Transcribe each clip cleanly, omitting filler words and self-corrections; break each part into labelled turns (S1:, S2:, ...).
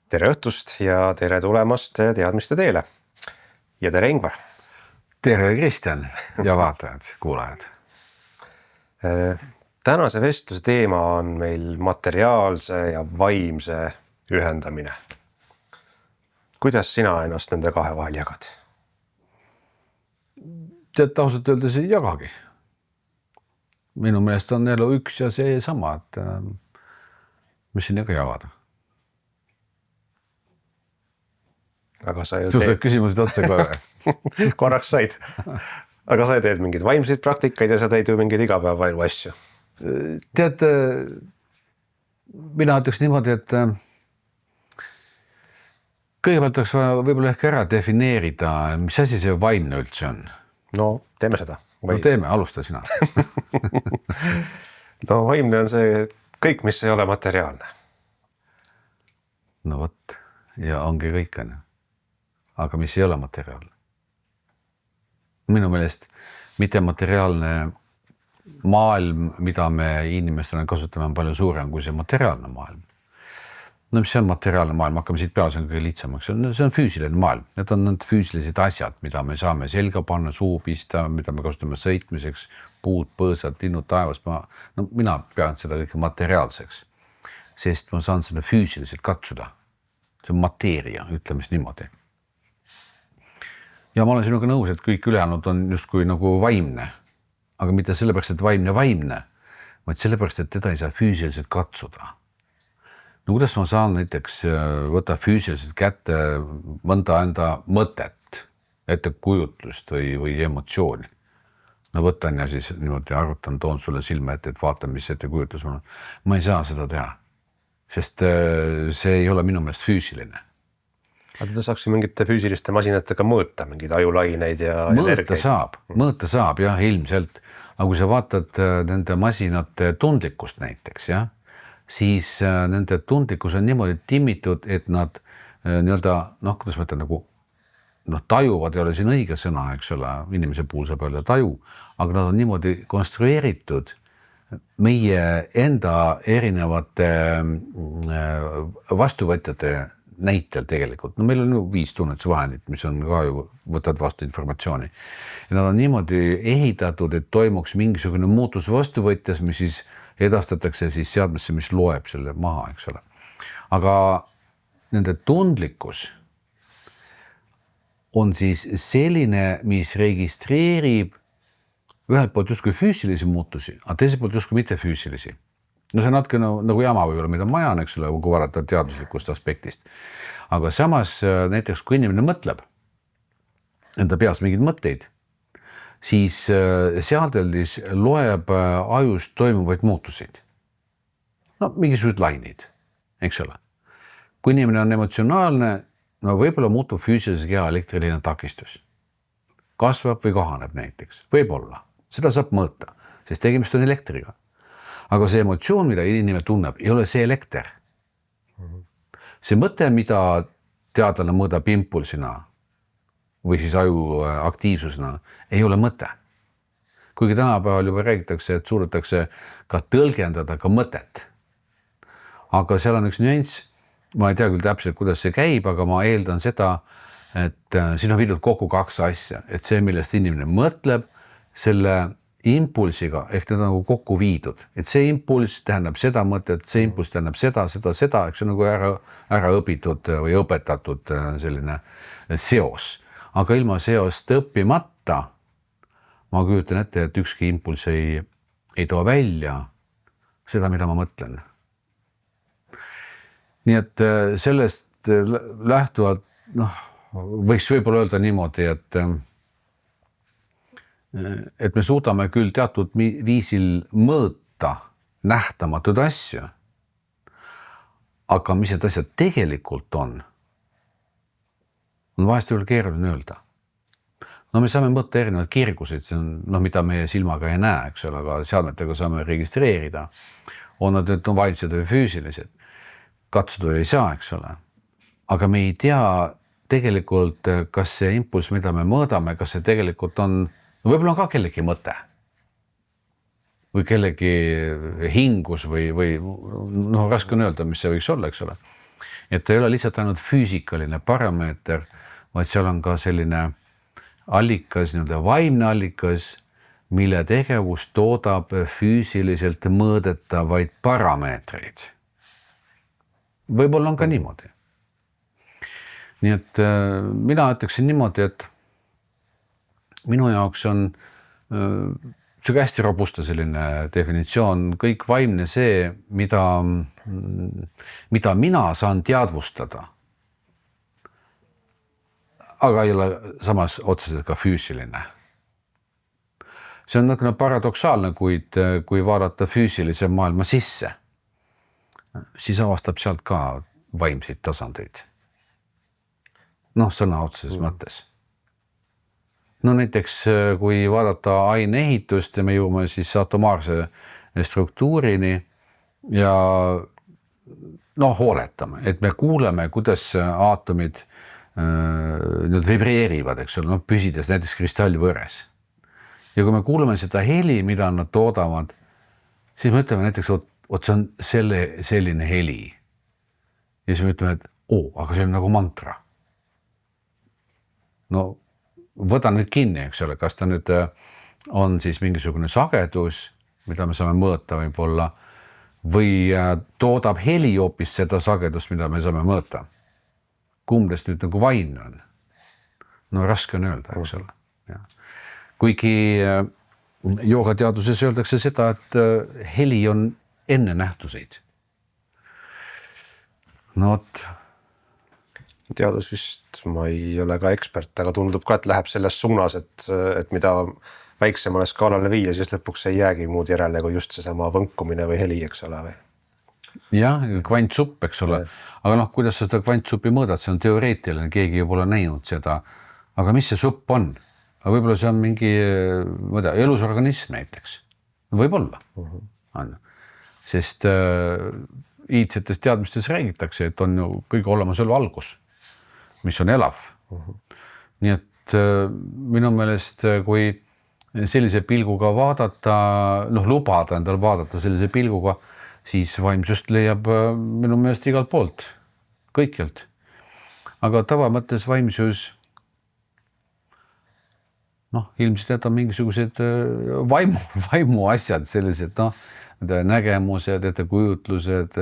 S1: Tere õhtust ja tere tulemast teadmiste teele. Ja tere Ingvar.
S2: Tere Kristjan ja vaatajad, kuulajad.
S1: Tänase vestluse teema on meil materiaalse ja vaimse ühendamine. Kuidas sina ennast nende kahe vahel jagad?
S2: Tead, ausalt öeldes ei jagagi. Minu meelest on elu üks ja see sama, et mis siin ega jagada.
S1: Aga sa ju
S2: said küsimused otse kohe.
S1: Korraks said. Aga sa teed mingeid vaimseid praktikaid ja sa teed ju mingeid igapäevaelu asju.
S2: Tead, mina ütleks niimoodi, et kõigepealt oleks vaja võib-olla ehk ära defineerida, mis asi see vaimne üldse on.
S1: No, teeme seda.
S2: No teeme, alusta sina.
S1: No vaimne on see kõik, mis ei ole materiaalne.
S2: No vot, ja ongi kõik on. Aga mis ei ole materiaalne. Minu meelest mitte materiaalne maailm, mida me inimestena kasutame, on palju suurem kui see materiaalne maailm. No mis see on materiaalne maailm? Hakkame siit peale, see on kõige lihtsamaks. See on füüsiline maailm. Need on need füüsilised asjad, mida me saame selga panna, suu pista, mida me kasutame sõitmiseks, puud, põõsad, linnud taevas. Mina pean seda kõike materiaalseks, sest ma saan seda füüsiliselt katsuda. See on mateeria, ütleme niimoodi. Ja ma olen sinuga nõus, et kõik ülejäänud on justkui nagu vaimne. Aga mitte sellepärast, et vaimne, vaid sellepärast, et teda ei saa füüsiliselt katsuda. No kuidas ma saan näiteks võtta füüsiliselt kätte mõnda enda mõtet, ettekujutlust või emotsiooni? No võtan ja siis niimoodi arvutan, toon sulle silme ette, et vaata, mis ettekujutlus on. Ma ei saa seda teha, sest see ei ole minu meelest füüsiline.
S1: Aga ta saaks mingite füüsiliste masinatega mõõta, mingid ajulaineid ja energiaid.
S2: Mõõta saab, jah, ilmselt. Aga kui sa vaatad nende masinate tundlikkust näiteks, jah, siis nende tundlikkus on niimoodi timmitud, et nad nii-öelda, kuidas ma ütlen, nagu tajuvad, ei ole siin õige sõna, eks ole, inimese puhul saab öelda taju, aga nad on niimoodi konstrueeritud meie enda erinevate vastuvõtjate näitel tegelikult. No meil on ju 5 tunnetusvahendit, mis on ka ju võtad vastu informatsiooni. Ja nad on niimoodi ehitatud, et toimuks mingisugune muutus vastuvõtjas, mis siis edastatakse siis seadmesse, mis loeb selle maha, eks ole. Aga nende tundlikkus on siis selline, mis registreerib ühelt poolt justkui füüsilisi muutusi, aga teiselt poolt justkui mitte füüsilisi. No see on natuke nagu jama võib-olla, mida ma ajan, eks ole, kui vaadata teaduslikust aspektist. Aga samas näiteks, kui inimene mõtleb enda peas mingeid mõtteid, siis sealteldis loeb ajus toimuvaid muutuseid. No mingisugused lainid, eks ole. Kui inimene on emotsionaalne, no võib-olla muutub füüsilise keha elektriline takistus. Kasvab või kahaneb näiteks, võib-olla. Seda saab mõõta, sest tegemist on elektriga. Aga see emotsioon, mida inimene tunneb, ei ole see elekter. See mõte, mida teadlane mõõdab impulsina või siis aju aktiivsusena, ei ole mõte. Kuigi tänapäeval juba räägitakse, et suudetakse ka tõlgendada ka mõtet. Aga seal on üks nüanss, ma ei tea küll täpselt, kuidas see käib, aga ma eeldan seda, et siin on viidud kokku 2 asja. Et see, millest inimene mõtleb, selle impulsiga, ehk need on nagu kokku viidud. Et see impulss tähendab seda mõtet, see impulss tähendab seda, eks see nagu ära õpitud või õpetatud selline seos. Aga ilma seost õppimata, ma kujutan ette, et ükski impulss ei too välja seda, mida ma mõtlen. Nii et sellest lähtuvalt, võiks võib-olla öelda niimoodi, et me suudame küll teatud viisil mõõta nähtamatud asju, aga mis need asjad tegelikult on vahest veel keeruline öelda. No me saame mõõta erinevad kirgusid, see on, mida meie silmaga ei näe, eks ole, aga seadmetega saame registreerida. On nad nüüd vaimsed või füüsilised. Katsuda ei saa, eks ole. Aga me ei tea tegelikult, kas see impulss, mida me mõõdame, kas see tegelikult on, võib-olla on ka kellegi mõte või kellegi hingus või raske on öelda, mis see võiks olla, eks ole. et ta ei ole lihtsalt ainult füüsikaline parameeter, vaid seal on ka selline allikas, nii-öelda vaimne allikas, mille tegevus toodab füüsiliselt mõõdetavaid parameetreid. Võib-olla on ka niimoodi. Nii et mina ütleksin niimoodi, et minu jaoks on see hästi robusta selline definitsioon, kõik vaimne see, mida mina saan teadvustada, aga ei ole samas otseselt ka füüsiline. See on natukene paradoksaalne, kuid kui vaadata füüsilise maailma sisse, siis avastab sealt ka vaimseid tasandeid. Noh, sõna otseses mõttes. No näiteks kui vaadata aine ehitust ja me jõuame siis atomaarse struktuurini ja hooletame, et me kuuleme, kuidas aatomid nüüd vibreerivad, eks ole, püsides näiteks kristallvõres. Ja kui me kuuleme seda heli, mida nad toodavad, siis me ütleme näiteks, see on selline heli. Ja siis me ütleme, et aga see on nagu mantra. No võta nüüd kinni, eks ole, kas ta nüüd on siis mingisugune sagedus, mida me saame mõõta võib-olla, või toodab heli hoopis seda sagedust, mida me saame mõõta. Kumbest nüüd nagu vaimne on? No raske on öelda, eks ole. Ja. Kuigi joogateaduses öeldakse seda, et heli on enne nähtuseid. No vot.
S1: Teadus vist, ma ei ole ka ekspert, aga tundub ka, et läheb selles suunas, et mida väiksemale skaalale viia, siis lõpuks ei jäägi muud järele kui just seesama võnkumine või heli, eks ole. Või?
S2: Jah, kvantsupp, eks ole. Aga kuidas sa seda kvantsupi mõõdad, see on teoreetiline, keegi ei pole näinud seda. Aga mis see supp on? Aga võib-olla see on mingi elusorganism näiteks. Võib-olla. Sest iidsetes teadmistes räägitakse, et on ju kõige olemasolu algus, mis on elav. Nii et minu meelest, kui sellise pilguga vaadata, lubada endal vaadata sellise pilguga, siis vaimsust leiab minu meelest igalt poolt, kõikjalt. Aga tava mõttes vaimsus, ilmselt on mingisugused vaimu asjad, sellised nägemused, ettekujutlused,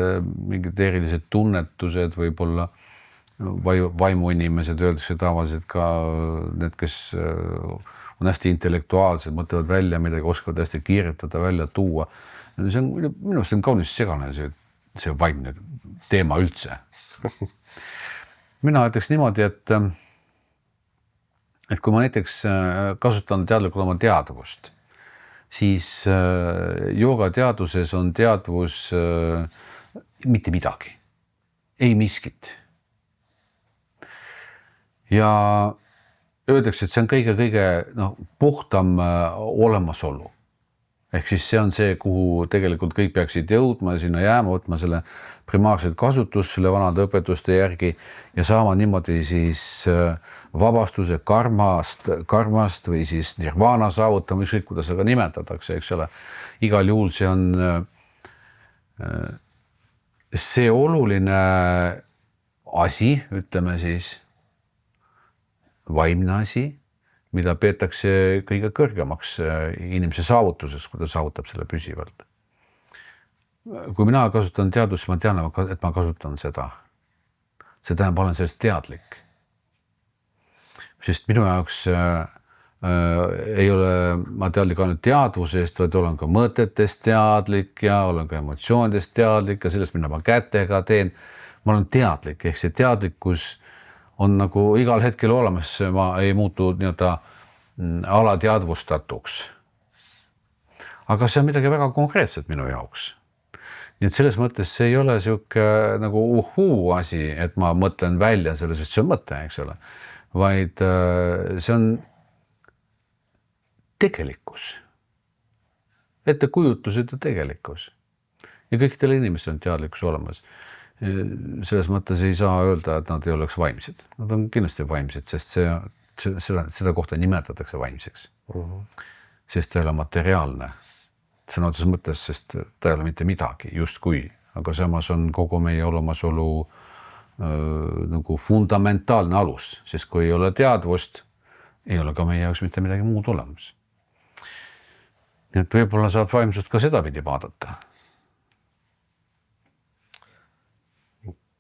S2: mingid erilised tunnetused, võib-olla vaimuinimesed öeldakse tavaliselt ka need, kes on hästi intellektuaalsed, mõtlevad välja midagi, oskavad hästi kirjutada, välja tuua. See on, minu arust on kaunis segane see vaimne teema üldse. Mina ütleks niimoodi, et kui ma näiteks kasutan teadlikult oma teadvust, siis joogateaduses on teadvus mitte midagi, ei miskit. Ja öeldakse, et see on kõige puhtam olemasolu. Ehk siis see on see, kuhu tegelikult kõik peaksid jõudma ja sinna jääma, võtma selle primaarselt kasutus selle vanade õpetuste järgi ja saama niimoodi siis vabastuse karmast või siis nirvana saavutama, ükskõik kuidas seda nimetatakse, eks ole. Igal juhul see on see oluline asi, ütleme siis, vaimne asi, mida peetakse kõige kõrgemaks inimese saavutuseks, kui ta saavutab selle püsivalt. Kui mina kasutan teadust, ma tean, et ma kasutan seda. See tähendab, olen sellest teadlik. Sest minu jaoks ei ole ma teadlik ainult teadvusest, vaid olen ka mõtetest teadlik ja olen ka emotsioonidest teadlik ja sellest, mida ma kätega teen. Ma olen teadlik, ehk see teadlikkus on nagu igal hetkel olemas, ma ei muutu alateadvustatuks. Aga see on midagi väga konkreetset minu jaoks. Nii et selles mõttes see ei ole siuke nagu asi, et ma mõtlen välja selle, sest see on mõte, eks ole. Vaid see on tegelikkus. Ettekujutlused ja tegelikkus. Ja kõikidel inimestel on teadlikkus olemas. Selles mõttes ei saa öelda, et nad ei oleks vaimsed. Nad on kindlasti vaimsed, sest seda kohta nimetatakse vaimseks. Sest ta ei ole materiaalne. Sõna otseses mõttes, sest ta ei ole mitte midagi, just kui. Aga samas on kogu meie olemasolu nagu fundamentaalne alus, sest kui ei ole teadvust, ei ole ka meie jaoks mitte midagi muud olemas. Nii et võib-olla saab vaimsust ka sedapidi vaadata.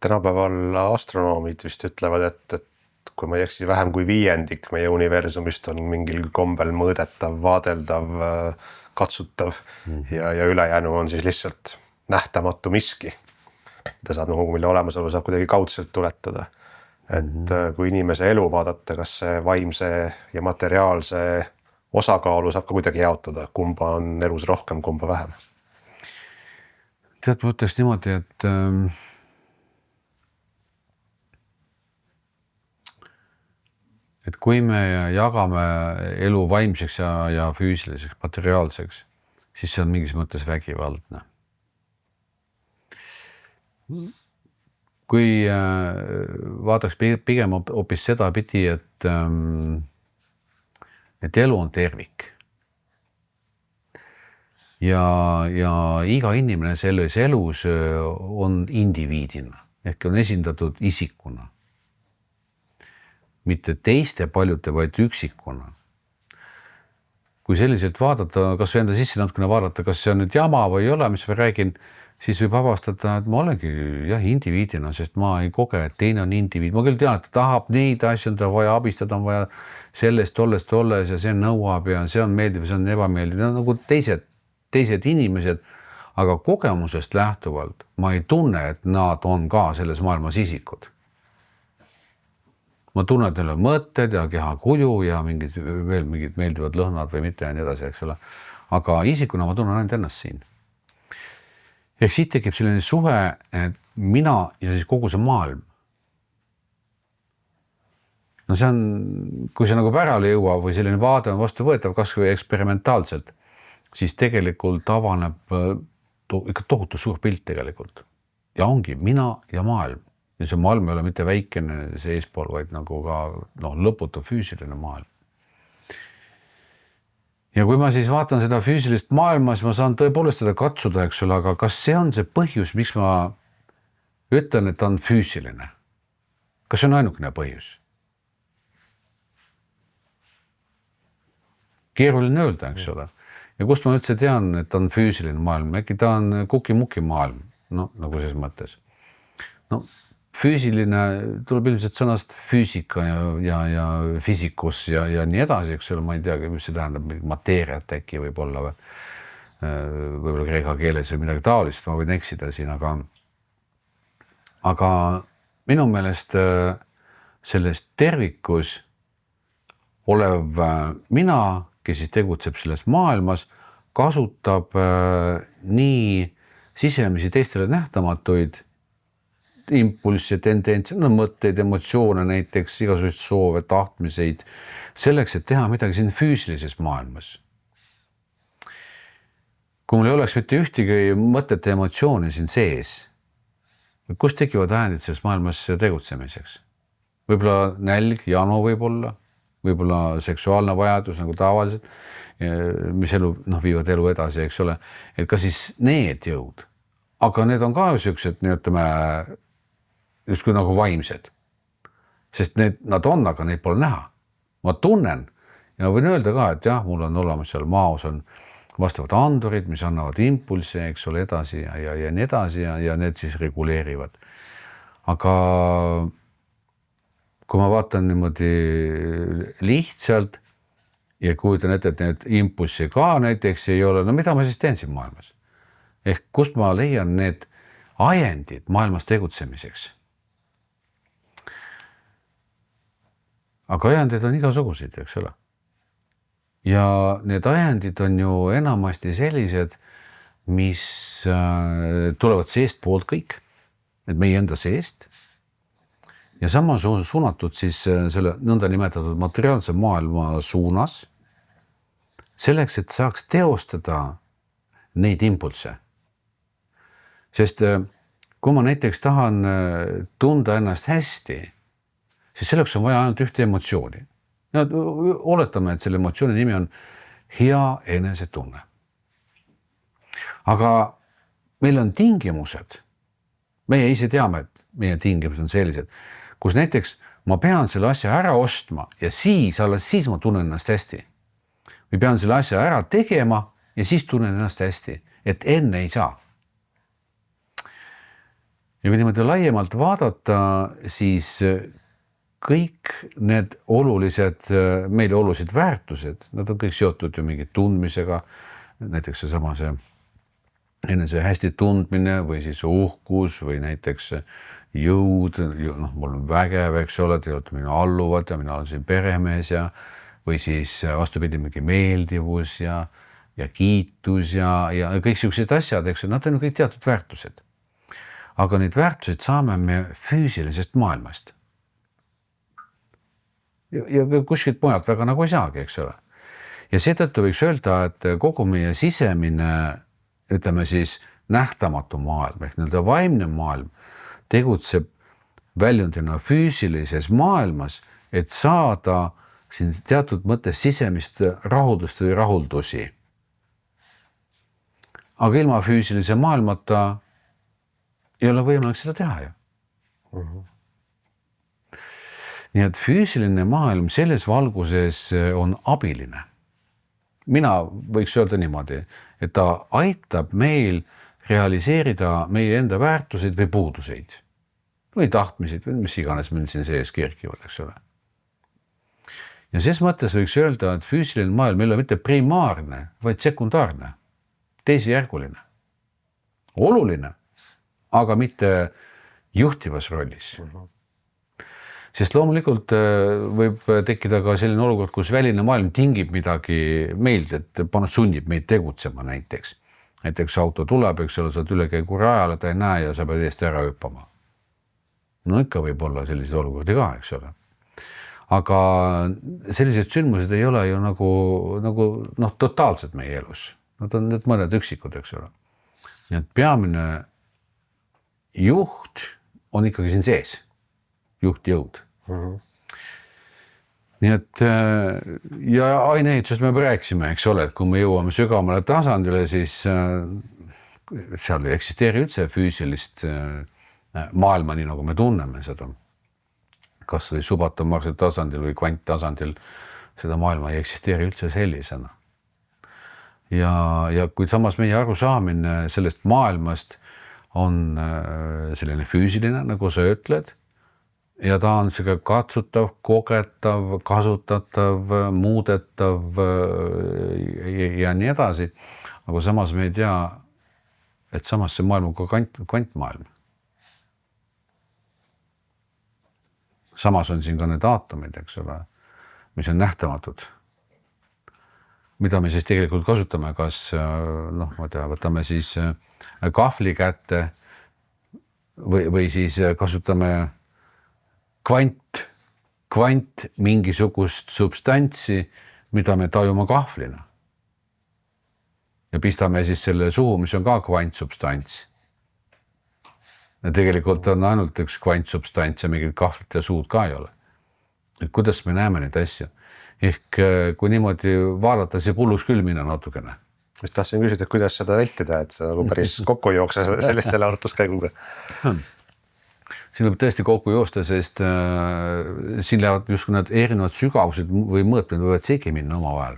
S1: Tänapäeval astronoomid vist ütlevad, et kui ma ei eksi, vähem kui 5% meie universumist on mingil kombel mõõdetav, vaadeldav, katsutav ja ülejäänu on siis lihtsalt nähtamatu miski. Ta saab mille olemasolu saab kuidagi kaudselt tuletada. Et kui inimese elu vaadata, kas see vaimse ja materiaalse osakaalu saab ka kuidagi jaotada, kumba on elus rohkem, kumba vähem?
S2: Tead, ma ütleks niimoodi, et kui me jagame elu vaimseks ja füüsiliseks, materiaalseks, siis see on mingis mõttes vägivaldne. Kui vaataks pigem hoopis seda pidi, et elu on tervik. Ja iga inimene selles elus on indiviidina, ehk on esindatud isikuna. Mitte teiste paljude, vaid üksikuna. Kui selliselt vaadata, kas enda sisse natukene vaadata, kas see on nüüd jama või ei ole, mis ma räägin, siis võib avastada, et ma olengi indiviidina, sest ma ei koge, et teine on indiviid. Ma küll tean, et ta tahab neid asju, on ta vaja abistada, on vaja sellest, tolles ja see nõuab ja see on meeldiv, see on ebameeldiv. Nagu teised inimesed, aga kogemusest lähtuvalt ma ei tunne, et nad on ka selles maailmas isikud. Ma tunnen, et neil on mõtted ja kehakuju ja veel mingid meeldivad lõhnad või mitte ja nii edasi, eks ole. Aga isikuna ma tunnen ainult ennast siin. Ehk siit tekib selline suhe, et mina ja siis kogu see maailm. No see on, kui see nagu pärale jõua või selline vaade on vastu võetav kas või eksperimentaalselt, siis tegelikult avaneb ikka tohutu suur pilt tegelikult. Ja ongi mina ja maailm. Ja see maailm ei ole mitte väikene seespool, vaid nagu ka lõputu füüsiline maailm. Ja kui ma siis vaatan seda füüsilist maailma, siis ma saan tõepoolest seda katsuda, eks ole, aga kas see on see põhjus, miks ma ütlen, et ta on füüsiline? Kas see on ainukene põhjus? Keeruline öelda, eks ole. Ja kust ma üldse tean, et ta on füüsiline maailm? Äkki ta on kuki-muki maailm, nagu selles mõttes. Füüsiline tuleb ilmselt sõnast füüsika ja füüsikus ja nii edasi, eks ole, ma ei tea, mis see tähendab, mateeriat äkki võib olla võib-olla kreeka keeles või midagi taolist, ma võin eksida siin, aga minu meelest selles tervikus olev mina, kes siis tegutseb selles maailmas, kasutab nii sisemisi teistele nähtamatuid impulsse, tendentse, mõtteid, emotsioone näiteks, igasuguseid soove, tahtmiseid, selleks, et teha midagi siin füüsilises maailmas. Kui mul ei oleks mitte ühtegi mõtete ja emotsiooni siin sees, kust tekivad ajendid selles maailmas tegutsemiseks? Võib-olla nälg, janu võib-olla seksuaalne vajadus nagu tavaliselt, mis viivad elu edasi, eks ole, et ka siis need jõud. Aga need on ka sellised, justkui nagu vaimsed. Sest nad on, aga neid pole näha. Ma tunnen ja võin öelda ka, et jah, mul on olemas seal maos on vastavad andurid, mis annavad impulsse, eks ole, edasi ja nii edasi ja need siis reguleerivad. Aga kui ma vaatan niimoodi lihtsalt ja kujutan ette, et need impulssi ka näiteks ei ole, mida ma siis teen siin maailmas? Ehk kust ma leian need ajendid maailmas tegutsemiseks? Aga ajendid on igasuguseid, eks ole. Ja need ajendid on ju enamasti sellised, mis tulevad seest poolt kõik, et meie enda seest. Ja samas on suunatud siis selle nõnda nimetatud materiaalse maailma suunas, selleks, et saaks teostada neid impulsse. Sest kui ma näiteks tahan tunda ennast hästi, siis selleks on vaja ainult ühte emotsiooni. Ja oletame, et selle emotsiooni nimi on hea enesetunne. Aga meil on tingimused. Meie ise teame, et meie tingimused on sellised, kus näiteks ma pean selle asja ära ostma ja alles siis ma tunnen ennast hästi. Või pean selle asja ära tegema ja siis tunnen ennast hästi, et enne ei saa. Ja kui niimoodi laiemalt vaadata, siis kõik need meile olulised väärtused, nad on kõik seotud ju mingi tundmisega, näiteks see enese hästi tundmine või siis uhkus või näiteks jõud, mul on vägev, eks ole, tegelikult minu alluvad ja mina olen siin peremees ja või siis vastupidi mingi meeldivus ja kiitus ja kõik sellised asjad, eks nad on kõik teatud väärtused. Aga neid väärtused saame me füüsilisest maailmast. Ja kuskilt mujalt väga nagu ei saagi, eks ole. Ja seetõttu võiks öelda, et kogu meie sisemine, ütleme siis nähtamatu maailm, ehk nii-öelda vaimne maailm tegutseb väljundina füüsilises maailmas, et saada siin teatud mõttes sisemist rahuldust või rahuldusi. Aga ilma füüsilise maailmata ei ole võimalik seda teha ju. Nii et füüsiline maailm selles valguses on abiline. Mina võiks öelda niimoodi, et ta aitab meil realiseerida meie enda väärtuseid või puuduseid või tahtmiseid või mis iganes meil siin sees kerkivad, eks ole. Ja ses mõttes võiks öelda, et füüsiline maailm ei ole mitte primaarne, vaid sekundaarne, teisejärguline, oluline, aga mitte juhtivas rollis. Sest loomulikult võib tekkida ka selline olukord, kus väline maailm tingib midagi meilt, et sunnib meid tegutsema näiteks. Näiteks auto tuleb, eks ole, saad ülekäigu rajale, ta ei näe ja sa pead eest ära hüppama. No ikka võib olla sellised olukordi ka, eks ole. Aga sellised sündmused ei ole ju nagu totaalselt meie elus. Nad on nüüd mõned üksikud, eks ole. Nii et peamine juht on ikkagi siin sees. Juhtjõud. Nii et ja aineehitusest me rääkisime, eks ole, et kui me jõuame sügavamale tasandile, siis seal ei eksisteeri üldse füüsilist maailma, nii nagu me tunneme seda. Kas või subatomaarsel tasandil või kvanttasandil seda maailma ei eksisteeri üldse sellisena. Ja kui samas meie arusaamine sellest maailmast on selline füüsiline, nagu sa ütled, ja ta on siga katsutav, kogetav, kasutatav, muudetav ja nii edasi. Aga samas me ei tea, et samas see maailm on ka kvantmaailm. Samas on siin ka need aatomid, eks ole, mis on nähtamatud. Mida me siis tegelikult kasutame, kas võtame siis kahvli kätte või siis kasutame kvant mingisugust substantsi, mida me tajume kahvlina. Ja pistame siis selle suhu, mis on ka kvantsubstants. Ja tegelikult on ainult üks kvantsubstants ja mingid kahvlit ja suud ka ei ole. Et kuidas me näeme neid asju? Ehk kui niimoodi vaadata, see pulluks küll minna natukene.
S1: Mis tahtsin küsida, kuidas seda vältida, et sa päris kokku jooksa selle arvutuskäiguga.
S2: Siin võib tõesti kokku joosta, sest siin lähevad just need erinevad sügavused või mõõtmed võivad segi minna oma vahel.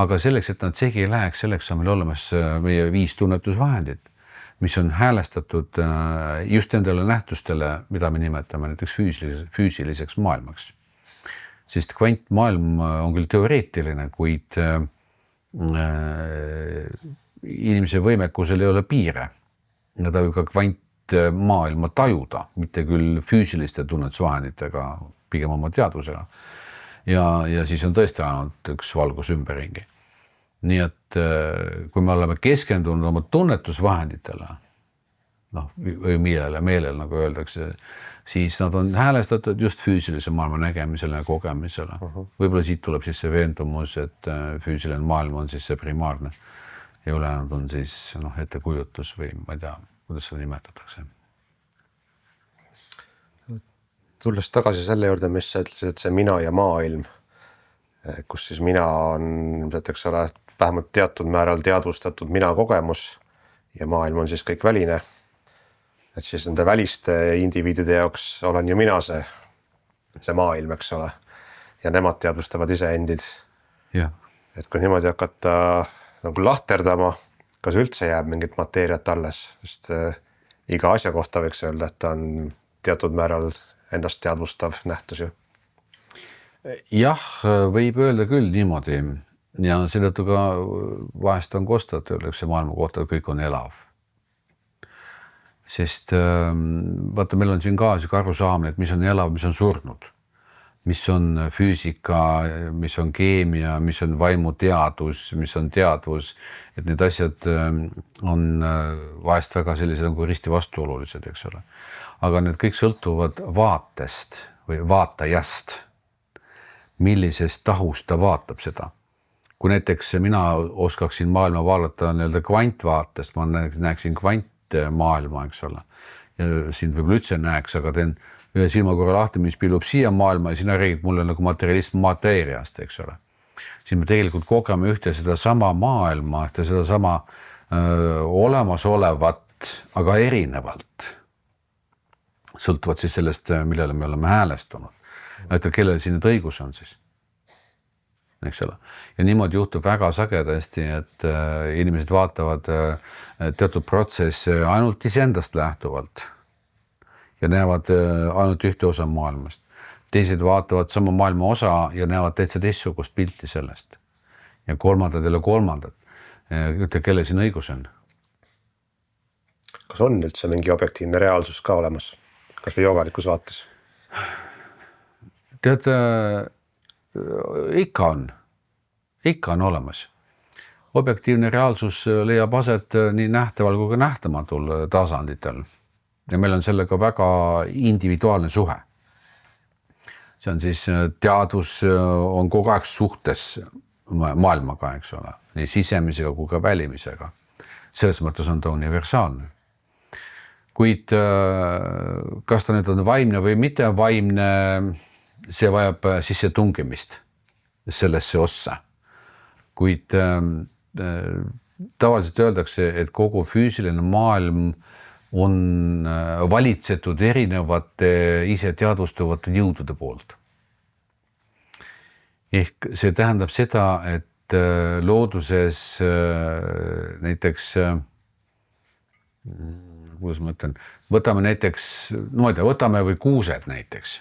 S2: Aga selleks, et nad segi ei läheks, selleks on meil olemas meie 5 tunnetusvahendit, mis on häälestatud just nendele nähtustele, mida me nimetame näiteks füüsiliseks maailmaks. Sest kvantmaailm on küll teoreetiline, kuid inimese võimekusel ei ole piire. Ja ta võib ka kvantmaailma tajuda, mitte küll füüsiliste tunnetusvahenditega, pigem oma teadvusega. Ja siis on tõesti ainult üks valgus ümberringi. Nii et kui me oleme keskendunud oma tunnetusvahenditele, või meelel, nagu öeldakse, siis nad on häälestatud just füüsilise maailma nägemisele ja kogemisele. Võib-olla siit tuleb siis see veendumus, et füüsiline maailm on siis see primaarne ja ülejäänud on siis ettekujutus või ma ei tea, kuidas seda nimetatakse.
S1: Tulles tagasi selle juurde, mis sa ütlesid, et see mina ja maailm, kus siis mina on, eks ole, vähemalt teatud määral teadvustatud mina kogemus ja maailm on siis kõik väline. et siis nende väliste indiviidide jaoks olen ju mina see maailm, eks ole. Ja nemad teadvustavad iseendid.
S2: jah,
S1: Et kui niimoodi hakata nagu lahterdama, kas üldse jääb mingit mateeriat alles, sest iga asja kohta võiks öelda, et ta on teatud määral ennast teadvustav nähtus ju.
S2: jah, võib öelda küll niimoodi ja seetõttu ka vahest on kostatud, öeldakse maailma kohta, et kõik on elav. Sest vaata, meil on siin ka arusaamine, et mis on elav, mis on surnud, mis on füüsika, mis on keemia, mis on vaimuteadus, mis on teadvus, et need asjad on vahest väga sellised nagu risti vastuolulised, eks ole. Aga need kõik sõltuvad vaatest või vaatajast, millisest tahust ta vaatab seda. Kui näiteks mina oskaksin maailma vaadata nii-öelda kvantvaatest, ma näeksin kvantmaailma, eks ole. Ja siin võib üldse näeks, aga teen ühe silma korra lahti, mis pillub siia maailma ja sina räägid mulle nagu materialism mateeriast, eks ole. Siin me tegelikult kogeme ühte seda sama maailma, ühte seda sama olemasolevat, aga erinevalt. Sõltuvad siis sellest, millele me oleme häälestunud. Et kellel siin need õigus on siis, eks ole. Ja niimoodi juhtub väga sagedasti, et inimesed vaatavad teatud protsessi ainult iseendast lähtuvalt ja näevad ainult ühte osa maailmast. Teised vaatavad sama maailma osa ja näevad täitsa teistsugust pilti sellest. Ja kolmandad. Kelle siin õigus on?
S1: Kas on üldse mingi objektiivne reaalsus ka olemas? Kas või joogalikus vaates?
S2: Tead, ikka on olemas. Objektiivne reaalsus leiab aset nii nähtaval kui ka nähtamatul tasanditel. Ja meil on sellega väga individuaalne suhe. See on siis teadvus on kogu aeg suhtes maailmaga, eks ole, nii sisemisega kui ka välimisega. Selles mõttes on ta universaalne. Kuid kas ta nüüd on vaimne või mitte vaimne, see vajab sisse tungimist sellesse ossa. Kuid tavaliselt öeldakse, et kogu füüsiline maailm on valitsetud erinevate ise teadvustuvate jõudude poolt. Ehk see tähendab seda, et looduses näiteks kuidas ma ütlen, võtame näiteks, võtame või kuused näiteks.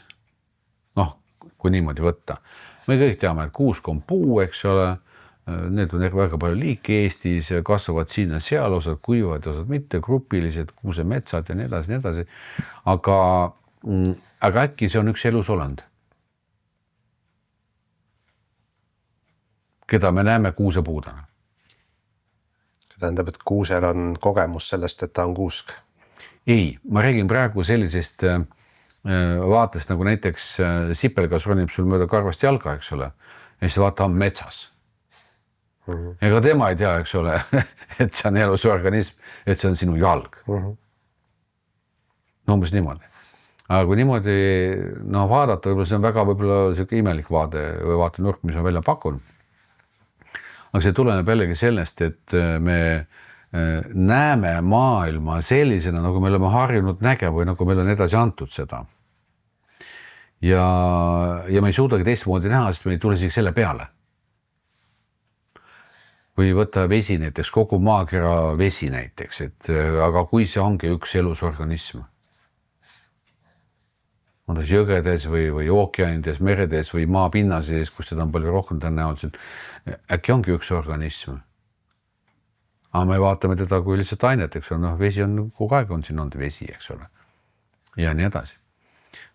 S2: Noh, kui niimoodi võtta. Me kõik teame, et kuusk on puu, eks ole. Need on väga palju liike Eestis, kasvavad siin ja seal, osad kuivavad, osad mitte, grupilised, kuusemetsad ja nii edasi. Aga äkki see on üks elusolend, keda me näeme kuusepuudana.
S1: See tähendab, et kuusel on kogemus sellest, et ta on kuusk.
S2: Ei, ma räägin praegu sellisest vaatest, nagu näiteks sipelgas ronib sul mööda karvast jalga, eks ole, ja siis vaata on metsas. Ega tema ei tea, eks ole, et see on elusorganism, et see on sinu jalg. No umbes niimoodi. Aga kui niimoodi vaadata, võib-olla see on väga selline imelik vaade või vaatenurk, mis ma välja pakun. Aga see tuleneb jällegi sellest, et me näeme maailma sellisena, nagu me oleme harjunud nägema või nagu meil on edasi antud seda. Ja me ei suudagi teistmoodi näha, sest me ei tule siis selle peale. Või võtta vesi näiteks, kogu maakera vesi näiteks, aga kui see ongi üks elusorganism, on tas jõgedes või ookeanides, meredes või maapinnases, kus seda on palju rohkem tõenäoliselt, äkki ongi üks organism. Aga me vaatame teda kui lihtsalt ainet, eks ole, vesi on kogu aeg on siin olnud vesi, eks ole, ja nii edasi.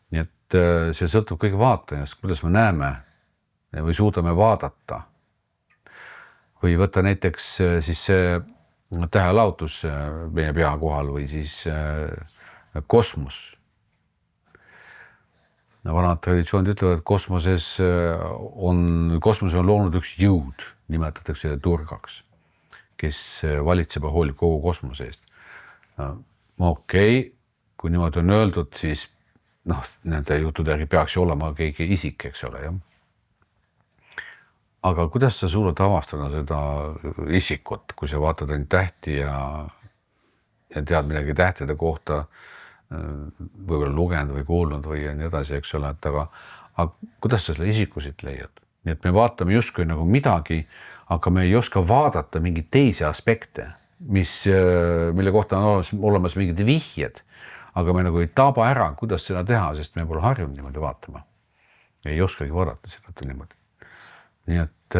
S2: Nii et see sõltub kõik vaatajast, kuidas me näeme või suudame vaadata. Või võtta näiteks siis see tähelaotus meie pea kohal või siis kosmos. Vanad traditsioonid ütlevad, et kosmoses on loonud üks jõud, nimetatakse turgaks, kes valitseb ja hoolib kogu kosmose eest. Okei, kui niimoodi on öeldud, siis nende jutude järgi peaks ju olema keegi isik, eks ole, jah. Aga kuidas sa suudad avastada seda isikut, kui sa vaatad ainult tähti ja ja tead midagi tähtede kohta, võib-olla lugenud või kuulnud või nii edasi, eks ole, et aga kuidas sa selle isiku siit leiad? Nii et me vaatame justkui nagu midagi, aga me ei oska vaadata mingeid teisi aspekte, mille kohta on olemas mingid vihjed, aga me nagu ei taba ära, kuidas seda teha, sest me pole harjunud niimoodi vaatama. Ei oskagi vaadata seda niimoodi. Nii et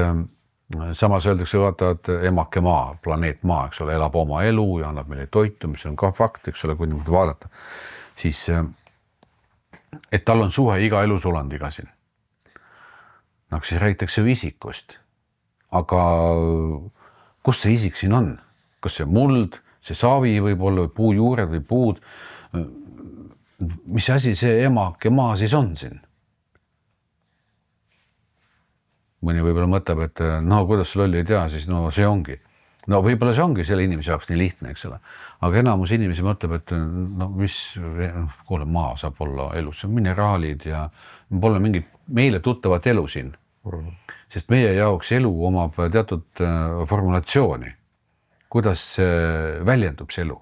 S2: samas öeldakse vaata, et emake maa, planeet maa, eks ole, elab oma elu ja annab meile toitu, mis on ka fakt, eks ole, kui niimoodi vaadata, siis et tal on suhe iga elusolandiga siin. No siis räägitakse isikust, aga kus see isik siin on? Kas see muld, see savi võib olla, või puujuured või puud? Mis asi see emake maa siis on siin? Mõni võib-olla mõtleb, et no kuidas lolli ei tea, siis no see ongi. No võib-olla see ongi selle inimese jaoks nii lihtne, eks ole. Aga enamus inimesi mõtleb, et no mis, kuule, maa saab olla elus, see on mineraalid ja pole mingit meile tuttavat elu siin. Sest meie jaoks elu omab teatud formulatsiooni, kuidas väljendub see elu.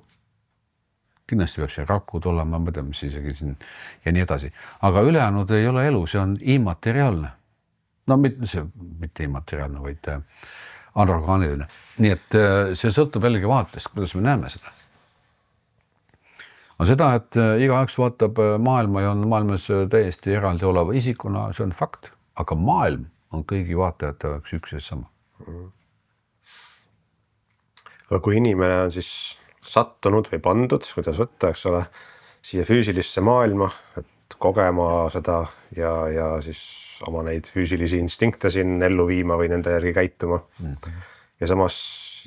S2: Kindlasti peab see rakud olema, ma mõtlem, mis isegi siin ja nii edasi. Aga ülejäänud ei ole elu, see on immateriaalne. No mitte immateriaalne, vaid anorgaaniline. Nii et see sõltub jällegi vaatest, kuidas me näeme seda. Aga seda, et igaüks vaatab maailma ja on maailmas täiesti eraldi oleva isikuna, see on fakt. Aga maailm on kõigi vaatajate üks ja sama.
S1: Aga kui inimene on siis sattunud või pandud, kuidas võtta, eks ole, siia füüsilisse maailma, et kogema seda ja siis oma neid füüsilisi instinkte siin ellu viima või nende järgi käituma. Ja samas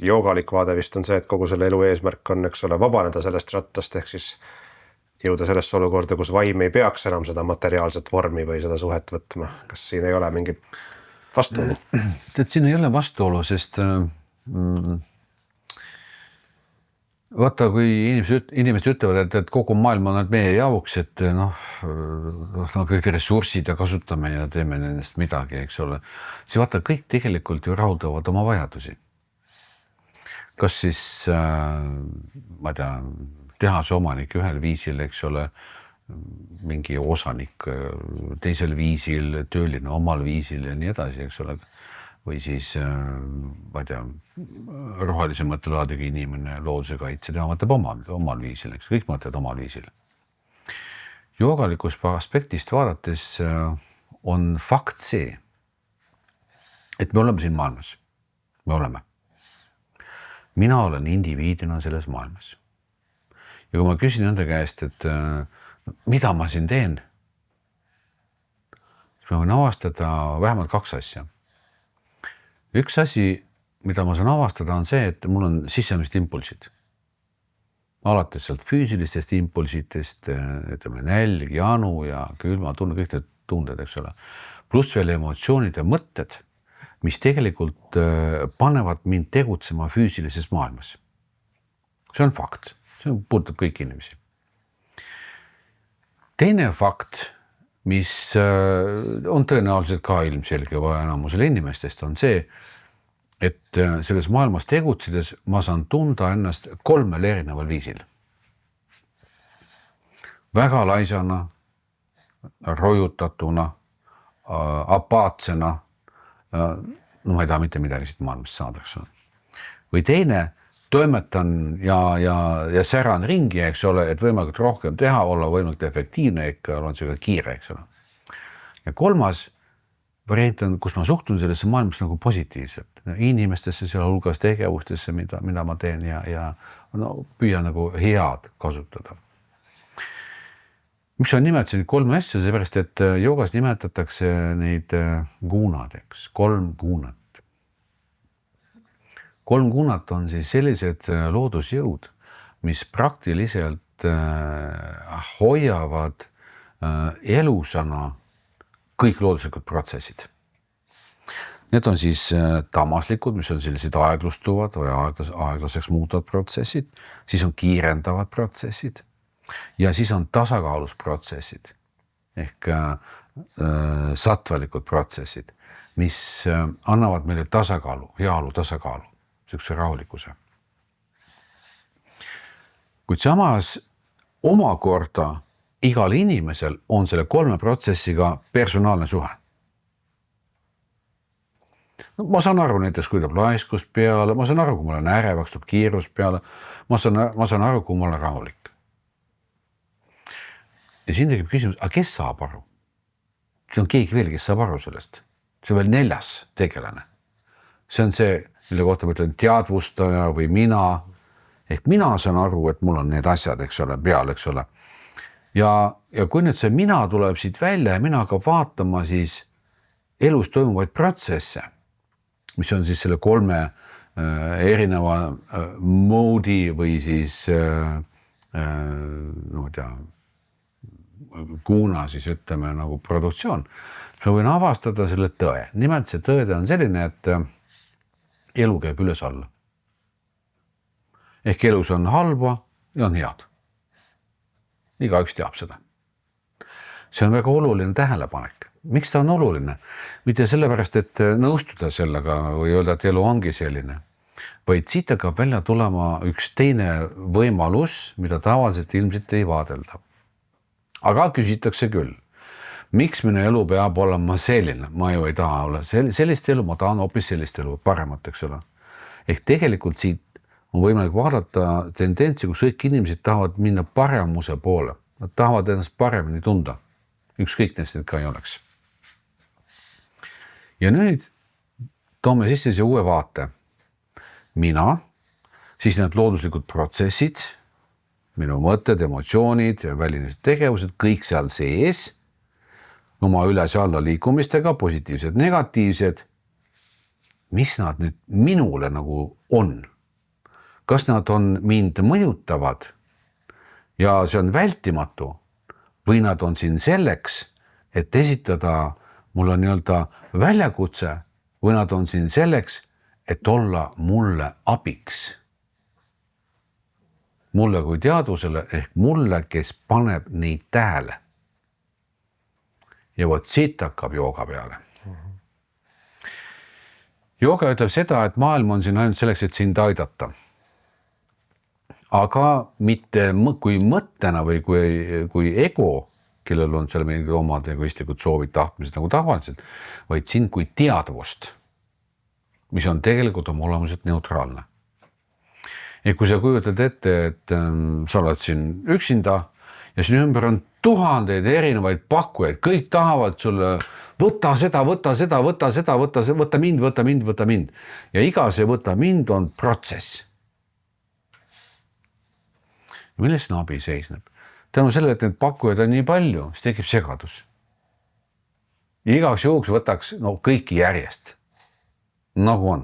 S1: joogalik vaade vist on see, et kogu selle elu eesmärk on, eks ole, vabaneda sellest rattast ehk siis jõuda sellesse olukorda, kus vaim ei peaks enam seda materiaalset vormi või seda suhet võtma. Kas siin ei ole mingit vastuolu?
S2: Tead, siin ei ole vastuolu, sest vaata, kui inimesed ütlevad, et kogu maailm on meie jaoks, et kõik ressursid ja kasutame ja teeme nendest midagi, eks ole. Siis vaata, kõik tegelikult ju rahuldavad oma vajadusi. Kas siis, ma ei tea, tehase omanik ühel viisil, eks ole, mingi osanik teisel viisil, tööline omal viisil ja nii edasi, eks ole. Või siis, ma ei tea, rohelise mõttelaadiga inimene, looduse kaitse, tema mõtleb omal viisil, eks, kõik mõtlevad omal viisil. Joogalikust aspektist vaadates on fakt see, et me oleme siin maailmas. Me oleme. Mina olen indiviidina selles maailmas. Ja kui ma küsin enda käest, et mida ma siin teen, siis ma võin avastada vähemalt 2 asja. Üks asi, mida ma saan avastada, on see, et mul on sisemist impulsid. Alates sealt füüsilistest impulsitest, ütleme nälg, janu ja külma tunne, kõik need tunded, eks ole. Pluss veel emotsioonid ja mõtted, mis tegelikult panevad mind tegutsema füüsilises maailmas. See on fakt. See puudutab kõik inimesi. Teine fakt, mis on tõenäoliselt ka ilmselge enamusele inimestest, on see, et selles maailmas tegutsedes ma saan tunda ennast 3 erineval viisil. Väga laisana, rojutatuna, apaatsena, no ma ei taha mitte midagi siit maailmast saadaks. Või teine, toimetan ja säran ringi, eks ole, et võimalikult rohkem teha, olla võimalikult efektiivne, ikka on see ka kiire, eks ole. Ja 3. variant on, kus ma suhtun sellesse maailmas nagu positiivselt. Inimestesse, selle hulgas tegevustesse, mida ma teen ja püüan nagu head kasutada. Miks ma nimetasin 3 asja, seepärast, et joogas nimetatakse neid guunadeks, 3 guunat. 3 guunat on siis sellised loodusjõud, mis praktiliselt hoiavad elusana kõik looduslikud protsessid. Need on siis tamaslikud, mis on sellised aeglustuvad või aeglaseks muutuvad protsessid, siis on kiirendavad protsessid ja siis on tasakaalus protsessid ehk satvalikud protsessid, mis annavad meile tasakaalu, heaolu tasakaalu, sellise rahulikkuse. kuid samas omakorda igal inimesel on selle 3 protsessiga personaalne suhe. No, ma saan aru näiteks, kui tuleb laiskust peale, ma saan aru, kui ma olen ärevaks, tuleb kiirus peale, ma saan aru, kui ma olen rahulik. Ja siin tekib küsimus, aga kes saab aru? See on keegi veel, kes saab aru sellest. See on veel 4. tegelane. See on see, mille kohta ma ütlen teadvustaja või mina. Ehk mina saan aru, et mul on need asjad, eks ole, peal, eks ole. Ja kui nüüd see mina tuleb siit välja ja mina hakkab vaatama siis elus toimuvaid protsesse, mis on siis selle 3 erineva moodi või siis no tea, kuuna siis ütleme nagu produktsioon, ma võin avastada selle tõe. Nimelt see tõede on selline, et elu käib üles alla. Ehk elus on halba ja on head. Igaüks teab seda. See on väga oluline tähelepanek. Miks ta on oluline? Mitte sellepärast, et nõustuda sellega või öelda, et elu ongi selline, vaid siit hakkab välja tulema üks teine võimalus, mida tavaliselt ilmselt ei vaadelda. Aga küsitakse küll, miks minu elu peab olema selline? Ma ju ei taha olla sellist elu, ma tahan hoopis sellist elu, paremat, eks ole. Ehk tegelikult siit on võimalik vaadata tendentsi, kus kõik inimesed tahavad minna paremuse poole. Nad tahavad ennast paremini tunda. Ükskõik neist need ka ei oleks. Ja nüüd toome sisse see uue vaate. Mina, siis need looduslikud protsessid, minu mõtted, emotsioonid ja välised tegevused, kõik seal sees, oma üles ja alla liikumistega, positiivsed, negatiivsed, mis nad nüüd minule nagu on? Kas nad on mind mõjutavad ja see on vältimatu või nad on siin selleks, et esitada mulle nii-öelda väljakutse või nad on siin selleks, et olla mulle abiks. Mulle kui teadvusele ehk mulle, kes paneb neid tähele. Ja võt siit hakkab jooga peale. Jooga ütleb seda, et maailm on siin ainult selleks, et sind aidata. Aga mitte kui mõttena või kui ego, kellel on seal mingid omad egoistlikud soovid, tahtmised nagu tavaliselt, vaid sind kui teadvust, mis on tegelikult oma olemuselt neutraalne. Ja kui sa kujutad ette, et sa oled siin üksinda ja siin ümber on tuhandeid erinevaid pakkujaid, kõik tahavad sulle võta seda, võta mind. Ja iga see võta mind on protsess. Milles see abi seisneb? Tänu selle, et need pakkujaid on nii palju, siis tekib segadus. Ja igaks juhuks võtaks kõiki järjest. Nagu on.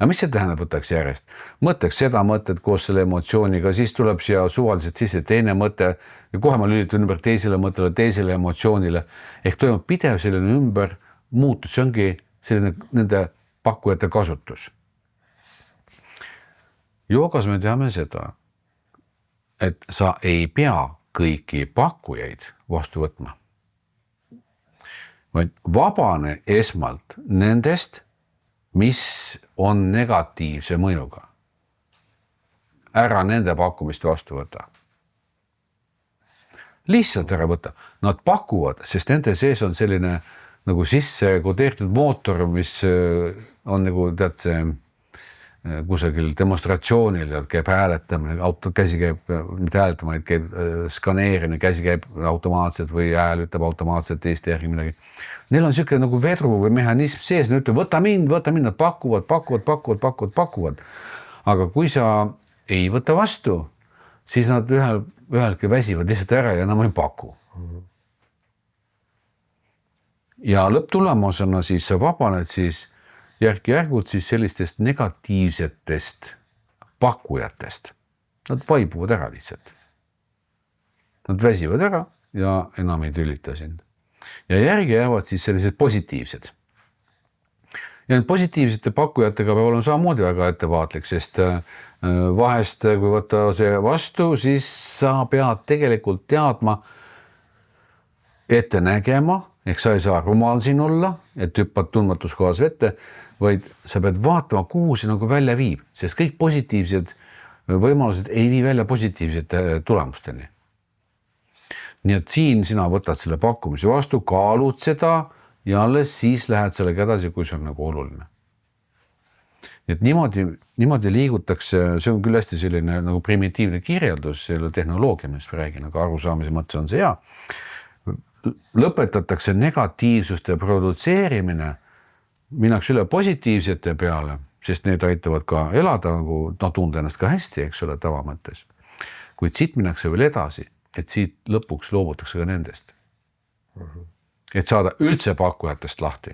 S2: Ja mis see tähendab võtaks järjest? Mõtleks seda mõtet koos selle emotsiooniga, siis tuleb siia suvaliselt sisse teine mõte ja kohe ma lülitan ümber teisele mõttele, teisele emotsioonile. Ehk toimub pidev selline ümber muutus, see ongi selline nende pakkujate kasutus. Joogas me teame seda, et sa ei pea kõiki pakkujaid vastu võtma. Vaid vabane esmalt nendest, mis on negatiivse mõjuga. Ära nende pakkumist vastu võta. Lihtsalt ära võta. Nad pakuvad, sest nende sees on selline nagu sisse kodeeritud mootor, mis on nagu tead see kusagil demonstratsioonil, käib hääletamine, käsi käib, mitte hääletama, käib skaneerimine, käsi käib automaatselt või hääl ütleb automaatselt Eesti järgi midagi. Neil on selline nagu vedru või mehhanism sees, nad ütlevad, võta mind, nad pakuvad. Aga kui sa ei võta vastu, siis nad ühelgi väsivad lihtsalt ära ja enam ei paku. Ja lõpptulemusena siis sa vabaned siis järk-järgult siis sellistest negatiivsetest pakkujatest. Nad vaibuvad ära lihtsalt. Nad väsivad ära ja enam ei tülita sind. Ja järgi jäävad siis sellised positiivsed. Ja need positiivsete pakkujatega peab olema samamoodi väga ettevaatlik, sest vahest, kui võtta see vastu, siis sa pead tegelikult teadma, ette nägema, ehk sa ei saa rumal siin olla, et hüppad tundmatus kohas vette, vaid sa pead vaatama, kuhu see nagu välja viib, sest kõik positiivsed võimalused ei vii välja positiivsete tulemusteni. Nii et siin sina võtad selle pakkumise vastu, kaalud seda ja alles siis lähed sellega edasi, kui see on nagu oluline. Nii et niimoodi liigutakse, see on küll hästi selline nagu primitiivne kirjeldus, selle tehnoloogia, millest ma räägin, aga arusaamise mõttes on see hea. Lõpetatakse negatiivsuste produtseerimine, minnakse üle positiivsete peale, sest need aitavad ka elada, nagu tunda ennast ka hästi, eks ole, tavamõttes. Kuid siit minnakse veel edasi, et siit lõpuks loobutakse ka nendest. Et saada üldse pakkujatest lahti.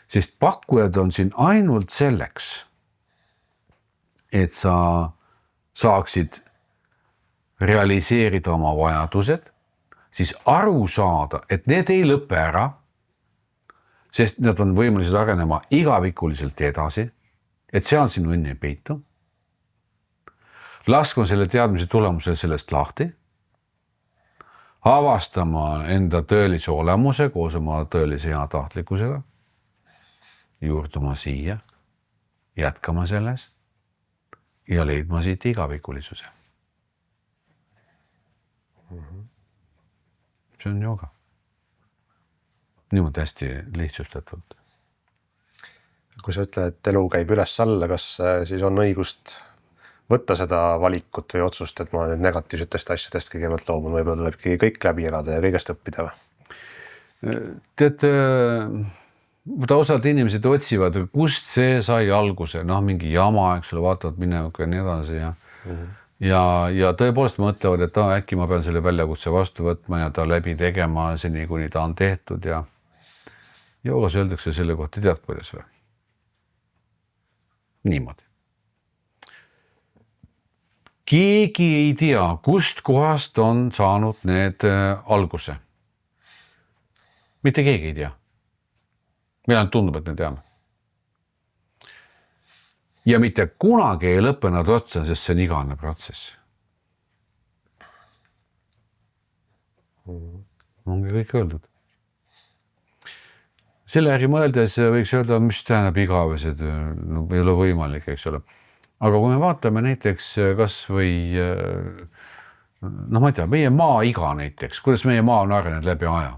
S2: Sest pakkujad on siin ainult selleks, et sa saaksid realiseerida oma vajadused, siis aru saada, et need ei lõpe ära, sest nad on võimelised arenema igavikuliselt edasi, et seal sinu õnn ei peitu. Laskma selle teadmise tulemusel sellest lahti, avastama enda tõelise olemuse koos oma tõelise hea tahtlikkusega, juurduma siia, jätkama selles ja leidma siit igavikulisuse. See on jooga. Niimoodi hästi lihtsustatult.
S1: Kui sa ütled, et elu käib üles-alla, kas siis on õigust võtta seda valikut või otsust, et ma nüüd negatiivsetest asjadest kõigepealt loobun, võib-olla tulebki kõik läbi elada ja kõigest õppida või?
S2: Tead, osad inimesed otsivad, kust see sai alguse, mingi jama, eks ole, vaatavad minevikku ja nii edasi ja tõepoolest mõtlevad, et äkki ma pean selle väljakutse vastu võtma ja ta läbi tegema seni, kuni ta on tehtud ja joogas öeldakse selle kohta, tead kuidas või? Niimoodi. Keegi ei tea, kust kohast on saanud need alguse. Mitte keegi ei tea. Meil on tundub, et me teame. Ja mitte kunagi ei lõppe nad otsa, sest see on igane protsess. Ongi kõik öeldud. Selle äri mõeldes võiks öelda, mis tähendab igavesed, ei ole võimalik, eks ole. Aga kui me vaatame näiteks kas või, ma ei tea, meie maa iga näiteks, kuidas meie maa on arenenud läbi aja.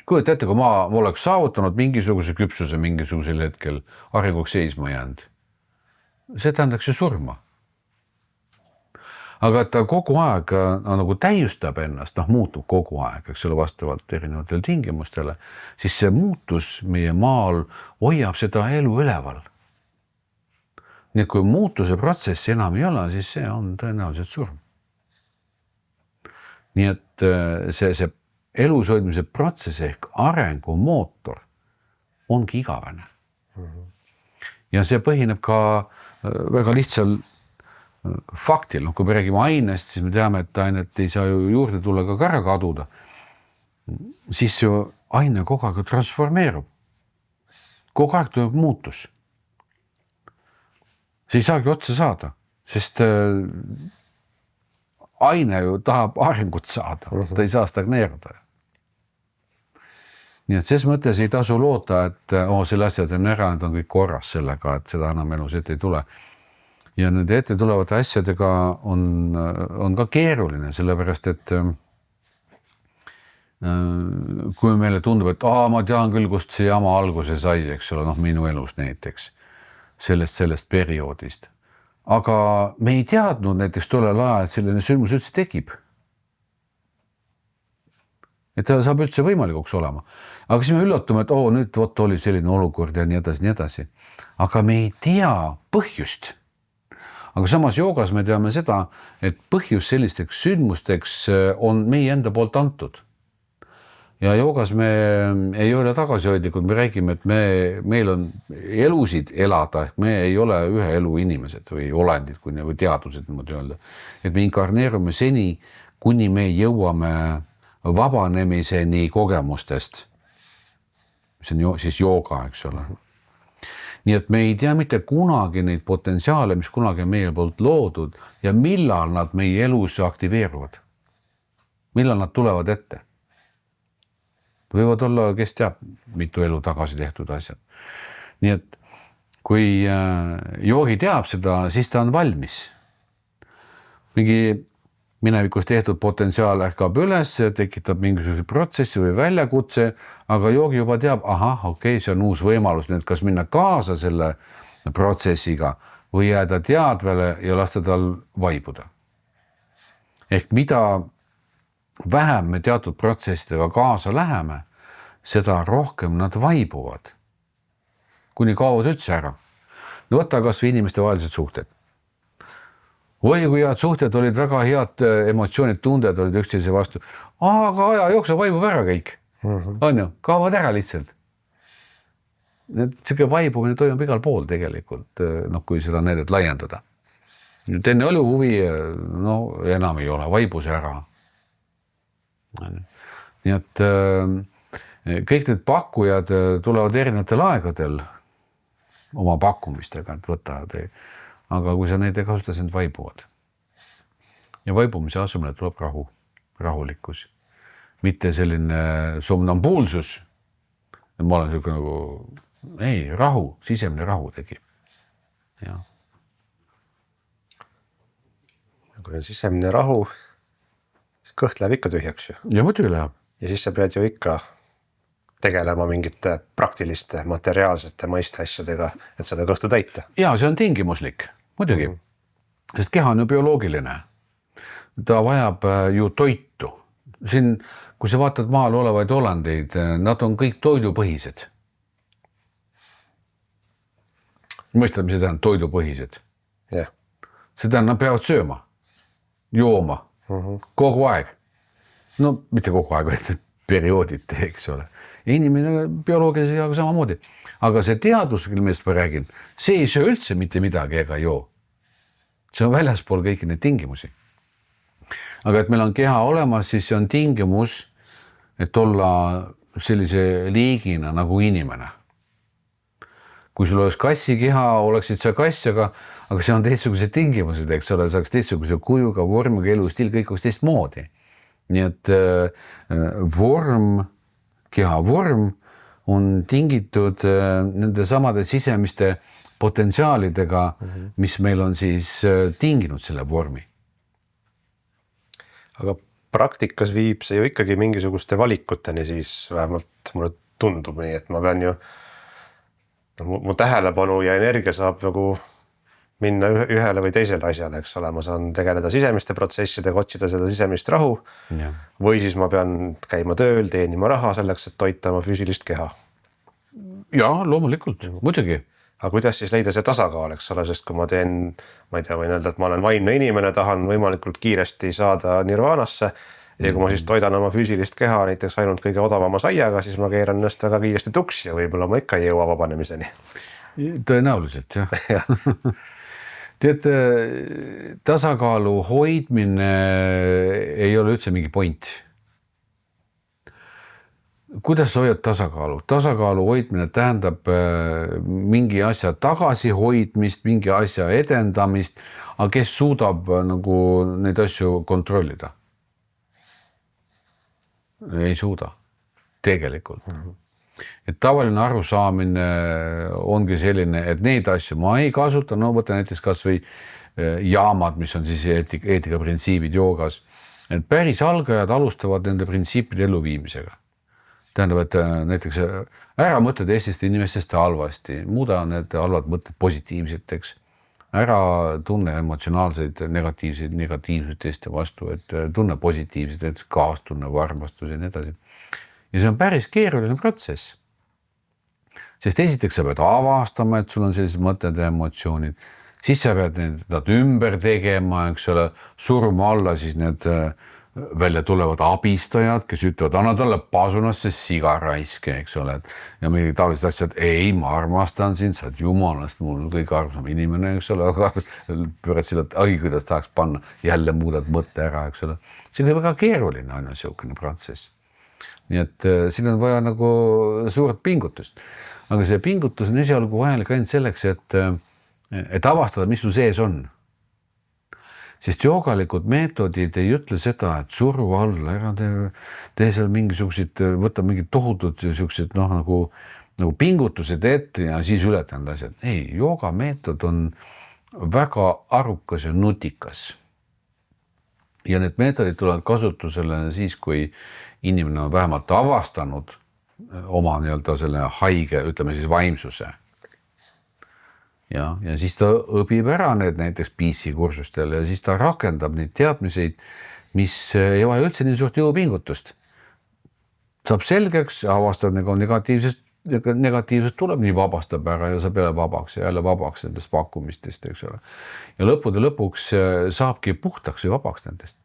S2: Kujuta ette, kui maa oleks saavutanud mingisuguse küpsuse mingisugusel hetkel arenguks seisma jäänud. See tähendaks ju surma. Aga ta kogu aeg nagu täiustab ennast, muutub kogu aeg, eks ole, vastavalt erinevatele tingimustele, siis see muutus meie maal hoiab seda elu üleval. Nii et kui muutuse protsessi enam ei ole, siis see on tõenäoliselt surm. Nii et see elus hoidmise protsess ehk arengu mootor ongi igavene. Ja see põhineb ka väga lihtsal faktil. Kui me räägime ainest, siis me teame, et ainet ei saa ju juurde tulla ka ära kaduda. Siis ju aine kogu aeg transformeerub. Kogu aeg tuleb muutus. See ei saagi otsa saada, sest aine ju tahab arengut saada, ta ei saa stagneeruda. Nii et ses mõttes ei tasu loota, et selle asjad on ära, need on kõik korras sellega, et seda enam elus ette ei tule. Ja nende ette tulevate asjadega on ka keeruline, sellepärast, et kui meile tundub, et ma tean küll, kust see jama alguse sai, eks ole, minu elus näiteks. Sellest perioodist. Aga me ei teadnud näiteks tollel ajal, et selline sündmus üldse tekib. Et ta saab üldse võimalikuks olema. Aga siis me üllatume, et nüüd oli selline olukord ja nii edasi. Aga me ei tea põhjust. Aga samas joogas me teame seda, et põhjus sellisteks sündmusteks on meie enda poolt antud. Ja joogas me ei ole tagasihoidlikud, me räägime, et meil on elusid elada, ehk me ei ole ühe elu inimesed või olendid või teadused, niimoodi öelda. Et me inkarneerume seni, kuni me jõuame vabanemiseni kogemustest. See on siis jooga, eks ole. Nii et me ei tea mitte kunagi neid potentsiaale, mis kunagi on meie poolt loodud ja millal nad meie elus aktiveeruvad. Millal nad tulevad ette. Võivad olla, kes teab, mitu elu tagasi tehtud asjad. Nii et kui joogi teab seda, siis ta on valmis. Mingi minevikus tehtud potentsiaal ärkab üles, tekitab mingisuguse protsessi või väljakutse, aga joogi juba teab, okei, see on uus võimalus, nüüd kas minna kaasa selle protsessiga või jääda teadvele ja lasta tal vaibuda. Ehk mida vähem me teatud protsessidega kaasa läheme, seda rohkem nad vaibuvad, kuni kaovad üldse ära. No võta kas või inimeste vahelised suhted. Oi, kui head suhted olid, väga head emotsioonid, tunded olid üksteise vastu, aga aja jooksul vaibub ära kõik. On ju, kaovad ära lihtsalt. Selline vaibumine toimub igal pool tegelikult, kui seda näidet laiendada. Nüüd enne oli huvi, enam ei ole, vaibus ära. Nii et kõik need pakkujad tulevad erinevatel aegadel oma pakkumistega, et võtavad. Aga kui sa neid ei kasuta, siis vaibuvad. Ja vaibumise asemele tuleb rahulikkus. Mitte selline somnambuulsus. Ma olen selline nagu, rahu, sisemine rahu tekib. Ja.
S1: Kui on sisemine rahu, siis kõht läheb ikka tühjaks ju.
S2: Ja muidugi läheb.
S1: Ja siis sa pead ju ikka tegelema mingite praktiliste, materiaalsete maiste asjadega, et seda kõhtu täita.
S2: Ja see on tingimuslik, muidugi. Sest keha on ju bioloogiline. Ta vajab ju toitu. Siin, kui sa vaatad maal olevaid olandeid, nad on kõik toidupõhised. Mõistad, mis see tähendab toidupõhised?
S1: Yeah.
S2: See tähendab, nad peavad sööma, jooma, kogu aeg. No mitte kogu aeg, et perioodid, eks ole. Ja inimene bioloogilise kehaga samamoodi. Aga see teadvus, millest ma räägin, see ei söö üldse mitte midagi ega joo. See on väljaspool kõiki neid tingimusi. Aga et meil on keha olemas, siis see on tingimus, et olla sellise liigina nagu inimene. Kui sul oleks kassi keha, oleksid sa kass, aga see on teistsugused tingimused, eks ole, saaks teistsuguse kujuga, vormiga, elustiil, kõik oleks teistmoodi. Nii et keha vorm on tingitud nende samade sisemiste potentsiaalidega, mis meil on siis tinginud selle vormi.
S1: Aga praktikas viib see ju ikkagi mingisuguste valikuteni, siis vähemalt mulle tundub nii, et ma pean ju, mu tähelepanu ja energia saab nagu minna ühele või teisele asjale, eks ole, ma saan tegeleda sisemiste protsessidega, otsida seda sisemist rahu, või siis ma pean käima tööl, teenima raha selleks, et toita oma füüsilist keha.
S2: Ja, loomulikult, muidugi.
S1: Aga kuidas siis leida see tasakaal, eks ole, sest kui ma teen, ma ei tea, võin öelda, et ma olen vaimne inimene, tahan võimalikult kiiresti saada nirvaanasse ja kui ma siis toidan oma füüsilist keha näiteks ainult kõige odavama saiaga, siis ma keeran ennast väga kiiresti tuksi ja võib-olla ma ikka ei jõua vabanemiseni.
S2: Tõenäoliselt, jah. Tead, tasakaalu hoidmine ei ole üldse mingi point. Kuidas sa hoiad tasakaalu? Tasakaalu hoidmine tähendab mingi asja tagasihoidmist, mingi asja edendamist, aga kes suudab nagu neid asju kontrollida? Ei suuda, tegelikult. Et tavaline arusaamine ongi selline, et neid asju ma ei kasuta, võta näiteks kas või jaamad, mis on siis eetika printsiibid joogas, et päris algajad alustavad nende printsiipide elluviimisega. Tähendab, et näiteks ära mõtled Eestist inimestest halvasti, muuda need halvad mõtted positiivseteks, ära tunne emotsionaalseid negatiivsetest vastu, et tunne positiivsed, et kaastunne, armastus ja nii edasi. Ja see on päris keeruline protsess. Sest esiteks sa pead avastama, et sul on sellised mõtted ja emotsioonid. Siis sa pead need ümber tegema, eks ole, surma alla siis need välja tulevad abistajad, kes ütlevad, anna talle pasunasse sigaraiske, eks ole. Ja mingi tavalised asjad, ei, ma armastan sind, sa oled jumalast, mul on kõige armsam inimene, eks ole, aga pöörad sille, et kuidas tahaks panna, jälle muudad mõtte ära, eks ole. See on väga keeruline on selline protsess. Nii et siin on vaja nagu suurt pingutust. Aga see pingutus on esialgu vajalik ainult selleks, et avastada, mis sul sees on. Sest joogalikud meetodid ei ütle seda, et suru alla, ära tee seal mingisugused, võta mingid tohutud nagu nagu pingutused ette ja siis ületanud asjad. Ei, jooga meetod on väga arukas ja nutikas. Ja need meetodid tulevad kasutusele siis, kui inimene on vähemalt avastanud oma nii-öelda selle haige, ütleme siis vaimsuse. Ja siis ta õpib ära need näiteks PC kursustel ja siis ta rakendab neid teadmiseid, mis ei vaja üldse nii suurt jõupingutust. Saab selgeks ja avastab nagu negatiivsest tuleb, nii vabastab ära ja saab jälle vabaks nendest pakkumistest, eks ole. Ja lõppude lõpuks saabki puhtaks või vabaks nendest.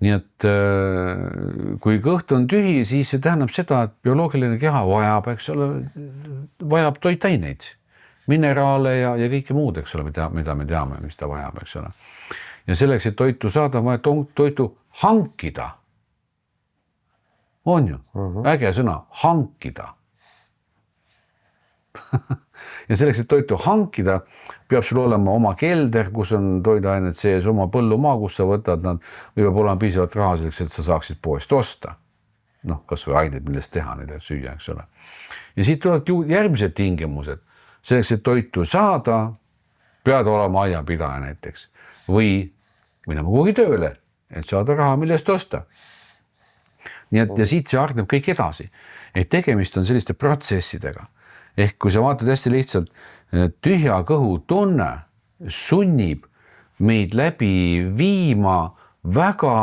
S2: Nii et kui kõht on tühi, siis see tähendab seda, et bioloogiline keha vajab, eks ole, vajab toitaineid, mineraale ja kõike muud, eks ole, mida me teame, mis ta vajab, eks ole. Ja selleks, et toitu saada, vaja toitu hankida. On ju? Äge sõna, hankida. Ja selleks, et toitu hankida, peab sul olema oma kelder, kus on toiduained sees, oma põllumaa, kus sa võtad nad, või peab olema piisavalt raha selleks, et sa saaksid poest osta. Noh, kas või ained, millest teha neid süüa, eks ole. Ja siit tulevad järgmised tingimused. Selleks, et toitu saada, pead olema aiapidaja näiteks. Või minema kuhugi tööle, et saada raha, millest osta. Nii et ja siit see hargneb kõik edasi. Et tegemist on selliste protsessidega. Ehk kui sa vaatad hästi lihtsalt, tühja kõhu tunne sunnib meid läbi viima väga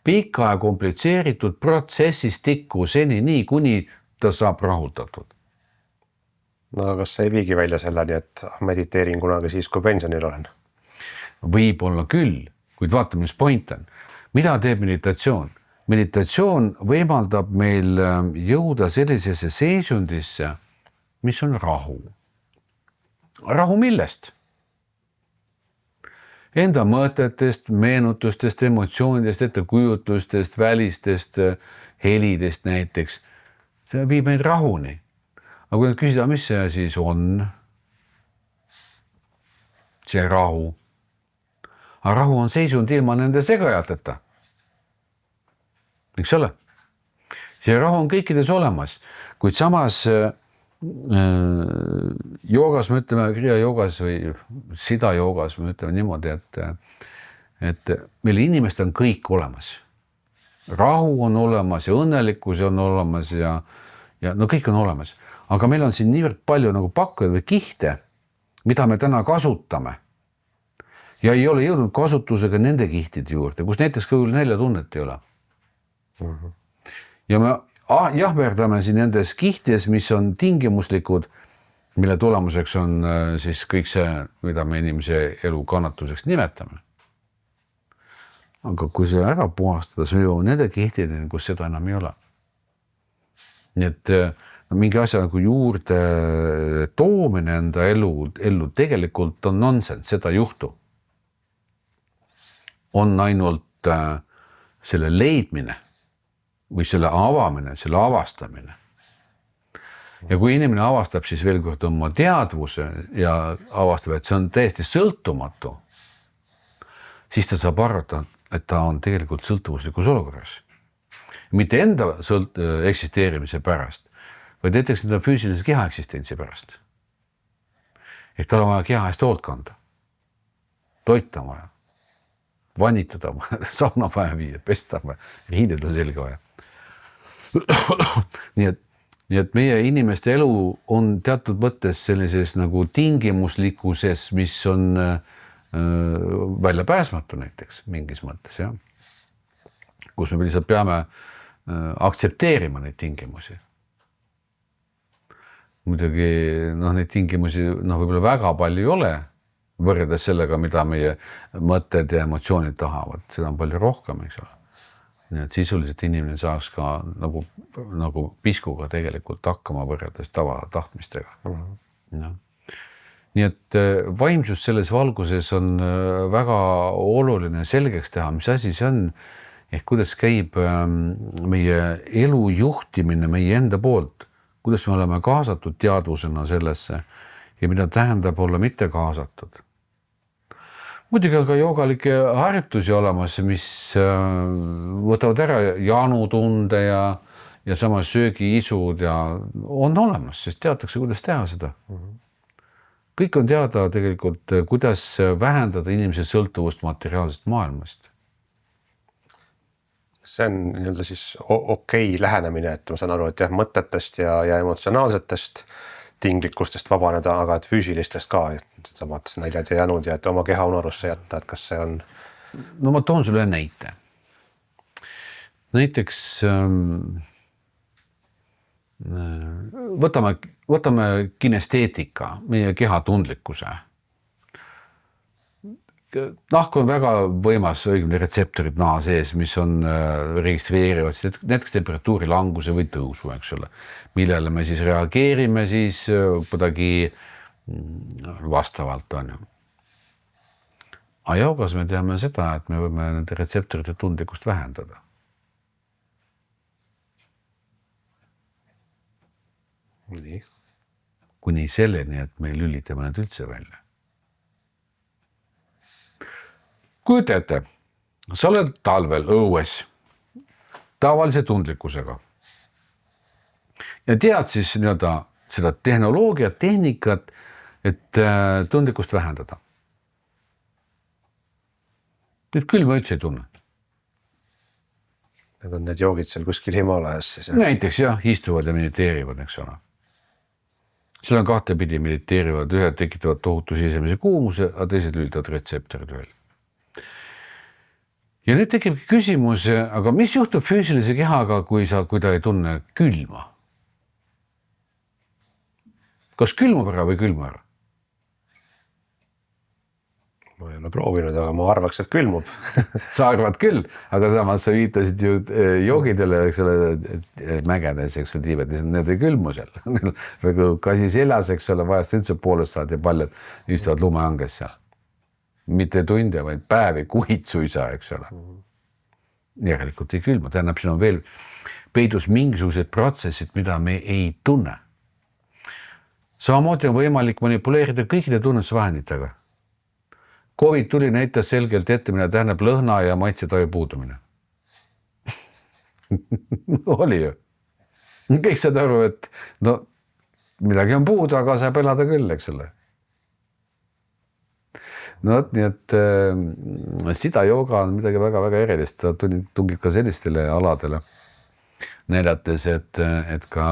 S2: pika ja komplitseeritud protsessistikku seni nii, kuni ta saab rahuldatud.
S1: No kas ei viigi välja selleni, et mediteerin kunagi siis, kui pensionil olen?
S2: Võib-olla küll, kuid vaata, mis point on. Mida teeb meditatsioon? Meditatsioon võimaldab meil jõuda sellisesse seisundisse, mis on rahu. Rahu millest? Enda mõtetest, meenutustest, emotsioonidest, ettekujutlustest, välistest, helidest näiteks. See viib meid rahuni. Aga kui nüüd küsida, mis see siis on? See rahu. Aga rahu on seisund ilma nende segajateta. Eks ole? See rahu on kõikides olemas, kuid samas joogas me ütleme, kriia joogas või sida joogas me ütleme niimoodi, et meil inimesed on kõik olemas. Rahu on olemas ja õnnelikkus on olemas ja no kõik on olemas. Aga meil on siin niivõrd palju nagu pakkuja või kihte, mida me täna kasutame. Ja ei ole jõudnud kasutusega nende kihtide juurde, kus näiteks küll näljatunnet ei ole. Ja me jahverdame siin nendes kihtides, mis on tingimuslikud, mille tulemuseks on siis kõik see, mida me inimese elu kannatuseks nimetame. Aga kui see ära puhastada, see on nende kihtideni, kus seda enam ei ole. Nii et mingi asja nagu juurde toomine enda ellu tegelikult on nonsense, seda juhtu. On ainult selle leidmine või selle avamine, selle avastamine. Ja kui inimene avastab siis veel kord oma teadvuse ja avastab, et see on täiesti sõltumatu, siis ta saab arvata, et ta on tegelikult sõltuvuslikus olukorras. Mitte enda eksisteerimise pärast, vaid näiteks enda füüsilise keha eksistentsi pärast. Ehk tal on vaja keha eest hoolt kanda. Toita vaja, vannitada vaja, sauna vaja viia, pesta vaja, riided on selge vaja. Nii et meie inimeste elu on teatud mõttes sellises nagu tingimuslikkuses, mis on väljapääsmatu näiteks mingis mõttes, jah. Kus me lihtsalt peame aktsepteerima neid tingimusi. Muidugi neid tingimusi võib-olla väga palju ei ole, võrreldes sellega, mida meie mõtted ja emotsioonid tahavad. Seda on palju rohkem, eks ole. Nii et sisuliselt inimene saaks ka nagu piskuga tegelikult hakkama võrreldes tava tahtmistega. Nii et vaimsus selles valguses on väga oluline selgeks teha, mis asi see on, ehk kuidas käib meie elu juhtimine meie enda poolt, kuidas me oleme kaasatud teadvusena sellesse ja mida tähendab olla mitte kaasatud. Muidugi on ka joogalikke harjutusi olemas, mis võtavad ära jaanutunde ja ja samas söögiisud ja on olemas, sest teatakse, kuidas teha seda. Kõik on teada tegelikult, kuidas vähendada inimese sõltuvust materiaalsest maailmast.
S1: See on nii-öelda siis okei lähenemine, et ma saan aru, et jah, mõtetest ja emotsionaalsetest tinglikustest vabaneda, aga et füüsilistest ka, et samad näljad ja jänud ja et oma keha unarusse jätta, et kas see on...
S2: No ma toon sulle ühe näite. Näiteks võtame kinesteetika, meie keha tundlikkuse. Nahk on väga võimas, õigemini retseptorid naha sees, mis on registreerivad näiteks temperatuuri languse või tõusu, eks ole, millele me siis reageerime siis kuidagi vastavalt on ju. Ajoogas me teame seda, et me võime nende retseptorite tundlikkust vähendada.
S1: Nii.
S2: Kuni selleni, et me lülitame need üldse välja. Kujuta ette, sa oled talvel õues tavalise tundlikkusega ja tead siis nii-öelda seda tehnoloogiat, tehnikat, et tundlikkust vähendada. Nüüd külma üldse ei tunne.
S1: Need on need joogid seal kuskil Himalajas siis.
S2: Näiteks jah, istuvad ja mediteerivad, eks ole. Seal on kahte pidi mediteerivad, ühed tekitavad tohutu sisemise kuumuse, aga teised lülitavad retseptorid veel. Ja nüüd tekibki küsimus, aga mis juhtub füüsilise kehaga, kui ta ei tunne külma? Kas külmub ära või külma ära?
S1: Ma ei ole proovinud, aga ma arvaks, et külmub.
S2: Sa arvad küll, aga samas sa viitasid ju joogidele, eks ole, mägedes, eks ole, Tiibetis, need ei külmu seal. Väga kasi seljas, eks ole, vajast üldse poolest saad ja paljad istuvad lumehanges seal. Mitte tunde, vaid päevi, kuid suisa, eks ole. Järelikult ei külma. Tähendab, siin on veel peidus mingisugused protsessid, mida me ei tunne. Samamoodi on võimalik manipuleerida kõikide tunnetusvahenditega. Covid tuli näitas selgelt ette, mida tähendab lõhna ja maitsetaju puudumine. Oli ju. Kõik saad aru, et no, midagi on puudu, aga saab elada küll, eks ole. No nii, et sidajooga on midagi väga-väga erilist. Ta tungib ka sellistele aladele näidates, et ka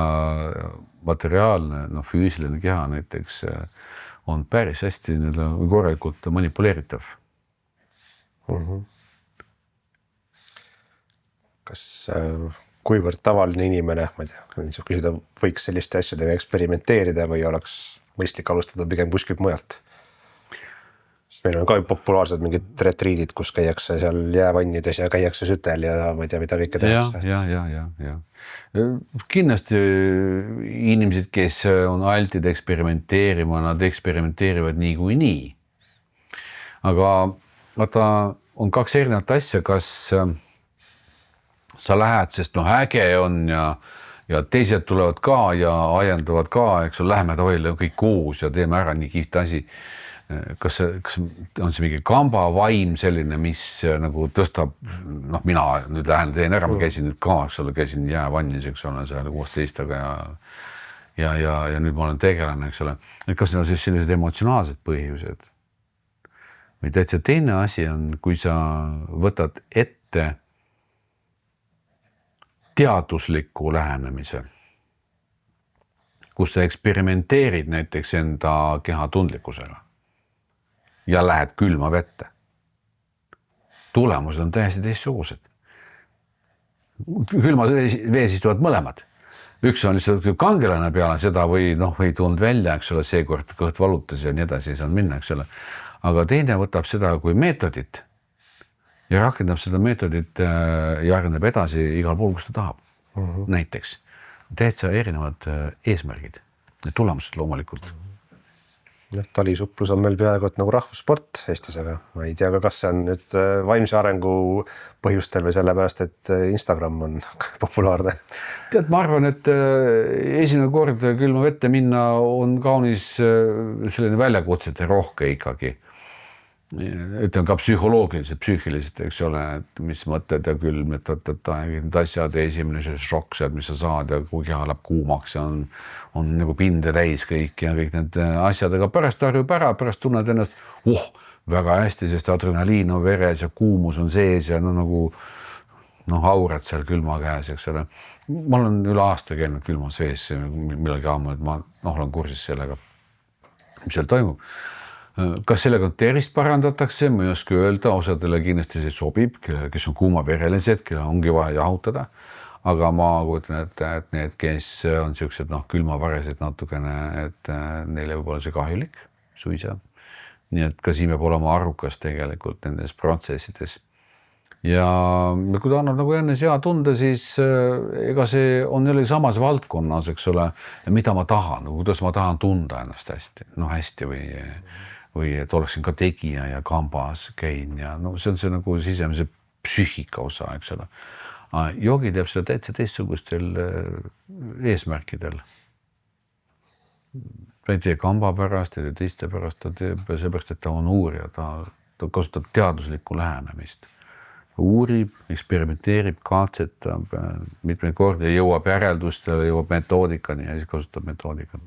S2: materiaalne, füüsiline keha näiteks on päris hästi korralikult manipuleeritav.
S1: Kas kuivõrd tavaline inimene, ma ei tea, kui küsida, võiks selliste asjadega eksperimenteerida või oleks mõistlik alustada pigem kuskilt mujalt? Meil on ka populaarsed mingid retriidid, kus käiakse seal jäävannides ja käiakse sütel ja ma ei tea, mida kõike tehakse.
S2: Ja. Kindlasti inimesed, kes on altid eksperimenteerima, nad eksperimenteerivad nii. Aga vaata, on kaks erinevat asja, kas sa lähed, sest äge on ja teised tulevad ka ja ajendavad ka, eks lähme toile kõik koos ja teeme ära nii kihvt asi. Kas on see mingi kamba vaim selline, mis nagu tõstab, mina nüüd lähen teen ära, ma käisin nüüd ka, eks ole, käisin jäävannis, eks ole, seal koos teistega ja nüüd ma olen tegelane, eks ole. Et kas need on siis sellised emotsionaalsed põhjused? Või täitsa teine asi on, kui sa võtad ette teadusliku lähenemise, kus sa eksperimenteerid näiteks enda keha tundlikkusega ja lähed külma vette. Tulemused on täiesti teistsugused. Külmas vees istuvad mõlemad. Üks on lihtsalt kangelane peale seda või ei tulnud välja, eks ole, seekord kõht valutas ja nii edasi ei saanud minna, eks ole. Aga teine võtab seda kui meetodit ja rakendab seda meetodit ja arendab edasi igal pool, kus ta tahab. Näiteks. Täitsa erinevad eesmärgid. Need tulemused loomulikult.
S1: Talisuplus on meil peaaegu nagu rahvussport Eestis, aga ma ei tea ka, kas see on nüüd vaimse arengu põhjustel või sellepärast, et Instagram on populaarne.
S2: Tead, ma arvan, et esimene kord külma vette minna on kaunis selline väljakutsete rohke ikkagi. ütlen ka psühholoogiliselt, psüühiliselt, eks ole, et mis mõtted ja külm, et need asjad ja esimene see šokk sealt, mis sa saad ja kui keha läheb kuumaks ja on nagu pinde täis kõik ja kõik need asjad, aga pärast harjub ära, pärast tunned ennast väga hästi, sest adrenaliin on veres ja kuumus on sees ja nagu aurad seal külma käes, eks ole. Ma olen üle aasta käinud külmas vees millegi ammu, et ma olen kursis sellega, mis seal toimub. Kas sellega tervist parandatakse, ma ei oska öelda, osadele kindlasti see sobib, kes on kuumaverelised, kelle ongi vaja jahutada, aga ma kujutan, et need, kes on siuksed külmavaresed natukene, et neile võib olla see kahjulik suisa. Nii et ka siin peab olema arvukas tegelikult nendes protsessides. Ja kui ta annab nagu enne hea tunde, siis ega see on jälle samas valdkonnas, eks ole, mida ma tahan, kuidas ma tahan tunda ennast hästi, hästi või et oleksin ka tegija ja kambas käin ja see on see nagu sisemise psüühika osa, eks ole. Jogi teeb seda täitsa teistsugustel eesmärkidel. Ta ei tee kamba pärast, ei tee teiste pärast, ta teeb seepärast, et ta on uurija, ta kasutab teaduslikku lähenemist. Uurib, eksperimenteerib, katsetab mitmeid kordi, jõuab järeldustele, jõuab metoodikani ja siis kasutab metoodikat.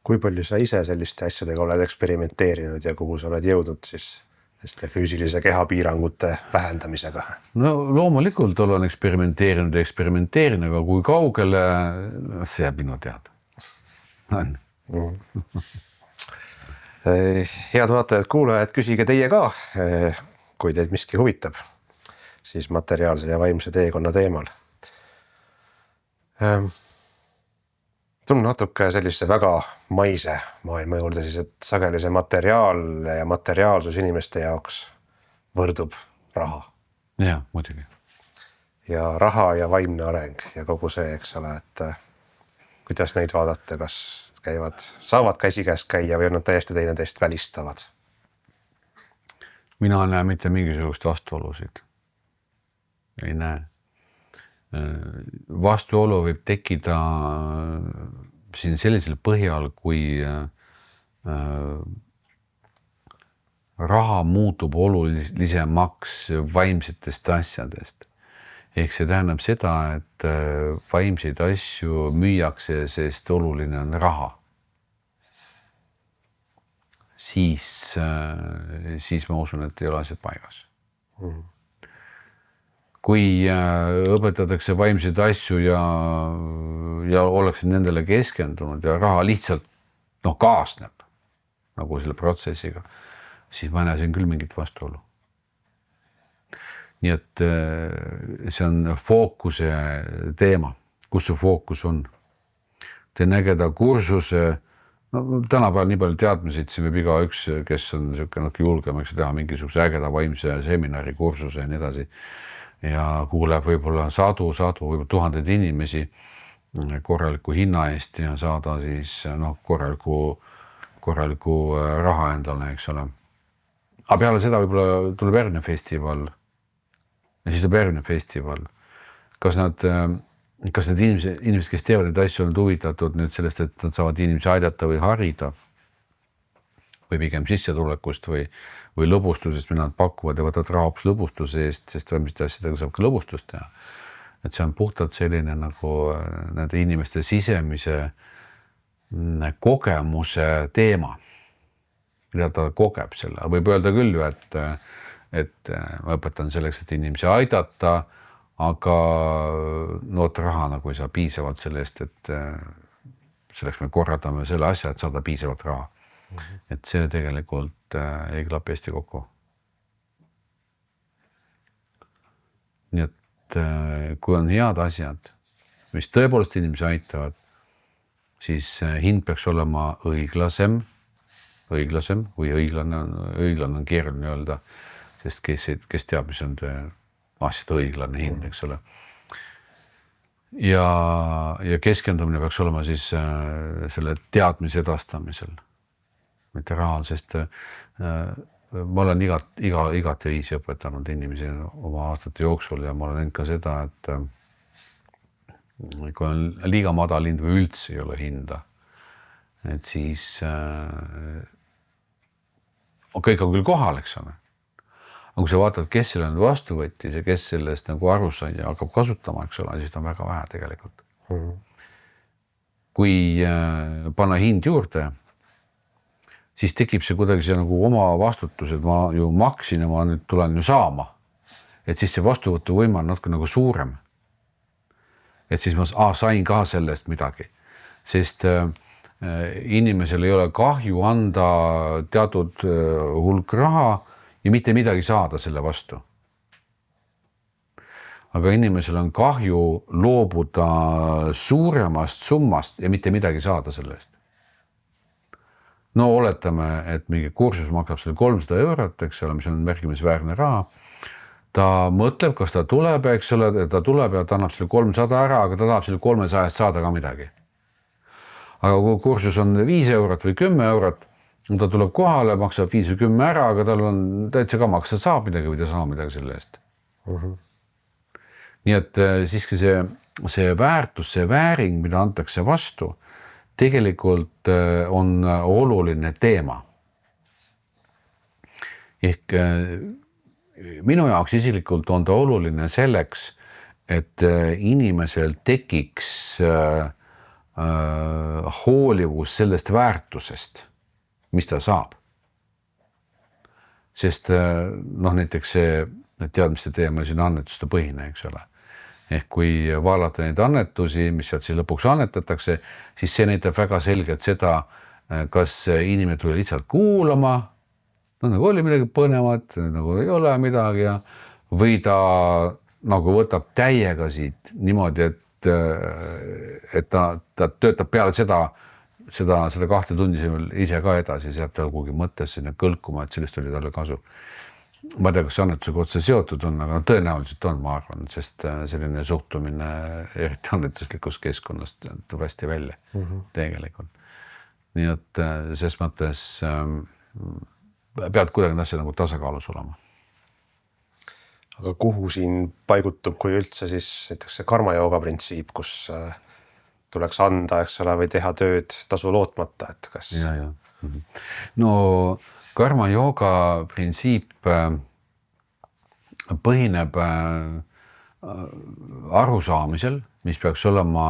S1: Kui palju sa ise selliste asjadega oled eksperimenteerinud ja kuhu sa oled jõudnud siis füüsilise keha piirangute vähendamisega?
S2: No loomulikult olen eksperimenteerinud, aga kui kaugele, see jääb minu teada.
S1: Head vaatajad, kuulajad, küsige teie ka, kui teid miski huvitab, siis materiaalse ja vaimse teekonna teemal. Tun natuke sellise väga maise maailma juurde siis, et sageli see materiaal ja materiaalsus inimeste jaoks võrdub raha.
S2: Ja, muidugi.
S1: Ja raha ja vaimne areng ja kogu see, eks ole, et kuidas neid vaadata, kas saavad käsikäes käia või on nad täiesti teineteist välistavad?
S2: Mina ei näe mitte mingisugust vastuolusid. Ei näe. Vastuolu võib tekkida siin sellisel põhjal, kui raha muutub olulisemaks vaimsetest asjadest. Ehk see tähendab seda, et vaimseid asju müüakse, sest oluline on raha. Siis ma usun, et ei ole asjad paigas. Kui õpetatakse vaimseid asju ja ollakse nendele keskendunud ja raha lihtsalt kaasneb nagu selle protsessiga, siis ma näen siin küll mingit vastuolu. Nii et see on fookuse teema, kus see fookus on. Te nägeda kursuse, tänapäeval nii palju teadmisid, siin võib iga üks, kes on natuke julgemaks teha mingisuguse ägeda vaimse seminari kursuse ja nii edasi. Ja kuuleb võib-olla sadu, võib-olla tuhandeid inimesi korraliku hinna eest ja saada siis korraliku raha endale, eks ole. Aga peale seda võib-olla tuleb järgmine festival ja siis tuleb järgmine festival. Kas need inimesed, kes teevad neid asju, on huvitatud nüüd sellest, et nad saavad inimesi aidata või harida või pigem sissetulekust või lõbustusest, mida nad pakuvad ja võtavad raha hoopis lõbustuse eest, sest vaimsete asjadega saab ka lõbustust teha. Et see on puhtalt selline nagu nende inimeste sisemise kogemuse teema, mida ta kogeb selle. Võib öelda küll ju, et ma õpetan selleks, et inimesi aidata, aga raha nagu ei saa piisavalt selle eest, et selleks me korraldame selle asja, et saada piisavalt raha. Et see tegelikult ei klapi hästi kokku. Nii et kui on head asjad, mis tõepoolest inimesi aitavad, siis hind peaks olema õiglasem või õiglane on keeruline öelda, sest kes teab, mis on asjade õiglane hind, eks ole. Ja keskendumine peaks olema siis selle teadmise edastamisel. Mitte rahal, sest ma olen igat viisi õpetanud inimesi oma aastate jooksul ja ma olen näinud ka seda, et kui on liiga madal hind või üldse ei ole hinda, et siis kõik on küll kohal, eks ole. Aga kui sa vaatad, kes selle vastu võttis ja kes sellest nagu aru sai ja hakkab kasutama, eks ole, siis ta on väga vähe tegelikult. Kui panna hind juurde, siis tekib see kuidagi see nagu oma vastutus, et ma ju maksin ja ma nüüd tulen ju saama. Et siis see vastuvõtu võima on natuke nagu suurem. Et siis ma sain ka sellest midagi. Sest inimesel ei ole kahju anda teatud hulk raha ja mitte midagi saada selle vastu. Aga inimesel on kahju loobuda suuremast summast ja mitte midagi saada sellest. No oletame, et mingi kursus maksab selle 300 €, eks ole, mis on märkimisväärne raha. Ta mõtleb, kas ta tuleb, eks ole, ta tuleb ja ta annab selle 300 ära, aga ta tahab selle 300 saada ka midagi. Aga kui kursus on 5 € või 10 €, ta tuleb kohale, maksab 5 või 10 ära, aga tal on täitsa ka maksa, saab midagi või ta saab midagi selle eest. Nii et siiski see väärtus, see vääring, mida antakse vastu, tegelikult on oluline teema. Ehk minu jaoks isiklikult on ta oluline selleks, et inimesel tekiks hoolivus sellest väärtusest, mis ta saab. Sest näiteks see teadmiste teema siin annetuste põhine, eks ole. Ehk kui vaadata neid annetusi, mis sealt siis lõpuks annetatakse, siis see näitab väga selgelt seda, kas inimene tuli lihtsalt kuulama, nagu oli midagi põnevat, nagu ei ole midagi ja või ta nagu võtab täiega siit niimoodi, et ta töötab peale seda 2 tundi ise ka edasi, see jääb tal kuhugi mõttes sinna kõlkuma, et sellest oli talle kasu. Ma ei tea, kas see annetusega otse seotud on, aga tõenäoliselt on, ma arvan, sest selline suhtumine eriti annetuslikust keskkonnast tuleb hästi välja tegelikult. Nii et ses mõttes pead kuidagi asja nagu tasakaalus olema.
S1: Aga kuhu siin paigutub, kui üldse siis näiteks see karmajooga printsiip, kus tuleks anda, eks ole, või teha tööd tasu lootmata, et kas...
S2: Ja. No karmajooga printsiip põhineb arusaamisel, mis peaks olema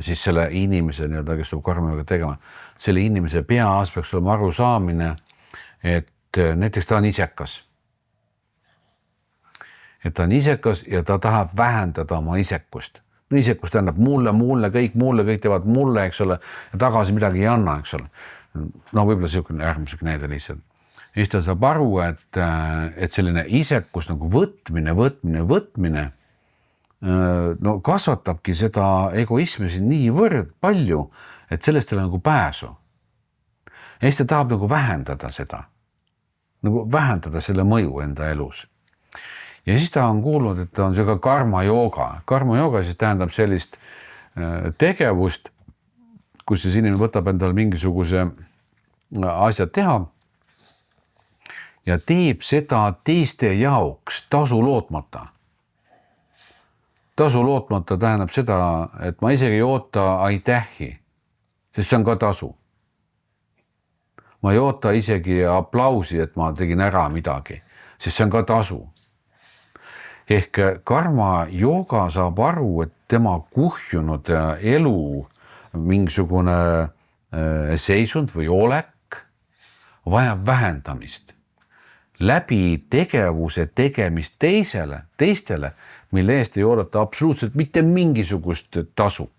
S2: siis selle inimese, kes tuleb karmajooga tegema, selle inimese peas peaks olema arusaamine, et näiteks ta on isekas. Et ta on isekas ja ta tahab vähendada oma isekust. No isekust tähendab mulle, kõik teevad mulle, eks ole, ja tagasi midagi ei anna, eks ole. No võib-olla selline äärmuslik näide lihtsalt. Ja siis ta saab aru, et selline isekus nagu võtmine, no kasvatabki seda egoismi siin niivõrd palju, et sellest ei ole nagu pääsu. Ja siis ta tahab nagu vähendada seda, nagu vähendada selle mõju enda elus. Ja siis ta on kuulnud, et ta on see ka karmajooga. Karmajooga siis tähendab sellist tegevust, kus siis inimene võtab endale mingisuguse asja teha ja teeb seda teiste jaoks tasu lootmata. Tasu lootmata tähendab seda, et ma isegi ei oota aitähi, sest see on ka tasu. Ma ei oota isegi aplausi, et ma tegin ära midagi, sest see on ka tasu. Ehk karmajooga saab aru, et tema kuhjunud elu mingisugune seisund või olek vajab vähendamist läbi tegevuse tegemist teistele, mille eest ei oodata absoluutselt mitte mingisugust tasu.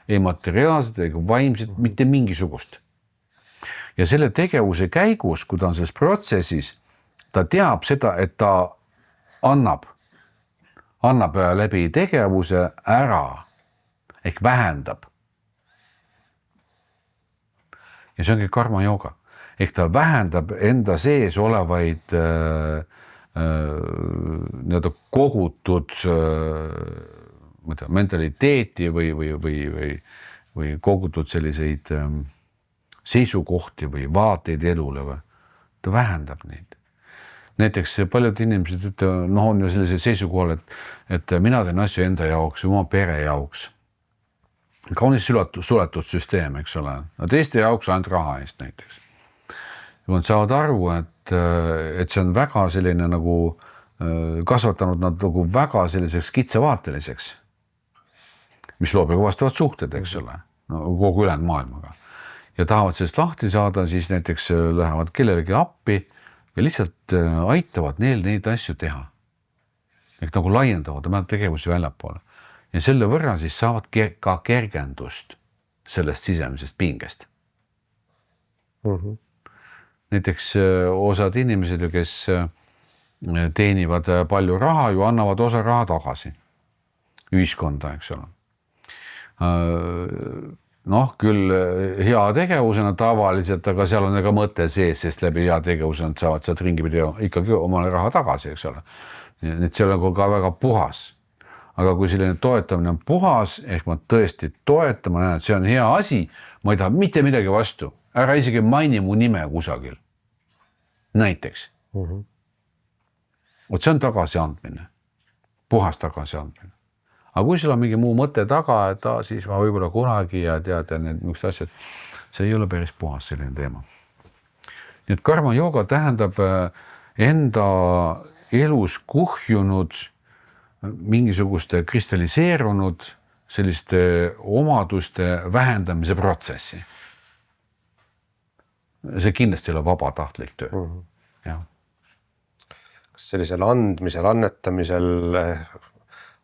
S2: Ei materiaalset, ei vaimset, mitte mingisugust. Ja selle tegevuse käigus, kui ta on selles protsessis, ta teab seda, et ta annab läbi tegevuse ära ehk vähendab. Ja see ongi karmajooga. Ehk ta vähendab enda sees olevaid kogutud mentaliteeti või kogutud selliseid seisukohti või vaateid elule. Ta vähendab neid. Näiteks paljud inimesed on ju sellise seisukohal, et mina teen asju enda jaoks ja oma pere jaoks. Kaunis suletud süsteem, eks ole. Teiste jaoks ainult raha eest näiteks. kui nad saavad aru, et see on väga selline nagu kasvatanud nad nagu väga selliseks kitsavaateliseks, mis loob ju vastavad suhted, eks ole, no kogu ülejäänud maailmaga. Ja tahavad sellest lahti saada, siis näiteks lähevad kellelegi appi ja lihtsalt aitavad neil neid asju teha. Ehk nagu laiendavad oma tegevusi väljapoole. Ja selle võrra siis saavad ka kergendust sellest sisemisest pingest. Näiteks osad inimesed, kes teenivad palju raha, ju annavad osa raha tagasi ühiskonda, eks ole. Noh, küll hea tegevusena tavaliselt, aga seal on ka mõte sees, sest läbi hea tegevuse nad saavad sealt ringipidi ikkagi omale raha tagasi, eks ole. Nii et see on ka väga puhas. Aga kui selline toetamine on puhas, ehk ma tõesti toetan, ma näen, et see on hea asi, ma ei taha mitte midagi vastu. Ära isegi maini mu nime kusagil. Näiteks. Vot see on tagasiandmine. Puhas tagasiandmine. Aga kui sul on mingi muu mõte taga, et siis ma võib-olla kunagi ja tead need miks asjad, see ei ole päris puhas selline teema. Nii et karma jooga tähendab enda elus kuhjunud, mingisuguste kristalliseerunud selliste omaduste vähendamise protsessi. See kindlasti ei ole vabatahtlik töö. Ja.
S1: Kas sellisel andmisel, annetamisel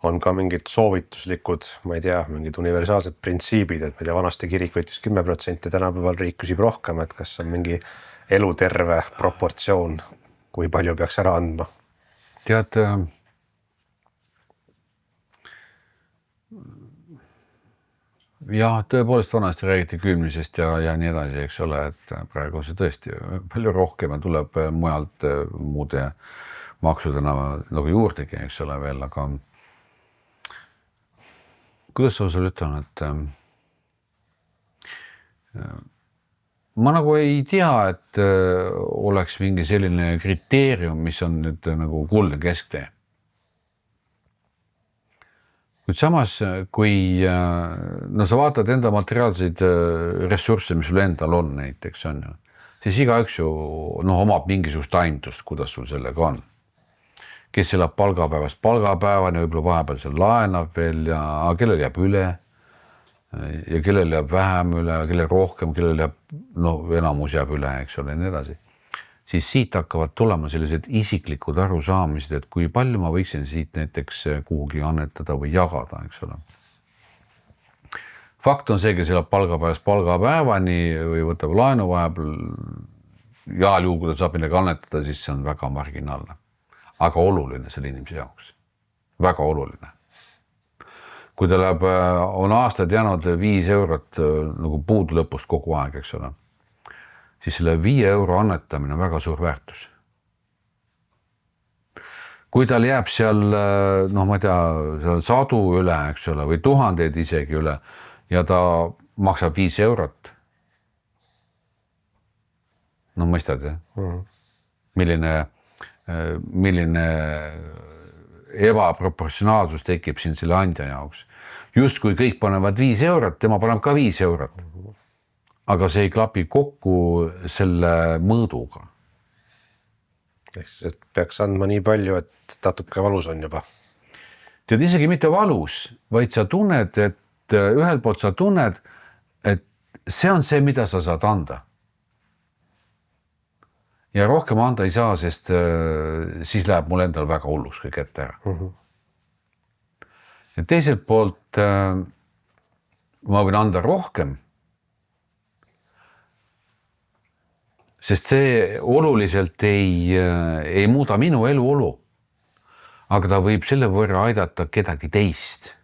S1: on ka mingid soovituslikud, ma ei tea, mingid universaalsed printsiibid, et ma ei tea, vanasti kirik võttis 10%, tänapäeval riik küsib rohkem, et kas on mingi eluterve proportsioon, kui palju peaks ära andma?
S2: Tead, jah, tõepoolest vanasti räägiti külmisest ja nii edasi, eks ole, et praegu see tõesti palju rohkem tuleb mujalt muude maksudena nagu juurdegi, eks ole veel, aga kuidas sa sulle ütlen, et ma nagu ei tea, et oleks mingi selline kriteerium, mis on nüüd nagu kuldne kesktee. Kuid samas, kui sa vaatad enda materiaalseid ressursse, mis sul endal on näiteks, on ju, siis igaüks ju omab mingisugust aimdust, kuidas sul sellega on. Kes elab palgapäevast palgapäevani, võib-olla vahepeal seal laenab veel ja kellel jääb üle ja kellel jääb vähem üle, kellel rohkem, kellel jääb, enamus jääb üle, eks ole, nii edasi. Siis siit hakkavad tulema sellised isiklikud arusaamised, et kui palju ma võiksin siit näiteks kuhugi annetada või jagada, eks ole. Fakt on see, kes elab palgapäevast palgapäevani või võtab laenu vahepeal ja juhul, kui ta saab midagi annetada, siis see on väga marginaalne. Aga oluline selle inimese jaoks. Väga oluline. Kui ta läheb, on aastad jäänud 5 eurot nagu puudu lõpust kogu aeg, eks ole, siis selle 5 euro annetamine on väga suur väärtus. Kui tal jääb seal, ma ei tea, seal 100 üle, eks ole, või 1000 isegi üle ja ta maksab 5 eurot. No mõistad, jah? Milline ebaproportsionaalsus tekib siin selle andja jaoks. Just kui kõik panevad 5 eurot, tema paneb ka 5 eurot. Aga see ei klapi kokku selle mõõduga.
S1: Ehk siis, et peaks andma nii palju, et natuke valus on juba.
S2: Tead isegi mitte valus, vaid sa tunned, et ühelt poolt sa tunned, et see on see, mida sa saad anda. Ja rohkem anda ei saa, sest siis läheb mul endal väga hullus kõik ette ära. Ja teiselt poolt ma võin anda rohkem, sest see oluliselt ei muuda minu eluolu, aga ta võib selle võrra aidata kedagi teist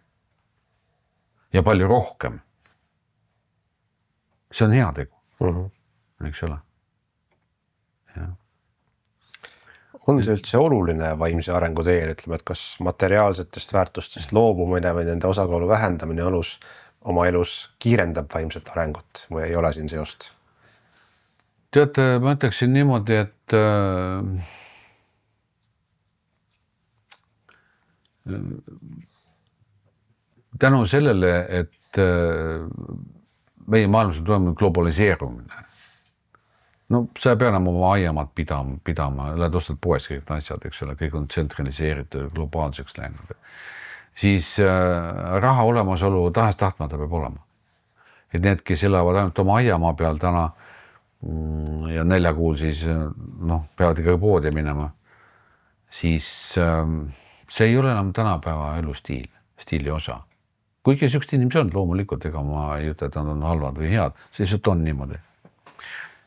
S2: ja palju rohkem. See on hea tegu, eks ole. Ja.
S1: On see üldse oluline vaimse arengu teel, ütleme, et kas materiaalsetest väärtustest loobumine või nende osakaalu vähendamine oma elus kiirendab vaimset arengut või ei ole siin seost?
S2: Tead, ma ütleksin niimoodi, et tänu sellele, et meie maailmas on toimunud globaliseerumine. no sa ei pea enam oma aiamaad pidama, lähed ostad poes kõik asjad, eks ole, kõik on tsentraliseeritud, globaalseks läinud. Siis raha olemasolu tahes-tahtmata peab olema. Et need, kes elavad ainult oma aiamaa peal täna ja 4 kuul siis peavad ikka poodi minema, siis see ei ole enam tänapäeva elustiili osa. Kuigi sükst inimesi on loomulikult, ega ma ei ütle, et nad on halvad või head, see lihtsalt on niimoodi.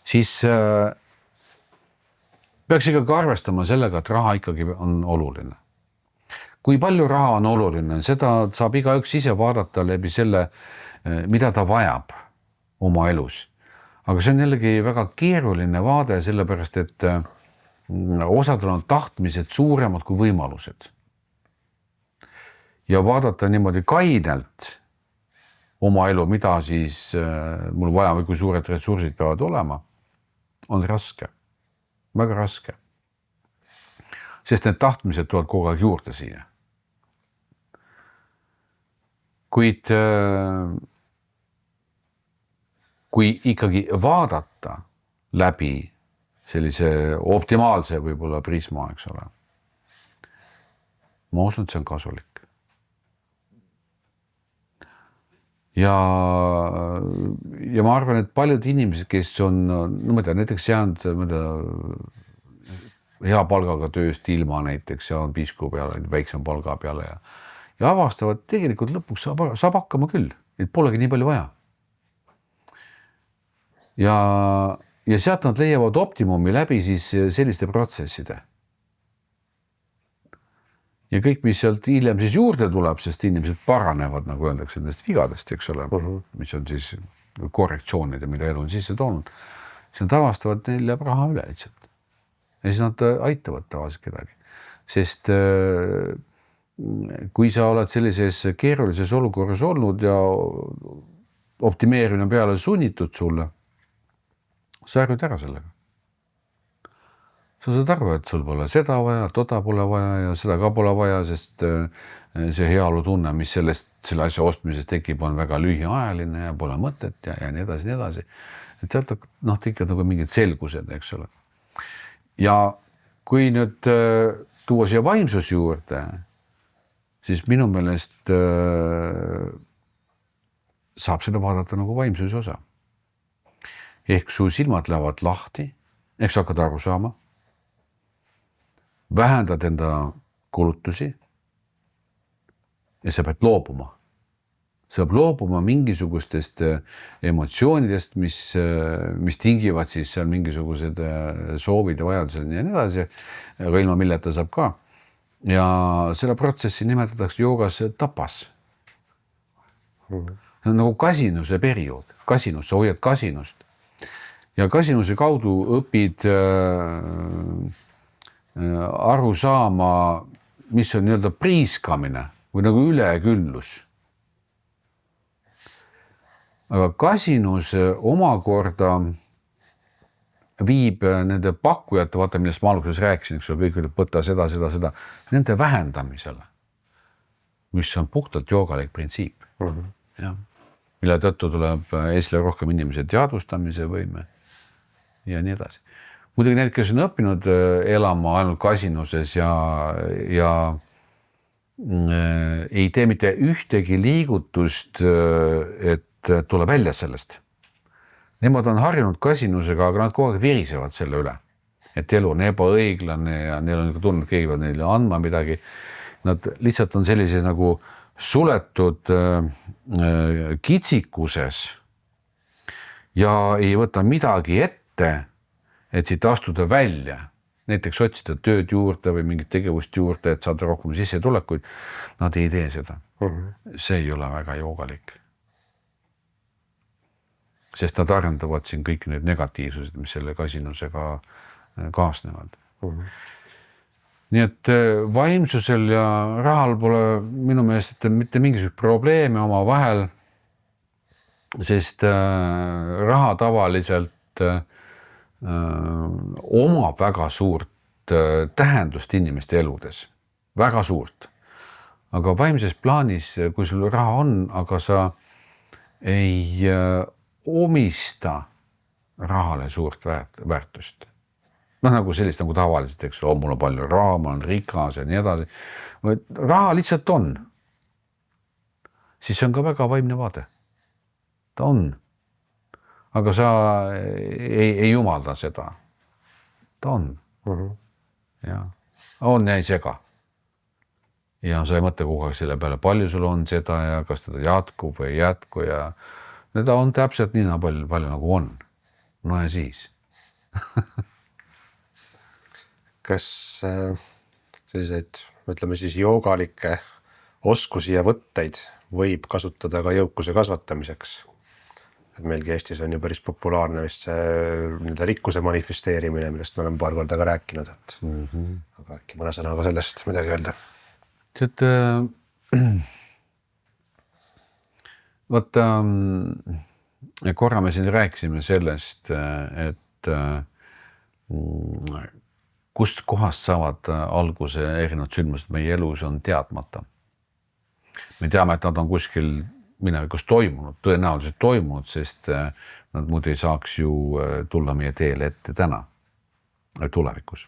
S2: Siis peaks ikkagi arvestama sellega, et raha ikkagi on oluline. Kui palju raha on oluline, seda saab igaüks ise vaadata läbi selle, mida ta vajab oma elus. Aga see on jällegi väga keeruline vaade, sellepärast, et osadel on tahtmised suuremad kui võimalused. Ja vaadata niimoodi kainelt oma elu, mida siis mul vaja või kui suured ressursid peavad olema, on raske, väga raske. Sest need tahtmised tulevad kogu aeg juurde siia. Kuid kui ikkagi vaadata läbi sellise optimaalse võib-olla prisma, eks ole, ma usun, et see on kasulik. Ja ma arvan, et paljud inimesed, kes on näiteks jäänud hea palgaga tööst ilma näiteks ja on pisku peale, väiksem palga peale ja avastavad, tegelikult lõpuks saab hakkama küll, et polegi nii palju vaja. Ja sealt nad leiavad optimumi läbi siis selliste protsesside. Ja kõik, mis sealt hiljem siis juurde tuleb, sest inimesed paranevad, nagu öeldakse, nendest vigadest, eks ole, mis on siis korrektsioonid, mida elu on sisse toonud, siis nad avastavad, neil jääb raha üle lihtsalt. Ja siis nad aitavad tavaliselt kedagi. Sest kui sa oled sellises keerulises olukorras olnud ja optimeerimine peale sunnitud sulle, sa ärgud ära sellega. Sa saad aru, et sul pole seda vaja, toda pole vaja ja seda ka pole vaja, sest see heaolu tunne, mis selle asja ostmisest tekib, on väga lühiajaline ja pole mõtet ja nii edasi, nii edasi. Et sealt tekkivad nagu mingid selgused, eks ole. Ja kui nüüd tuua siia vaimsus juurde, siis minu meelest saab seda vaadata nagu vaimsuse osa. Ehk su silmad lähevad lahti, ehk sa hakkad aru saama, vähendad enda kulutusi ja sa pead loobuma. Sa pead loobuma mingisugustest emotsioonidest, mis tingivad siis seal mingisugused soovid ja vajadused ja nii edasi, aga ilma milleta saab ka. Ja selle protsessi nimetatakse joogas tapas. See on nagu kasinuse periood, kasinus, sa hoiad kasinust. Ja kasinuse kaudu õpid aru saama, mis on nii-öelda priiskamine või nagu üleküllus. Aga kasinus omakorda viib nende pakkujate, vaata, millest ma alguses rääkisin, eks ole, kõik võtta seda, nende vähendamisele, mis on puhtalt joogalik printsiip. Ja. Mille tõttu tuleb esile rohkem inimese teadvustamise võime ja nii edasi. Muidugi need, kes on õppinud elama ainult kasinuses ja ei tee mitte ühtegi liigutust, et tule välja sellest. Nemad on harjunud kasinusega, aga nad kogu aeg virisevad selle üle. Et elu on ebaõiglane ja neil on tunne, et keegi peab neile andma midagi. Nad lihtsalt on sellises nagu suletud kitsikuses ja ei võta midagi ette, et siit astuda välja. Näiteks otsida tööd juurde või mingit tegevust juurde, et saada rohkem sissetulekuid. Nad ei tee seda. See ei ole väga joogalik. Sest nad arendavad siin kõik need negatiivsused, mis selle kasinusega kaasnevad. Nii et vaimsusel ja rahal pole minu meelest mitte mingisugust probleeme oma vahel, sest raha tavaliselt omab väga suurt tähendust inimeste eludes. Väga suurt. Aga vaimses plaanis, kui sul raha on, aga sa ei omista rahale suurt väärtust. Noh, nagu sellist nagu tavaliselt, eks ole, mul on palju raha, ma olen rikas ja nii edasi. Raha lihtsalt on. Siis see on ka väga vaimne vaade. Ta on. Aga sa ei jumalda seda. Ta on. Ja. On jäi sega. Ja sa ei mõtle kogu aeg selle peale, palju sul on seda ja kas teda jätkub või ei jätku ja ta on täpselt nii palju nagu on. No ja siis.
S1: Kas selliseid, ütleme siis joogalikke oskusi ja võtteid võib kasutada ka jõukuse kasvatamiseks? Et meilgi Eestis on ju päris populaarne vist see rikkuse manifesteerimine, millest me oleme paar korda ka rääkinud, et aga äkki mõne sõnaga sellest midagi öelda?
S2: Tead, vaata, korra me siin rääkisime sellest, et kust kohast saavad alguse erinevad sündmused meie elus on teadmata. Me teame, et nad on kuskil minevikus toimunud, tõenäoliselt toimunud, sest nad muidu ei saaks ju tulla meie teele ette täna, tulevikus.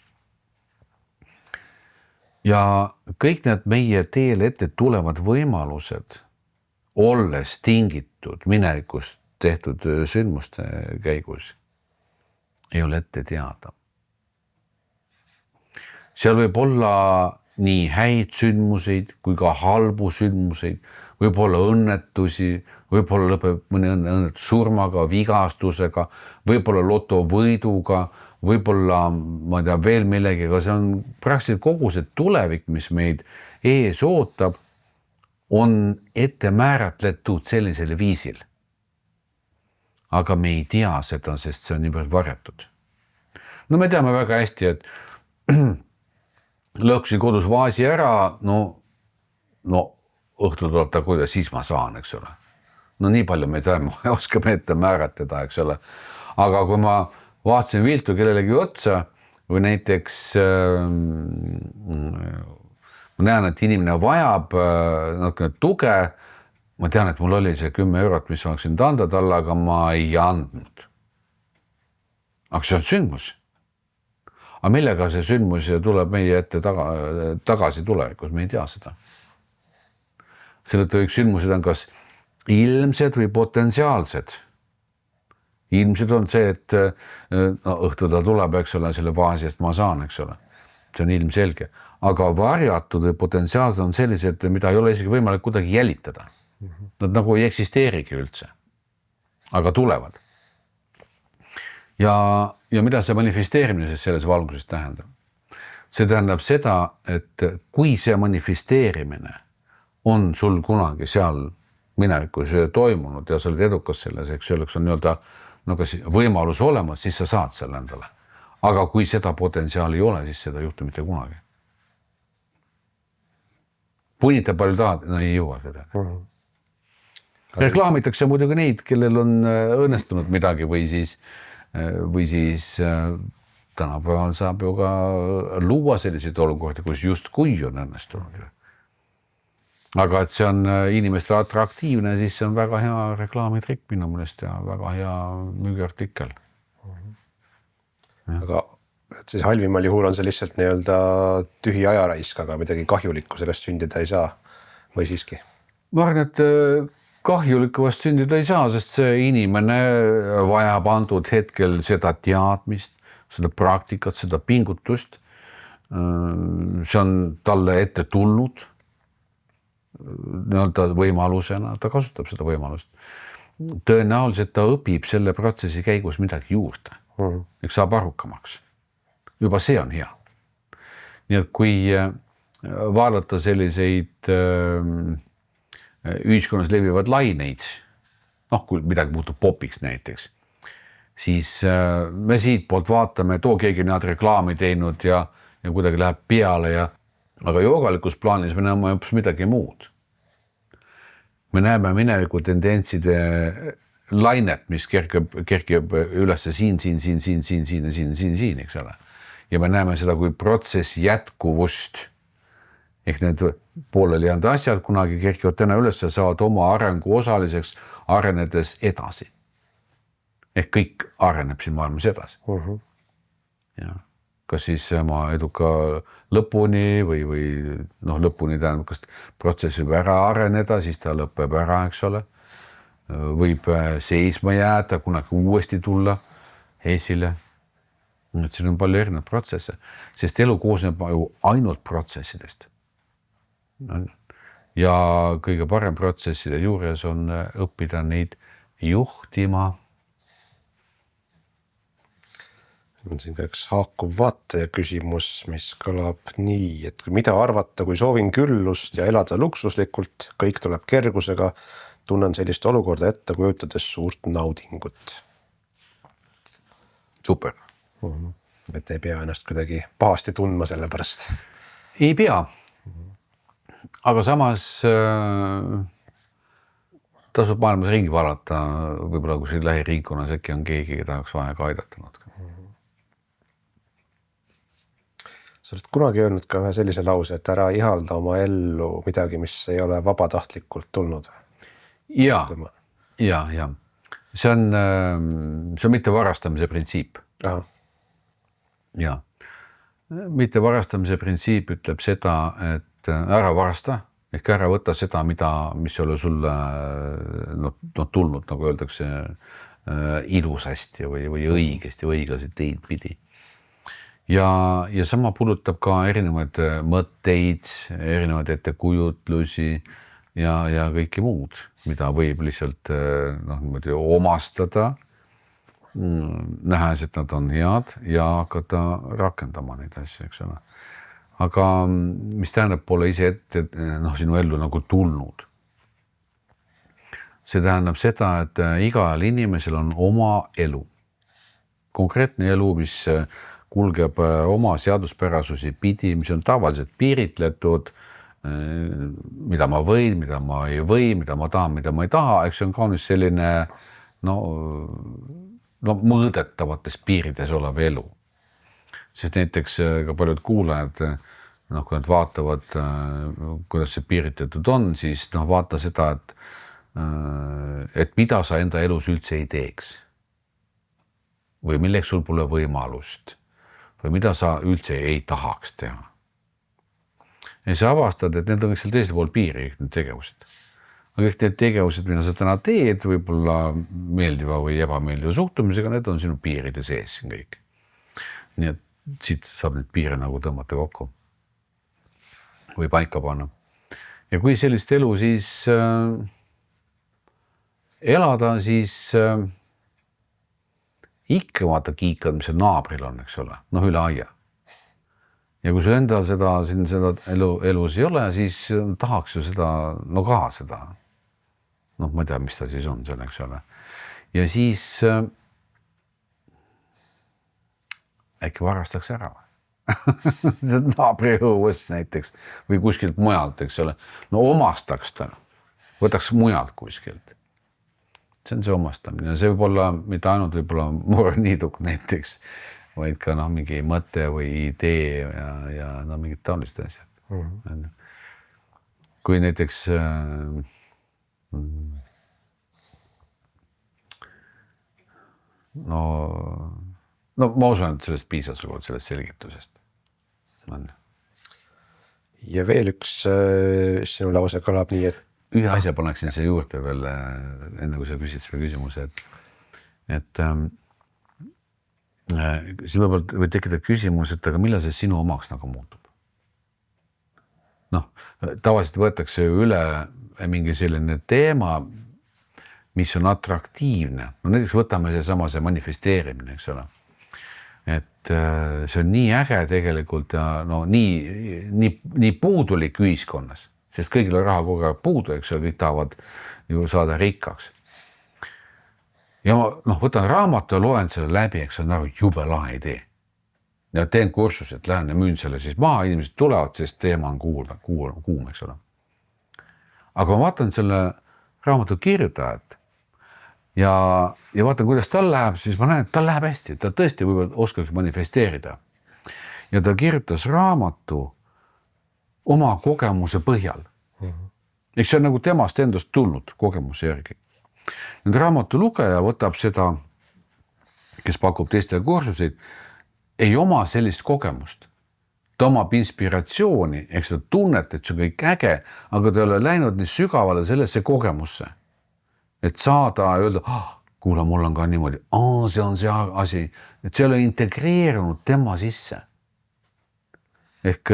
S2: Ja kõik need meie teele ette tulevad võimalused, olles tingitud minevikus tehtud sündmuste käigus, ei ole ette teada. Seal võib olla nii häid sündmuseid kui ka halbu sündmuseid, võib olla õnnetusi, võib olla lõpeb mõni õnnetus surmaga, vigastusega, võib olla lotovõiduga, võib olla, ma ei tea, veel millegiga, see on praktiliselt kogu see tulevik, mis meid ees ootab, on ette määratletud sellisele viisil. Aga me ei tea seda, sest see on niivõrd varjatud. No me teame väga hästi, et lõhkusin kodus vaasi ära, no õhtul tuleb ta kuidas, siis ma saan, eks ole. No nii palju me teame, oskame ette määratleda, eks ole. Aga kui ma vaatasin viltu kellelegi otsa või näiteks ma näen, et inimene vajab natukene tuge, ma tean, et mul oli see 10 eurot, mis oleksin anda talle, aga ma ei andnud. Aga see on sündmus. Aga millega see sündmus tuleb meie ette tagasi tulevikus, me ei tea seda. Selle sündmused on kas ilmsed või potentsiaalsed. Ilmsed on see, et õhtul ta tuleb, eks ole, selle vaasist ma saan, eks ole. See on ilmselge. Aga varjatud või potentsiaalsed on sellised, mida ei ole isegi võimalik kuidagi jälitada. Nad nagu ei eksisteerigi üldse. Aga tulevad. Ja mida see manifesteerimine selles valguses tähendab? See tähendab seda, et kui see manifesteerimine on sul kunagi seal minevikus toimunud ja sa oled edukas selles, eks selleks on võimalus olemas, siis sa saad selle endale. Aga kui seda potentsiaali ei ole, siis seda ei juhtu mitte kunagi. Punita palju tahad, no ei jõua seda. Reklaamitakse muidugi neid, kellel on õnnestunud midagi või siis tänapäeval saab ju ka luua selliseid olukordi, kus just kui on õnnestunud. Aga et see on inimestele atraktiivne, siis see on väga hea reklaamitrikk minu mõnest ja väga hea müügiartikkel.
S1: Aga et siis halvimal juhul on see lihtsalt nii-öelda tühi ajaraisk, aga midagi kahjulikku sellest sündida ei saa või siiski?
S2: Ma arvan, et kahjulikuvast sündida ei saa, sest see inimene vajab antud hetkel seda teadmist, seda praktikat, seda pingutust. See on talle ette tulnud võimalusena, ta kasutab seda võimalust. Tõenäoliselt ta õpib selle protsessi käigus midagi juurde. Eks saab arukamaks. Juba see on hea. Nii et kui vaadata selliseid ühiskonnas levivad laineid, kui midagi muutub popiks näiteks, siis me siit poolt vaatame, et keegi on reklaami teinud ja kuidagi läheb peale aga joogalikus plaanis me näeme hoopis midagi muud. Me näeme mineviku tendentside lainet, mis kerkib üles siin, eks ole. Ja me näeme seda kui protsessi jätkuvust. Ehk need pooleli jäänud asjad kunagi kerkivad täna üles ja saavad oma arengu osaliseks arenedes edasi. ehk kõik areneb siin maailmas edasi. Ja kas siis oma eduka lõpuni või noh, lõpuni tähendab, kas protsess võib ära areneda, siis ta lõpeb ära, eks ole. Võib seisma jääda, kunagi uuesti tulla esile. Et siin on palju erinevaid protsesse, sest elu koosneb ju ainult protsessidest. Ja kõige parem protsesside juures on õppida neid juhtima.
S1: On siin üks haakuv vaataja küsimus, mis kõlab nii, et mida arvata, kui soovin küllust ja elada luksuslikult, kõik tuleb kergusega, tunnen sellist olukorda ette kujutades suurt naudingut.
S2: Super.
S1: Et ei pea ennast kuidagi pahasti tundma selle pärast.
S2: Ei pea. Aga samas tasub maailmas ringi vaadata, võib-olla kui siin lähiriikkonnas äkki on keegi, keda oleks vaja ka aidata natuke.
S1: Sa oled kunagi öelnud ka ühe sellise lause, et ära ihalda oma ellu midagi, mis ei ole vabatahtlikult tulnud.
S2: Ja. See on mitte varastamise printsiip.
S1: Aha.
S2: Ja. Mitte varastamise printsiip ütleb seda, et ära varasta, ehk ära võta seda, mis ei ole sulle tulnud, nagu öeldakse, ilusasti või õigesti, õiglaselt teid pidi. Ja sama puudutab ka erinevaid mõtteid, erinevaid ettekujutlusi ja kõiki muud, mida võib lihtsalt omastada, nähes, et nad on head ja hakata rakendama neid asju, eks ole. Aga mis tähendab, pole ise ette sinu ellu nagu tulnud. See tähendab seda, et igal inimesel on oma elu. Konkreetne elu, mis kulgeb oma seaduspärasusi pidi, mis on tavaliselt piiritletud, mida ma võin, mida ma ei või, mida ma tahan, mida ma ei taha, eks see on kaunis selline mõõdetavates piirides olev elu. Sest näiteks ka paljud kuulajad, kui nad vaatavad, kuidas see piiritletud on, siis vaata seda, et mida sa enda elus üldse ei teeks. Või milleks sul pole võimalust. Või mida sa üldse ei tahaks teha. Ja sa avastad, et need on kõik seal teisel pool piiri, kõik need tegevused. Aga kõik need tegevused, mida sa täna teed, võib-olla meeldiva või ebameeldiva suhtumisega, need on sinu piiride sees siin kõik. Nii et siit saab need piire nagu tõmmata kokku. Või paika panna. Ja kui sellist elu siis elada, siis ikka vaata kiikad, mis see naabril on, eks ole, üle aia. Ja kui sul endal seda elus ei ole, siis tahaks ju seda, ka seda. Ma ei tea, mis ta siis on seal, eks ole. Ja siis äkki varastaks ära. See naabri õuest näiteks või kuskilt mujalt, eks ole. Omastaks ta, võtaks mujalt kuskilt. See on see omastamine. See võib olla, mitte ainult võib-olla moroniiduk näiteks, vaid ka mingi mõte või idee ja mingid taolist asjad. Kui näiteks ma usun, et sellest piisas sellest selgitusest.
S1: Ja veel üks sinu lause kõlab nii, et
S2: ühe asja paneksin see juurde veel, enne kui sa küsid selle küsimuse, et siin võib tekkida küsimus, et aga millal see sinu omaks nagu muutub? Tavaliselt võetakse üle mingi selline teema, mis on atraktiivne. Näiteks võtame see manifesteerimine, eks ole. Et see on nii äge tegelikult ja nii puudulik ühiskonnas. Sest kõigil on raha kogu aeg puudu, eks ole, kõik tahavad ju saada rikkaks. Ja ma võtan raamatu ja loen selle läbi, eks on jube lahe idee. Ja teen kursused, lähen ja müün selle siis maha, inimesed tulevad, sest teema on kuum, eks ole. Aga ma vaatan selle raamatu kirjutajat ja vaatan, kuidas tal läheb, siis ma näen, et tal läheb hästi, ta tõesti võib-olla oskaks manifesteerida. Ja ta kirjutas raamatu oma kogemuse põhjal. Eks see on nagu temast endast tulnud kogemuse järgi. Nüüd raamatu lugeja võtab seda kes pakub teistele kursuseid, ei oma sellist kogemust. Ta omab inspiratsiooni, eks ta tunnet, et see on kõik äge, aga ta ei ole läinud nii sügavale sellesse kogemusse, et saada ja öelda, kuule, mul on ka niimoodi, see on see asi, et see ei ole integreerunud tema sisse. Ehk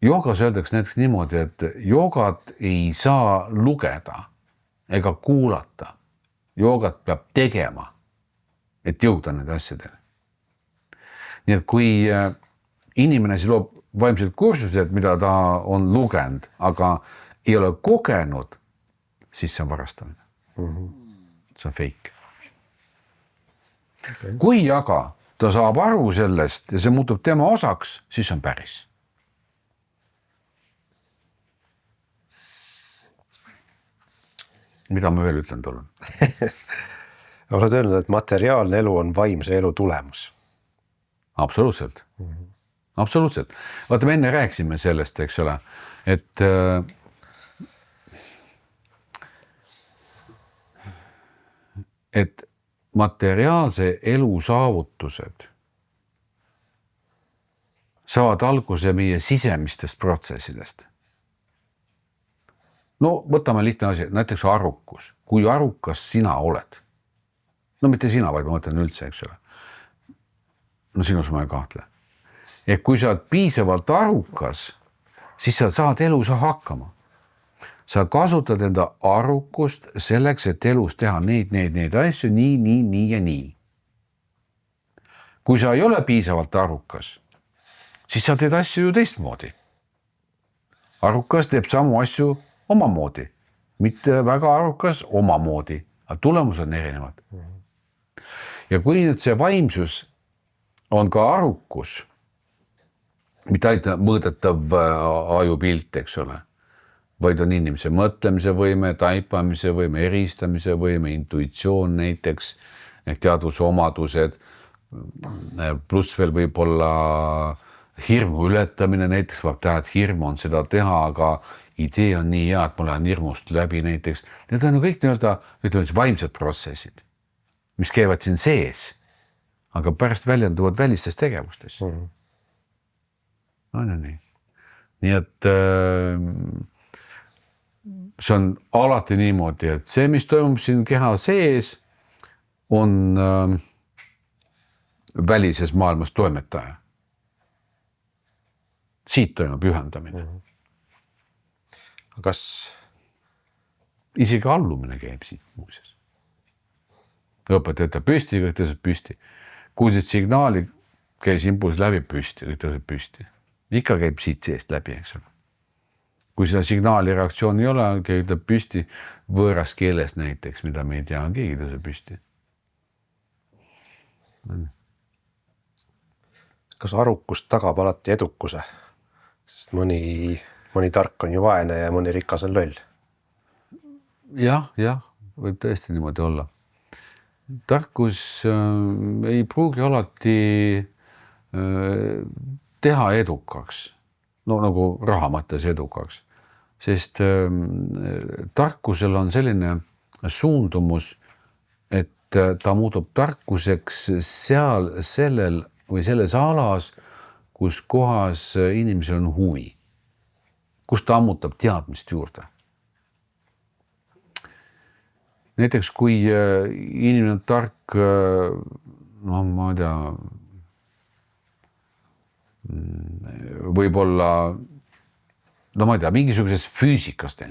S2: joogas öeldakse näiteks niimoodi, et joogat ei saa lugeda ega kuulata. Joogat peab tegema, et jõuda nende asjadele. Nii et kui inimene siis loob vaimsed kursused, mida ta on lugenud, aga ei ole kogenud, siis see on varastamine. See on fake. Okay. Kui aga ta saab aru sellest ja see muutub tema osaks, siis on päris. Mida ma veel ütlen tulen?
S1: Oled öelnud, et materiaalne elu on vaimse elu tulemus.
S2: Absoluutselt. Absoluutselt. Vaata, me enne rääkisime sellest, eks ole, et materiaalse elu saavutused saavad alguse meie sisemistest protsessidest. No võtame lihtne asi, näiteks arukus. Kui arukas sina oled? No mitte sina, vaid ma mõtlen üldse, eks ole. No sinus ma ei kahtle. Et kui sa oled piisavalt arukas, siis sa saad elus hakkama. Sa kasutad enda arukust selleks, et elus teha neid asju nii ja nii. Kui sa ei ole piisavalt arukas, siis sa teed asju ju teistmoodi. Arukas teeb samu asju omamoodi, mitte väga arukas omamoodi, aga tulemus on erinevad. Ja kui nüüd see vaimsus on ka arukus, mitte ainult mõõdetav ajupilt, eks ole, vaid on inimese mõtlemise võime, taipamise võime, eristamise võime, intuitsioon näiteks, ehk teadvuse omadused, pluss veel võib olla hirmu ületamine, näiteks vaab teha, et hirm on seda teha, aga idee on nii hea, et ma lähen hirmust läbi näiteks. Need on ju kõik ütleme, vaimsed protsessid, mis käivad siin sees, aga pärast väljenduvad välistes tegevustes. On ju nii. Nii et see on alati niimoodi, et see, mis toimub siin keha sees, on välises maailmas toimetaja. Siit toimub ühendamine.
S1: Kas
S2: isegi allumine käib siit muuses? Õpetaja ütleb püsti, kõik tõuseb püsti. Kuulsid signaali, käis impulss läbi püsti, kõik tõuseb püsti. Ikka käib siit seest läbi, eks ole. Kui seda signaali reaktsiooni ei ole, keegi ütleb püsti võõras keeles näiteks, mida me ei tea, keegi tõuseb püsti.
S1: Kas arukust tagab alati edukuse? Sest mõni tark on ju vaene ja mõni rikas on loll.
S2: Jah, võib tõesti niimoodi olla. Tarkus ei pruugi alati teha edukaks, no nagu raha mõttes edukaks, sest tarkusel on selline suundumus, et ta muutub tarkuseks selles alas, kus kohas inimesel on huvi, kus ta ammutab teadmist juurde. Näiteks kui inimene on tark, no ma ei tea, võib-olla, no ma ei tea, mingisugusest füüsikast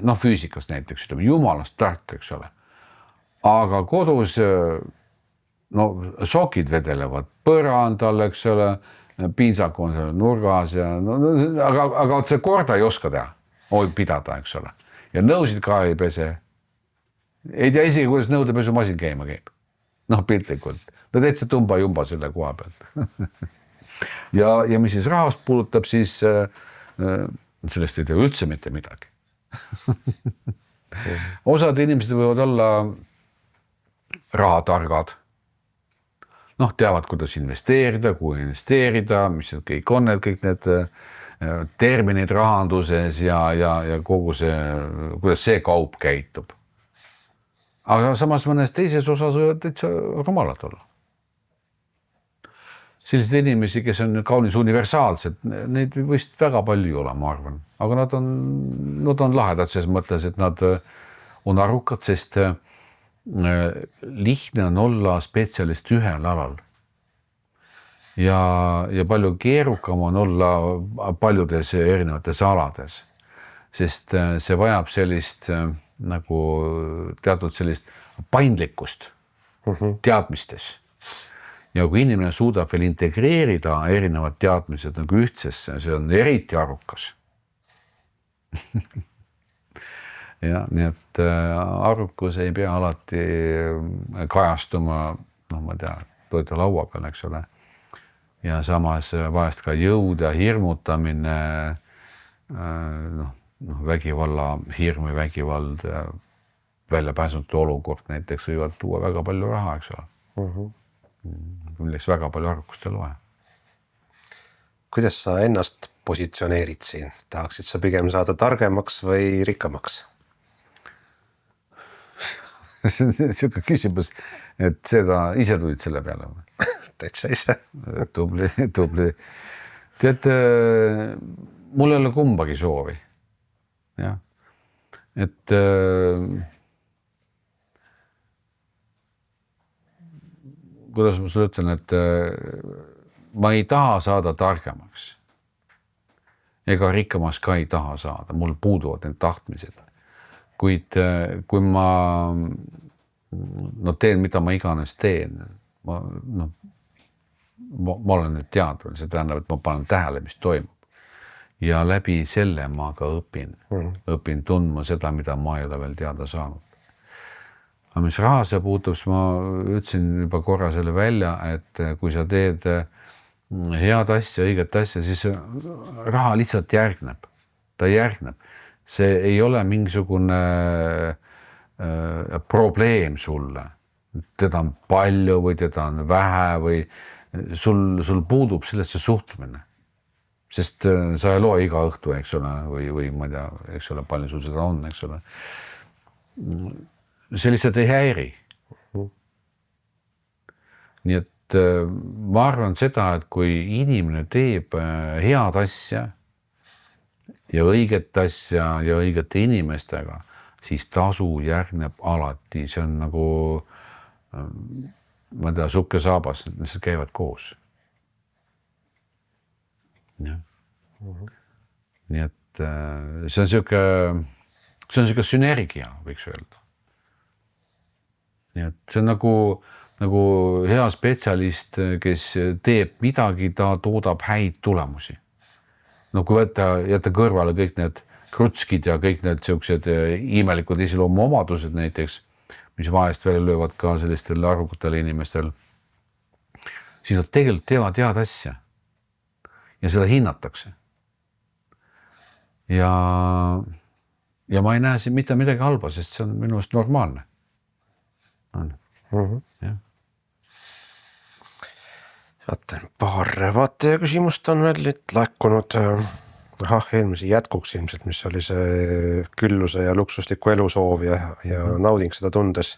S2: näiteks, ütleme, jumalast tark, eks ole. Aga kodus, no sokid vedelevad põrandal, eks ole, piinsak on seal nurgas, aga see korda ei oska teha, pidada, eks ole. Ja nõusid ka ei pese. Ei tea isegi, kuidas nõudepesumasin käima käib. Noh, piltlikult. Ta teed see tumba-jumba selle koha pealt. Ja mis siis rahast puudutab, siis sellest ei tea üldse mitte midagi. Osad inimesed võivad olla rahatargad. Noh, teavad, kuidas investeerida, kuhu investeerida, mis kõik on kõik need terminid rahanduses ja kogu see, kuidas see kaup käitub. Aga samas mõnes teises osas võivad täitsa rumalad olla. selliseid inimesi, kes on kaunis universaalsed, neid võist väga palju olla, ma arvan. Aga nad on lahedad selles mõttes, et nad on arukad, sest lihtne on olla spetsialist ühel alal. Ja palju keerukam on olla paljudes erinevates alades, sest see vajab sellist nagu teatud sellist paindlikkust teadmistes. Ja kui inimene suudab veel integreerida erinevad teadmised nagu ühtsesse, see on eriti arukas. Ja, nii et arukus ei pea alati kajastuma, ma tea, toidu laua peal, eks ole. Ja samas vahest ka jõud ja hirmutamine, vägivalla, hirm või vägivald, väljapääsnud olukord näiteks võivad tuua väga palju raha, eks ole. Milleks väga palju arvukust ei loe.
S1: Kuidas sa ennast positsioneerid siin? Tahaksid sa pigem saada targemaks või rikkamaks?
S2: See on siuke küsimus, et seda ise tulid selle peale.
S1: Täitsa ise.
S2: Tubli. Tead, mul ei ole kumbagi soovi. Ja. Et kuidas ma sulle ütlen, et ma ei taha saada targemaks. Ega rikkamaks ka ei taha saada. Mul puuduvad need tahtmised. Kuid kui ma teen, mida ma iganes teen, ma olen nüüd teadval, see tähendab, et ma panen tähele, mis toimub. Ja läbi selle ma ka õpin tundma seda, mida ma ei ole veel teada saanud. Aga mis raha see puutub, ma ütlesin juba korra selle välja, et kui sa teed head asja, õiget asja, siis raha lihtsalt järgneb. Ta järgneb. See ei ole mingisugune probleem sulle. Teda on palju või teda on vähe või sul puudub sellesse suhtumine. Sest sa ei loe iga õhtu, eks ole, või ma ei tea, eks ole, palju sul seda on, eks ole. See lihtsalt ei häiri. Nii et ma arvan seda, et kui inimene teeb head asja ja õiget asja ja õigete inimestega, siis tasu järgneb alati. See on nagu, ma tea, sukk ja saabas, need käivad koos. Ja. Nii et see on siuke sünergia, võiks öelda. Nii et see on nagu hea spetsialist, kes teeb midagi, ta toodab häid tulemusi. No kui jätta kõrvale kõik need krutskid ja kõik need siuksed imelikud iseloomu omadused näiteks, mis vahest välja löövad ka sellistel arvukatel inimestel, siis nad tegelikult teevad head asja ja seda hinnatakse. Ja ma ei näe siin mitte midagi halba, sest see on minu arust normaalne. Ja.
S1: Paar vaataja küsimust on veel laekunud. Eelmise jätkuks ilmselt, mis oli see külluse ja luksusliku elu soov ja nauding seda tundes,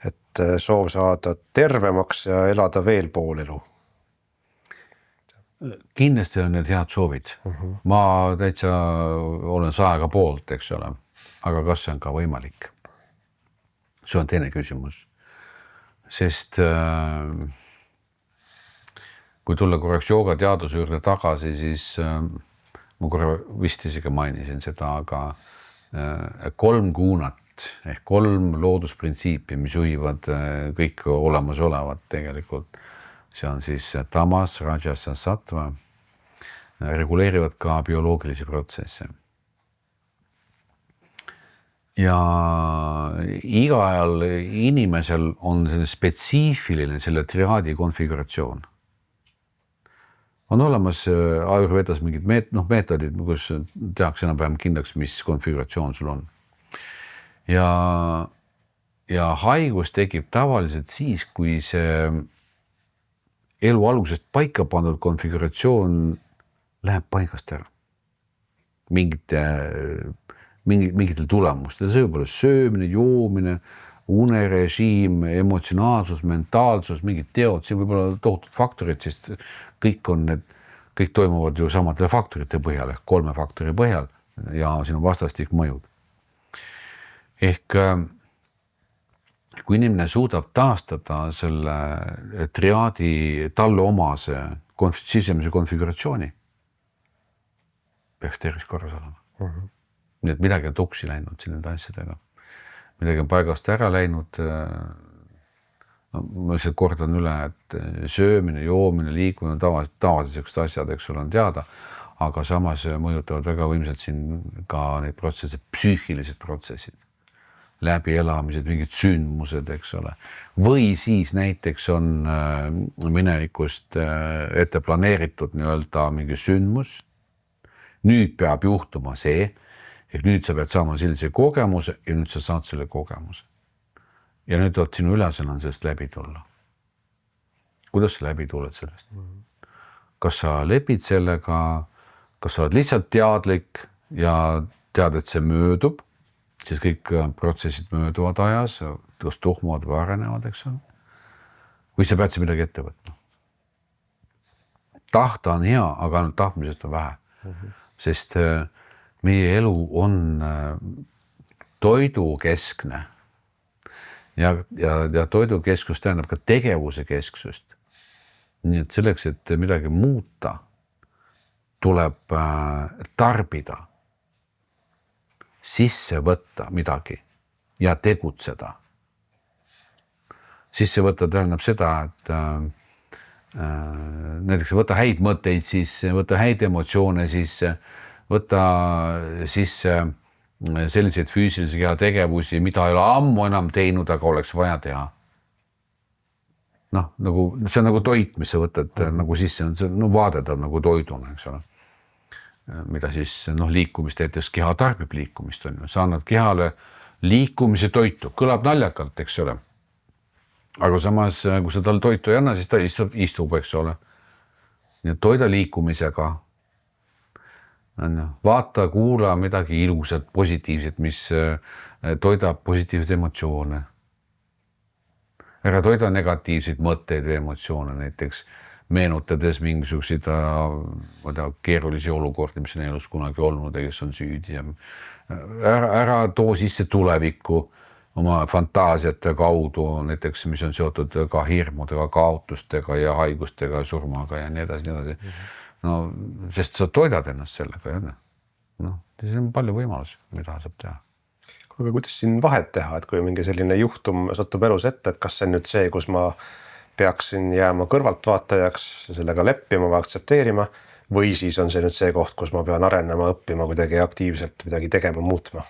S1: et soov saada tervemaks ja elada veel pool elu.
S2: Kindlasti on need head soovid. Ma täitsa olen 100 poolt, eks ole, aga kas see on ka võimalik? See on teine küsimus. Sest kui tulla korraks jooga teaduse juurde tagasi, siis ma korra vist isegi mainisin seda, aga 3 kuunat ehk 3 loodusprintsiipi, mis juhivad kõik olemasolevat tegelikult. See on siis tamas, rajas ja sattva, reguleerivad ka bioloogilisi protsesse. Ja iga ajal inimesel on spetsiifiline selle triaadi konfiguratsioon. On olemas ajurvedas mingid meetodid, kus tehakse enam-vähem kindlaks, mis konfiguratsioon sul on. Ja haigus tekib tavaliselt siis, kui see elu algusest paika pandud konfiguratsioon läheb paigast ära. Mingitel tulemustel, see võib olla söömine, joomine, unerežiim, emotsionaalsus, mentaalsus, mingid teod, siin võib olla tohutud faktorid, sest kõik toimuvad ju samadele faktorite põhjal ehk 3 faktori põhjal ja siin on vastastik mõjud. Ehk kui inimene suudab taastada selle triaadi talle omase sisemise konfiguratsiooni, peaks tervis korras olema. Nii et midagi on tuksi läinud siin nende asjadega. Midagi on paigast ära läinud. Ma lihtsalt kordan üle, et söömine, joomine, liikumine, tavalised asjad, eks ole, on teada, aga samas mõjutavad väga võimsalt siin ka neid protsesse, psüühilised protsessid, läbielamised, mingid sündmused, eks ole. Või siis näiteks on minevikust ette planeeritud nii-öelda mingi sündmus. Nüüd peab juhtuma see, et nüüd sa pead saama sellise kogemuse ja nüüd sa saad selle kogemuse. Ja nüüd sinu ülesanne on sellest läbi tulla. Kuidas sa läbi tuled sellest? Kas sa lepid sellega, kas sa oled lihtsalt teadlik ja tead, et see möödub, siis kõik protsessid mööduvad ajas, kas tuhmuvad või arenevad, eks ole. Või sa pead midagi ette võtma. Tahta on hea, aga ainult tahtmisest on vähe. Sest meie elu on toidukeskne ja toidukeskus tähendab ka tegevuse kesksust. Nii et selleks, et midagi muuta, tuleb tarbida, sisse võtta midagi ja tegutseda. Sisse võtta tähendab seda, et näiteks võtta häid mõtteid sisse, võtta häid emotsioone sisse, võtta sisse selliseid füüsilise keha tegevusi, mida ei ole ammu enam teinud, aga oleks vaja teha. Nagu, see on nagu toit, mis sa võtad nagu sisse, vaadetad nagu toiduna, eks ole. Mida siis liikumist, näiteks keha tarbib liikumist, on ju. Sa annad kehale liikumise toitu, kõlab naljakalt, eks ole. Aga samas, kui sa tal toitu ei anna, siis ta istub, eks ole. Nii et toida liikumisega. Vaata, kuula midagi ilusat, positiivset, mis toidab positiivseid emotsioone. Ära toida negatiivseid mõtteid ja emotsioone, näiteks meenutades mingisuguseid keerulisi olukordi, mis on elus kunagi olnud ja kes on süüdi. Ära too sisse tulevikku oma fantaasiate kaudu, näiteks mis on seotud ka hirmudega, kaotustega ja haigustega, surmaga ja nii edasi. Sest sa toidad ennast sellega. See on palju võimalusi, mida saab teha.
S1: Aga kuidas siin vahet teha, et kui mingi selline juhtum satub elus ette, et kas see on nüüd see, kus ma peaksin jääma kõrvaltvaatajaks, sellega leppima või aktsepteerima, või siis on see nüüd see koht, kus ma pean arenema, õppima kuidagi aktiivselt midagi tegema, muutma?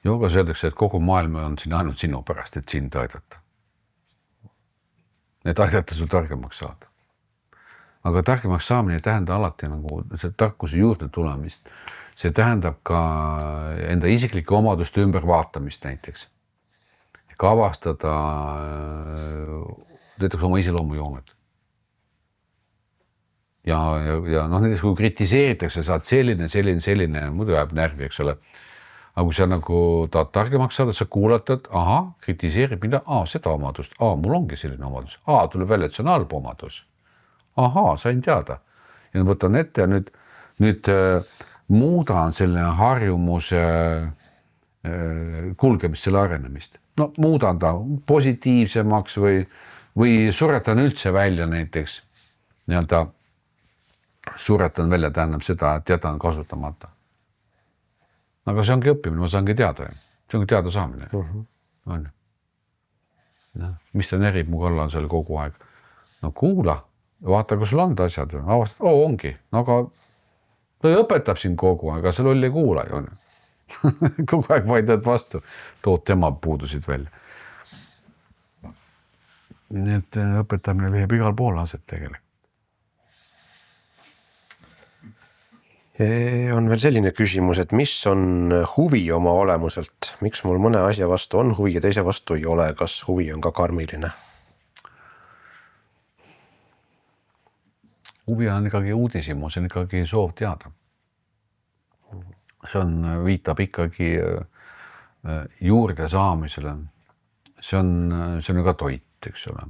S2: Joogas öeldakse, et kogu maailm on siin ainult sinu pärast, et sind aidata. Et aidata sul targemaks saada. Aga targemaks saamine ei tähenda alati nagu see tarkuse juurde tulemist. See tähendab ka enda isiklike omaduste ümbervaatamist näiteks. Ka avastada näiteks oma iseloomujooned. Ja näiteks kui kritiseeritakse, saad selline, muidu jääb närvi, eks ole. Aga kui sa nagu tahad targemaks saada, sa kuulatad, kritiseerib mida, seda omadust, mul ongi selline omadus, tuleb välja, et see on halb omadus. Sain teada. Ja võtan ette ja nüüd muudan selle harjumuse kulgemist, selle arenemist. Muudan ta positiivsemaks või suretan üldse välja näiteks. Suretan välja tähendab seda, et jätan kasutamata. Aga see ongi õppimine, ma saangi teada. See ongi teada saamine. Mis ta närib mu kallal seal kogu aeg? Kuula. Vaata, kui sul on asjad, avastad, ongi, aga ta õpetab sind kogu aeg, aga see loll ei kuula ju. Kogu aeg vaidad vastu, tood tema puudusid välja. Nii et õpetamine leiab igal pool aset tegelikult.
S1: On veel selline küsimus, et mis on huvi oma olemuselt? Miks mul mõne asja vastu on huvi ja teise vastu ei ole? Kas huvi on ka karmiline?
S2: Huvi on ikkagi uudisimu, see on ikkagi soov teada. See viitab ikkagi juurde saamisele, see on ju ka toit, eks ole.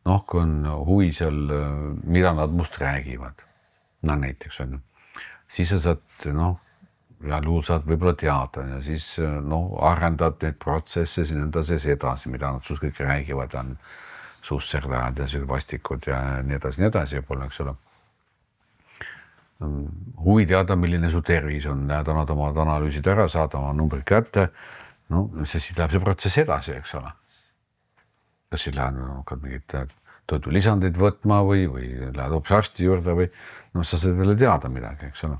S2: Noh, kui on huvi seal, mida nad must räägivad, no näiteks on ju, siis sa saad, ja luul saad võib-olla teada ja siis arendad neid protsesse siin edasi, mida nad sus kõik räägivad, on susserdajad ja vastikud ja nii edasi võib-olla, eks ole. Huvi teada, milline su tervis on, näed nad oma analüüsid ära, saada oma numbrid kätte, siis läheb see protsess edasi, eks ole. Kas siis lähed mingit toidulisandeid võtma või lähed hoopis arsti juurde või sa saad veel teada midagi, eks ole.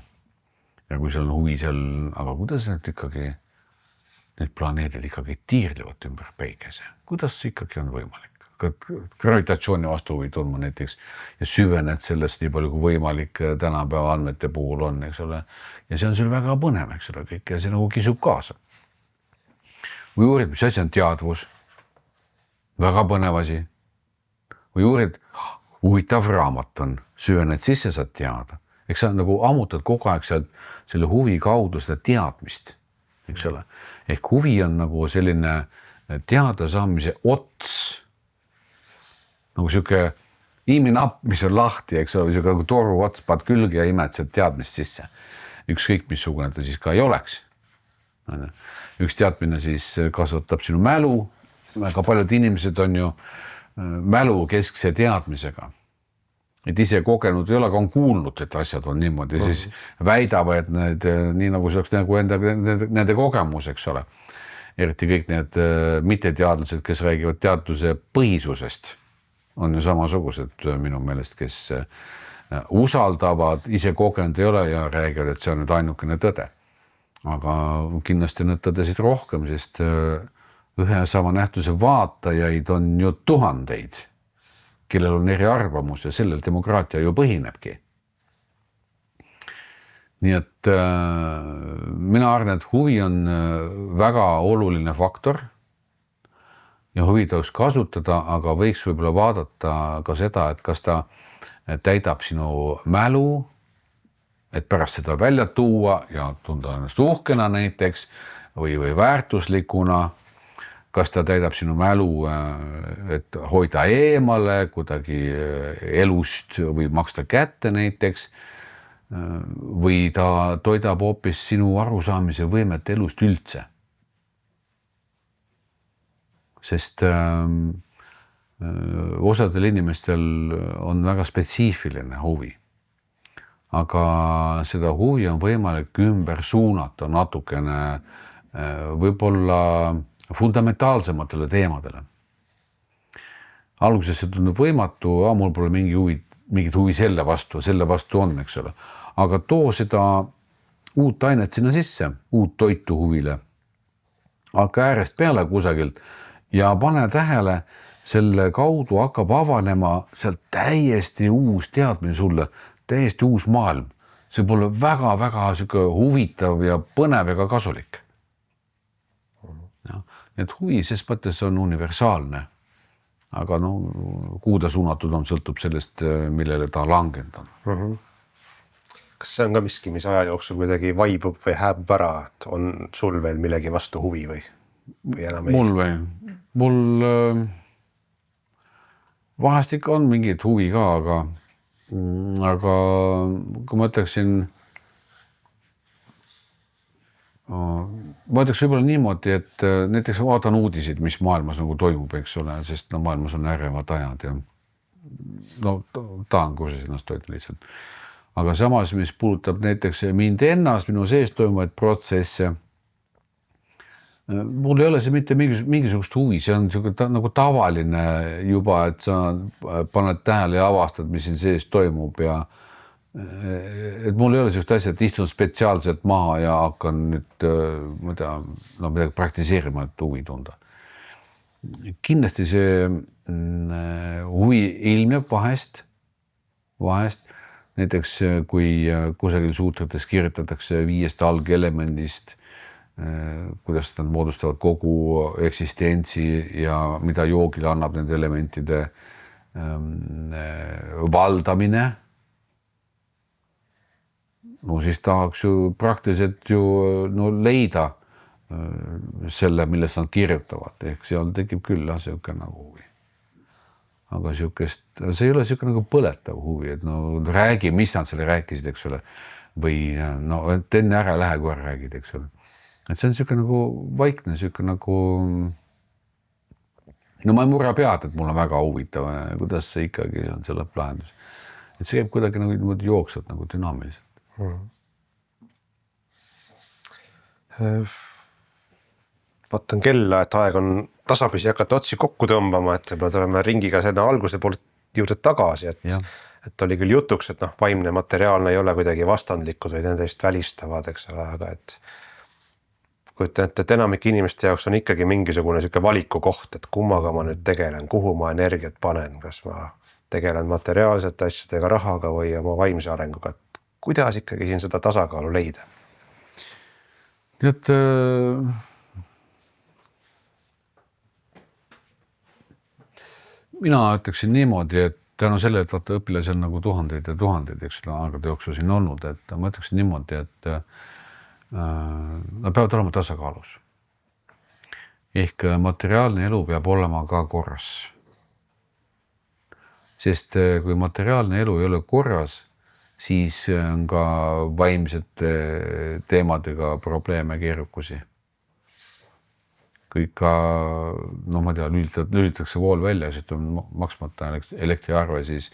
S2: Ja kui sul on huvi seal, aga kuidas need planeedid ikkagi tiirlevad ümber päikese? Kuidas see ikkagi on võimalik? Gravitatsiooni vastu huvi tundma näiteks ja süvened sellest nii palju kui võimalik tänapäeva andmete puhul on, eks ole. Ja see on sul väga põnev, eks ole, kõik ja see nagu kisub kaasa. Või uurid, mis asi on teadvus? Väga põnev asi. Või uurid, huvitav raamat on, süvened sisse, saad teada. Eks sa nagu ammutad kogu aeg selle huvi kaudu seda teadmist, eks ole. Ehk huvi on nagu selline teada saamise ots, nagu siuke iminapp, mis on lahti, eks ole, siuke nagu toru ots, paad külge ja imed sealt teadmist sisse. Ükskõik missugune ta siis ka ei oleks. Üks teadmine siis kasvatab sinu mälu, väga paljud inimesed on ju mälu keskse teadmisega. Et ise kogenud ei ole, aga on kuulnud, et asjad on niimoodi, siis väidavad, et need, nii nagu see oleks nagu nende kogemus, eks ole. Eriti kõik need mitteteadlased, kes räägivad teadluse põhisusest, on ju samasugused minu meelest, kes usaldavad, ise kogenud ei ole ja räägivad, et see on nüüd ainukene tõde. Aga kindlasti need tõdesid rohkem, sest ühe sama nähtuse vaatajaid on ju tuhandeid, kellel on eri arvamus ja sellel demokraatia ju põhinebki. Nii et mina arvan, et huvi on väga oluline faktor ja huvi tõus kasutada, aga võiks võib-olla vaadata ka seda, et kas ta täidab sinu mälu, et pärast seda välja tuua ja tunda ennast uhkena näiteks või väärtuslikuna. Kas ta täidab sinu mälu, et hoida eemale kuidagi elust või maksta kätte näiteks, või ta toidab hoopis sinu arusaamise võimet elust üldse. Sest osadel inimestel on väga spetsiifiline huvi, aga seda huvi on võimalik ümber suunata natukene võib-olla fundamentaalsematele teemadele. Alguses see tundub võimatu, mul pole mingit huvi selle vastu on, eks ole. Aga too seda uut ainet sinna sisse, uut toitu huvile, hakka äärest peale kusagilt ja pane tähele, selle kaudu hakkab avanema sealt täiesti uus teadmine sulle, täiesti uus maailm. See võib olla väga-väga huvitav ja põnev ja kasulik. Et huvi ses mõttes on universaalne, aga kuhu ta suunatud on, sõltub sellest, millele ta langenud on.
S1: Kas see on ka miski, mis aja jooksul kuidagi vaibub või hääbub ära, et on sul veel millegi vastu huvi või enam ei?
S2: Mul vahest ikka on mingit huvi ka, aga kui ma ütleksin, ma ütleks võib-olla niimoodi, et näiteks vaatan uudisid, mis maailmas nagu toimub, eks ole, sest maailmas on ärevad ajad ja tahan kursis ennast toida lihtsalt. Aga samas, mis puudutab näiteks mind ennast, minu sees toimuvaid protsesse, mul ei ole see mitte mingisugust huvi, see on nagu tavaline juba, et sa paned tähele ja avastad, mis siin sees toimub ja et mul ei ole sellist asja, et istun spetsiaalselt maha ja hakkan nüüd midagi praktiseerima, et huvi tunda. Kindlasti see huvi ilmneb vahest, näiteks kui kusagil suutrites kirjutatakse 5 algelemendist, kuidas nad moodustavad kogu eksistentsi ja mida joogile annab nende elementide valdamine. Siis tahaks ju praktiliselt leida selle, millest nad kirjutavad, ehk seal tekib küll siuke nagu huvi. Aga siukest, see ei ole siuke nagu põletav huvi, et no räägi, mis nad selle rääkisid, eks ole, või no et enne ära lähe, kui ära räägid, eks ole. Et see on siuke nagu vaikne, siuke nagu no ma ei murra pead, et mul on väga huvitav, kuidas see ikkagi on see lõpplahendus. Et see käib kuidagi nagu jooksvalt nagu dünaamiliselt.
S1: Vaatan kella, et aeg on tasapisi hakata otsi kokku tõmbama, et me tuleme ringiga selle alguse poolt juurde tagasi, et oli küll jutuks, et vaimne materiaalne ei ole kuidagi vastandlikud või nendest välistavad, eks ole, aga et kujutan ette, et enamik inimeste jaoks on ikkagi mingisugune siuke valiku koht, et kummaga ma nüüd tegelen, kuhu ma energiat panen, kas ma tegelen materiaalsete asjadega, rahaga või oma vaimse arenguga, et kuidas ikkagi siin seda tasakaalu leida?
S2: Et mina ütleksin niimoodi, et tänu selle, et vaata õpilasi on nagu tuhandeid ja tuhandeid, eks ole, aegade jooksul siin olnud, et ma ütleksin niimoodi, et nad peavad olema tasakaalus. Ehk materiaalne elu peab olema ka korras. Sest kui materiaalne elu ei ole korras, siis on ka vaimsete teemadega probleeme, keerukusi. Kui ka, no ma tea, lülitakse vool välja, siis on maksmata elektriarve, siis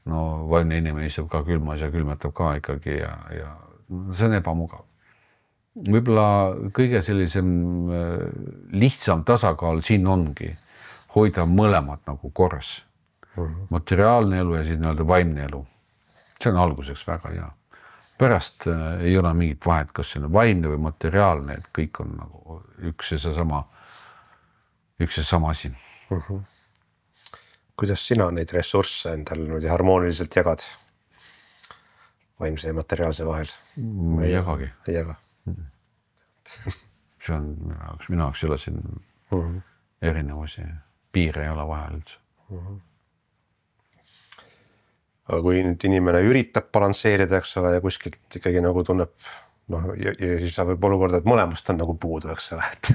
S2: no vaimne inimene istub ka külmas ja külmetab ka ikkagi ja see on ebamugav. Võib-olla kõige sellisem lihtsam tasakaal siin ongi hoida mõlemad nagu korras. Materiaalne elu ja siis nii-öelda vaimne elu. See on alguseks väga hea. Pärast ei ole mingit vahet, kas see on vaimne või materiaalne, et kõik on nagu üks ja sama asi.
S1: Kuidas sina neid ressursse endal nüüd harmooniliselt jagad vaimse ja materiaalse vahel?
S2: Ei jagagi.
S1: Ei jaga.
S2: See on minu jaoks ei ole siin erinevusi. Piire ei ole vahel üldse.
S1: Aga kui nüüd inimene üritab balansseerida, eks ole, ja kuskilt ikkagi nagu tunneb, ja siis võib olukorda, et mõlemast on nagu puudu, eks ole, et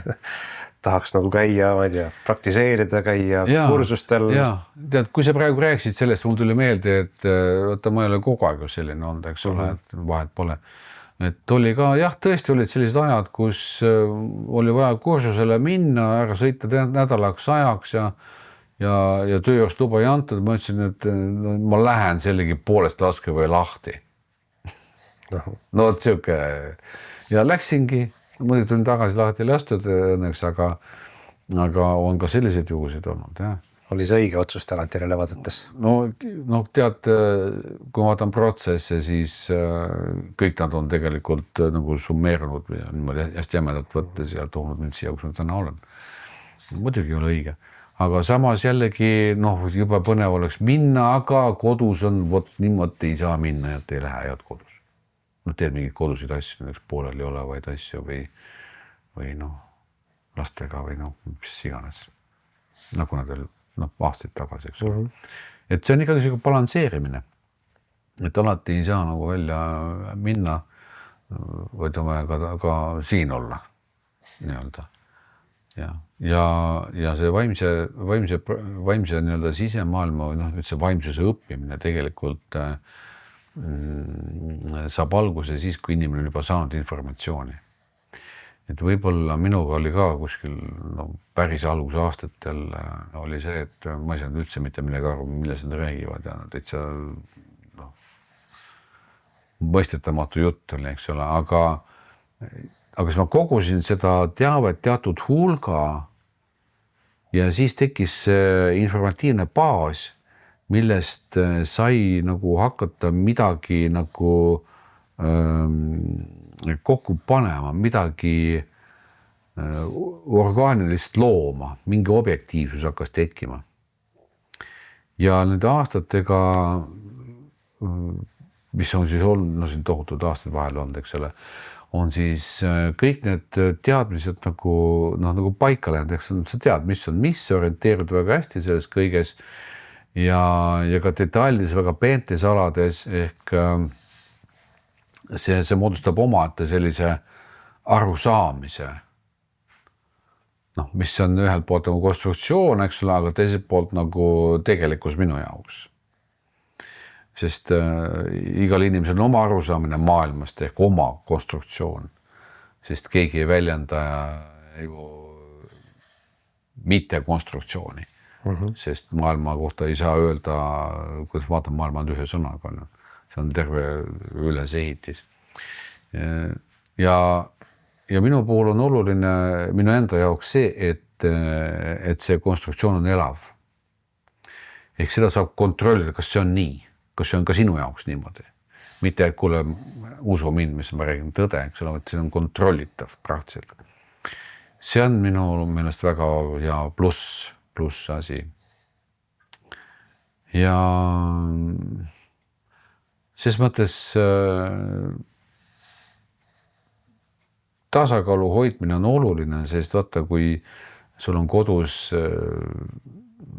S1: tahaks nagu käia, ma ei tea, praktiseerida, käia kursustel.
S2: Tead, kui sa praegu rääkisid sellest, mul tuli meelde, et võtta, ma ei ole kogu aeg selline olnud, eks ole, et vahet pole. Et oli ka, tõesti olid sellised ajad, kus oli vaja kursusele minna, ära sõita nädalaks ajaks ja tööjoost luba ei antud. Ma ütlesin, et ma lähen sellegi poolest laske või lahti. No et siuke. Ja läksingi, muidugi tulin tagasi lahti lastud õnneks, aga on ka selliseid juhusid olnud, jah.
S1: Oli see õige otsus tagantjärele vaadates?
S2: No tead, kui ma vaatan protsesse, siis kõik nad on tegelikult nagu summeerunud või niimoodi hästi jämedalt võttes ja toonud mind siia, kus ma täna olen. Muidugi ei ole õige. Aga samas jällegi, juba põnev oleks minna, aga kodus on, niimoodi ei saa minna, et ei lähe head kodus. Teed mingid kodusid asju, näiteks poolel ei olevaid asju või lastega või mis iganes. Nagu nad aastaid tagasi, eks ole. Et see on ikkagi selline balansseerimine. Et alati ei saa nagu välja minna, vaid on vaja ka siin olla. Nii-öelda. Ja see vaimse nii-öelda sisemaailma või üldse vaimsuse õppimine tegelikult saab alguse siis, kui inimene on juba saanud informatsiooni. Et võib-olla minuga oli ka kuskil päris alguse aastatel oli see, et ma ei saanud üldse mitte midagi aru, milles nad räägivad ja täitsa mõistetamatu jutt oli, eks ole, aga siis ma kogusin seda teavet teatud hulga ja siis tekkis informatiivne baas, millest sai nagu hakata midagi nagu kokku panema, midagi orgaanilist looma, mingi objektiivsus hakkas tekkima. Ja nende aastatega, mis on siis olnud, siin tohutud aastad vahel olnud, eks ole, on siis kõik need teadmised nagu paika läinud, eks sa tead, mis on, mis orienteerud väga hästi selles kõiges ja ka detailides väga peentes alades ehk see moodustab omaette sellise arusaamise noh, mis on ühelt poolt nagu konstruktsioon, eks ole, aga teiselt poolt nagu tegelikkus minu jaoks. Sest igal inimesel on oma arusaamine maailmast ehk oma konstruktsioon, sest keegi ei väljenda ju mitte konstruktsiooni, sest maailma kohta ei saa öelda, kuidas vaatan maailma ühe sõnaga, see on terve ülesehitis. Ja minu puhul on oluline minu enda jaoks see, et see konstruktsioon on elav. Ehk seda saab kontrollida, kas see on nii. Kas see on ka sinu jaoks niimoodi? Mitte, et kuule, usu mind, mis ma räägin tõde, eks ole, et see on kontrollitav praktiliselt. See on minu meelest väga hea pluss asi. Ja ses mõttes tasakaalu hoidmine on oluline, sest vaata, kui sul on kodus,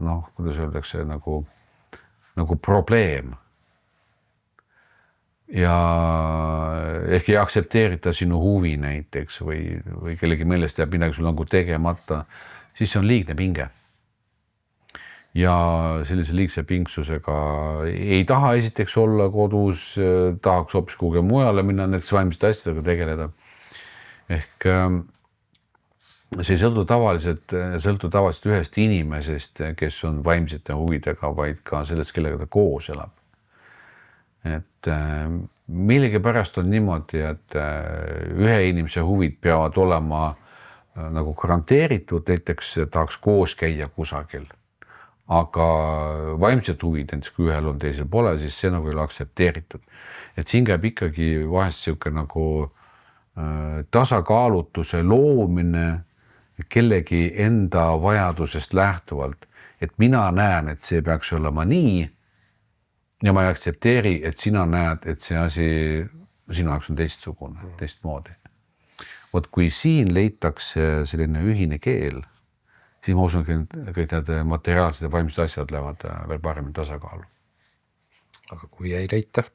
S2: noh, kuidas öeldakse, nagu probleem, ja ehk ei aktsepteerita sinu huvi näiteks või kellegi meelest jääb midagi sul nagu tegemata, siis see on liigne pinge. Ja sellise liigse pingsusega ei taha esiteks olla kodus, tahaks hoopis kuhugi mujale minna, näiteks vaimsete asjadega tegeleda. Ehk see ei sõltu tavaliselt ühest inimesest, kes on vaimsete huvidega, vaid ka sellest, kellega ta koos elab. Et millegi pärast on niimoodi, et ühe inimese huvid peavad olema nagu garanteeritud, näiteks tahaks koos käia kusagil, aga vaimsed huvid, näiteks kui ühel on teisel pole, siis see nagu ei ole aktsepteeritud. Et siin käib ikkagi vahest siuke nagu tasakaalutuse loomine kellegi enda vajadusest lähtuvalt, et mina näen, et see peaks olema nii, ja ma ei aktsepteeri, et sina näed, et see asi sinu jaoks on teistsugune, teistmoodi. Vot kui siin leitakse selline ühine keel, siis ma usun, et kõik need materiaalsed ja vaimsed asjad lähevad veel paremini tasakaalu.
S1: Aga kui ei leita?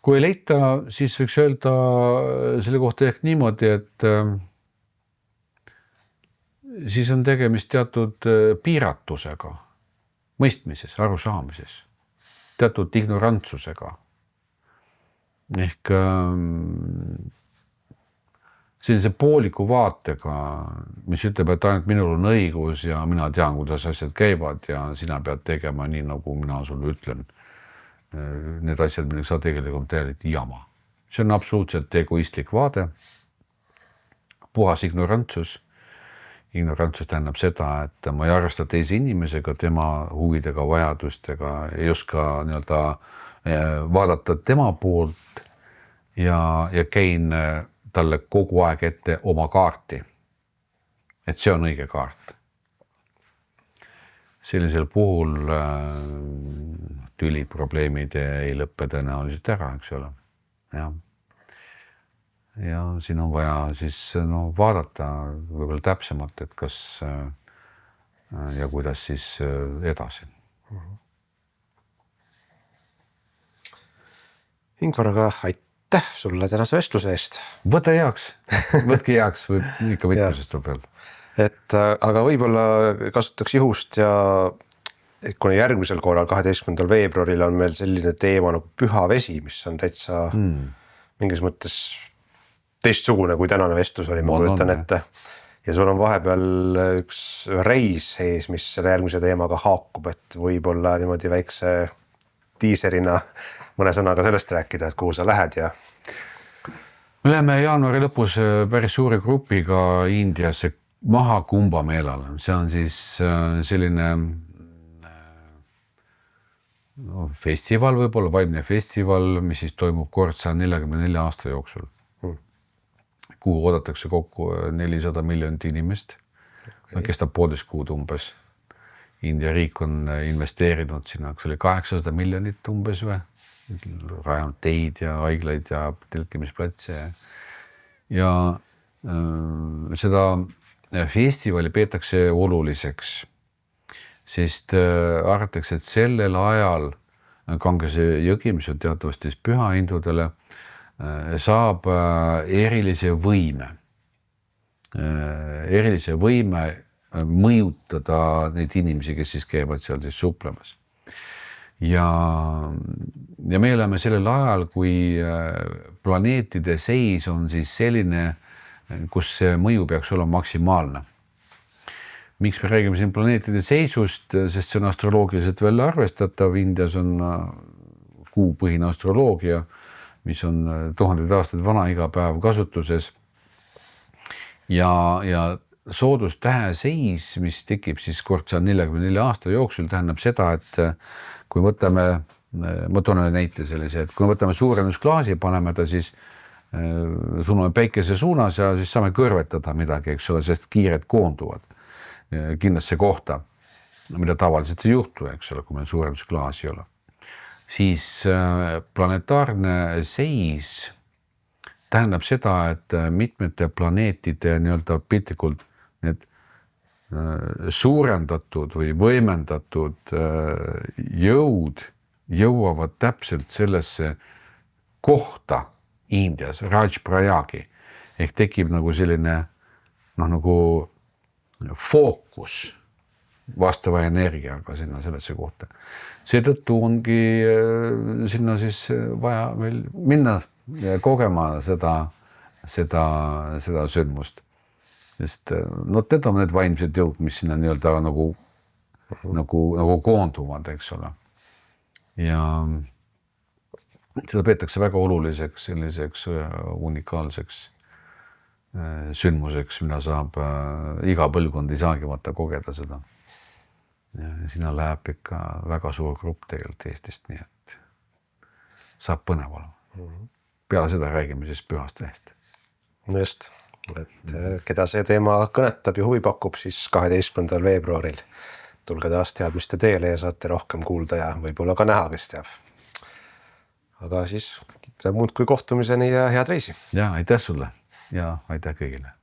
S2: Kui ei leita, siis võiks öelda selle kohta ehk niimoodi, et siis on tegemist teatud piiratusega, mõistmises, arusaamises, teatud ignorantsusega. Ehk sellise pooliku vaatega, mis ütleb, et ainult minul on õigus ja mina tean, kuidas asjad käivad ja sina pead tegema nii, nagu mina sulle ütlen. Need asjad, millega sa tegelikult teed jama. See on absoluutselt egoistlik vaade, puhas ignorantsus. Ignorantsus tähendab seda, et ma ei arvesta teise inimesega, tema huvidega, vajadustega, ei oska nii-öelda vaadata tema poolt ja käin talle kogu aeg ette oma kaarti. Et see on õige kaart. Sellisel puhul tüliprobleemid ei lõppe tõenäoliselt ära, eks ole. Ja siin on vaja siis vaadata võib-olla täpsemalt, et kas ja kuidas siis edasi.
S1: Ingvar, aga aitäh sulle tänase vestluse eest.
S2: Võtke heaks või ikka mitmusest tuleb öelda.
S1: Et aga võib-olla kasutaks juhust ja kuna järgmisel korral 12. veebruaril on meil selline teema nagu püha vesi, mis on täitsa mingis mõttes teistsugune kui tänane vestlus oli, ma kujutan ette. Ja sul on vahepeal üks reis ees, mis selle järgmise teemaga haakub, et võib-olla niimoodi väikse tiiserina mõne sõnaga sellest rääkida, et kuhu sa lähed ja...
S2: Me läheme jaanuari lõpus päris suure grupiga Indiasse maha Kumbhameelale. See on siis selline festival, võib-olla vaimne festival, mis siis toimub kord 144 aasta jooksul. Kuhu oodatakse kokku 400 miljonit inimest. Kestab 1,5 kuud umbes. India riik on investeerinud sinna, see oli 800 miljonit umbes või. Rajanud teid ja haiglaid ja telkimisplatse. Ja seda festivali peetakse oluliseks, sest arvatakse, et sellel ajal Gangase jõgi, mis on teatavasti püha hindudele, saab erilise võime. erilise võime mõjutada neid inimesi, kes siis käivad seal siis suplemas. Ja me oleme sellel ajal, kui planeetide seis on siis selline, kus see mõju peaks olema maksimaalne. Miks me räägime siin planeetide seisust, sest see on astroloogiliselt veel arvestatav. Indias on kuupõhine astroloogia, mis on tuhandeid aastaid vana iga päev kasutuses. Ja soodustähe seis, mis tekib siis kord 144 aasta jooksul, tähendab seda, et kui võtame, ma toon näite sellise, et kui võtame suurendusklaasi, paneme ta siis suuname päikese suunas ja siis saame kõrvetada midagi, eks ole, sest kiired koonduvad kindlasse kohta, mida tavaliselt ei juhtu, eks ole, kui meil suurendusklaas ei ole. Siis planetaarne seis tähendab seda, et mitmete planeetide nii-öelda piltlikult need suurendatud või võimendatud jõud jõuavad täpselt sellesse kohta Indias, Rajprayagi, ehk tekib nagu selline nagu fookus vastava energiaga sinna sellesse kohta. Seetõttu ongi sinna siis vaja veel minna kogema seda sündmust. Sest need on need vaimsed jõud, mis sinna nii-öelda nagu koonduvad, eks ole. Ja seda peetakse väga oluliseks selliseks unikaalseks sündmuseks, mida saab iga põlvkond ei saagi vaata kogeda seda. Ja sinna läheb ikka väga suur grupp tegelikult Eestist, nii et saab põnev olema. Peale seda räägime siis pühast tähest.
S1: No just, et keda see teema kõnetab ja huvi pakub, siis 12. veebruaril tulge taas teadmiste teele ja saate rohkem kuulda ja võib-olla ka näha, kes teab. Aga siis muud kui kohtumiseni ja head reisi.
S2: Ja aitäh sulle ja aitäh kõigile.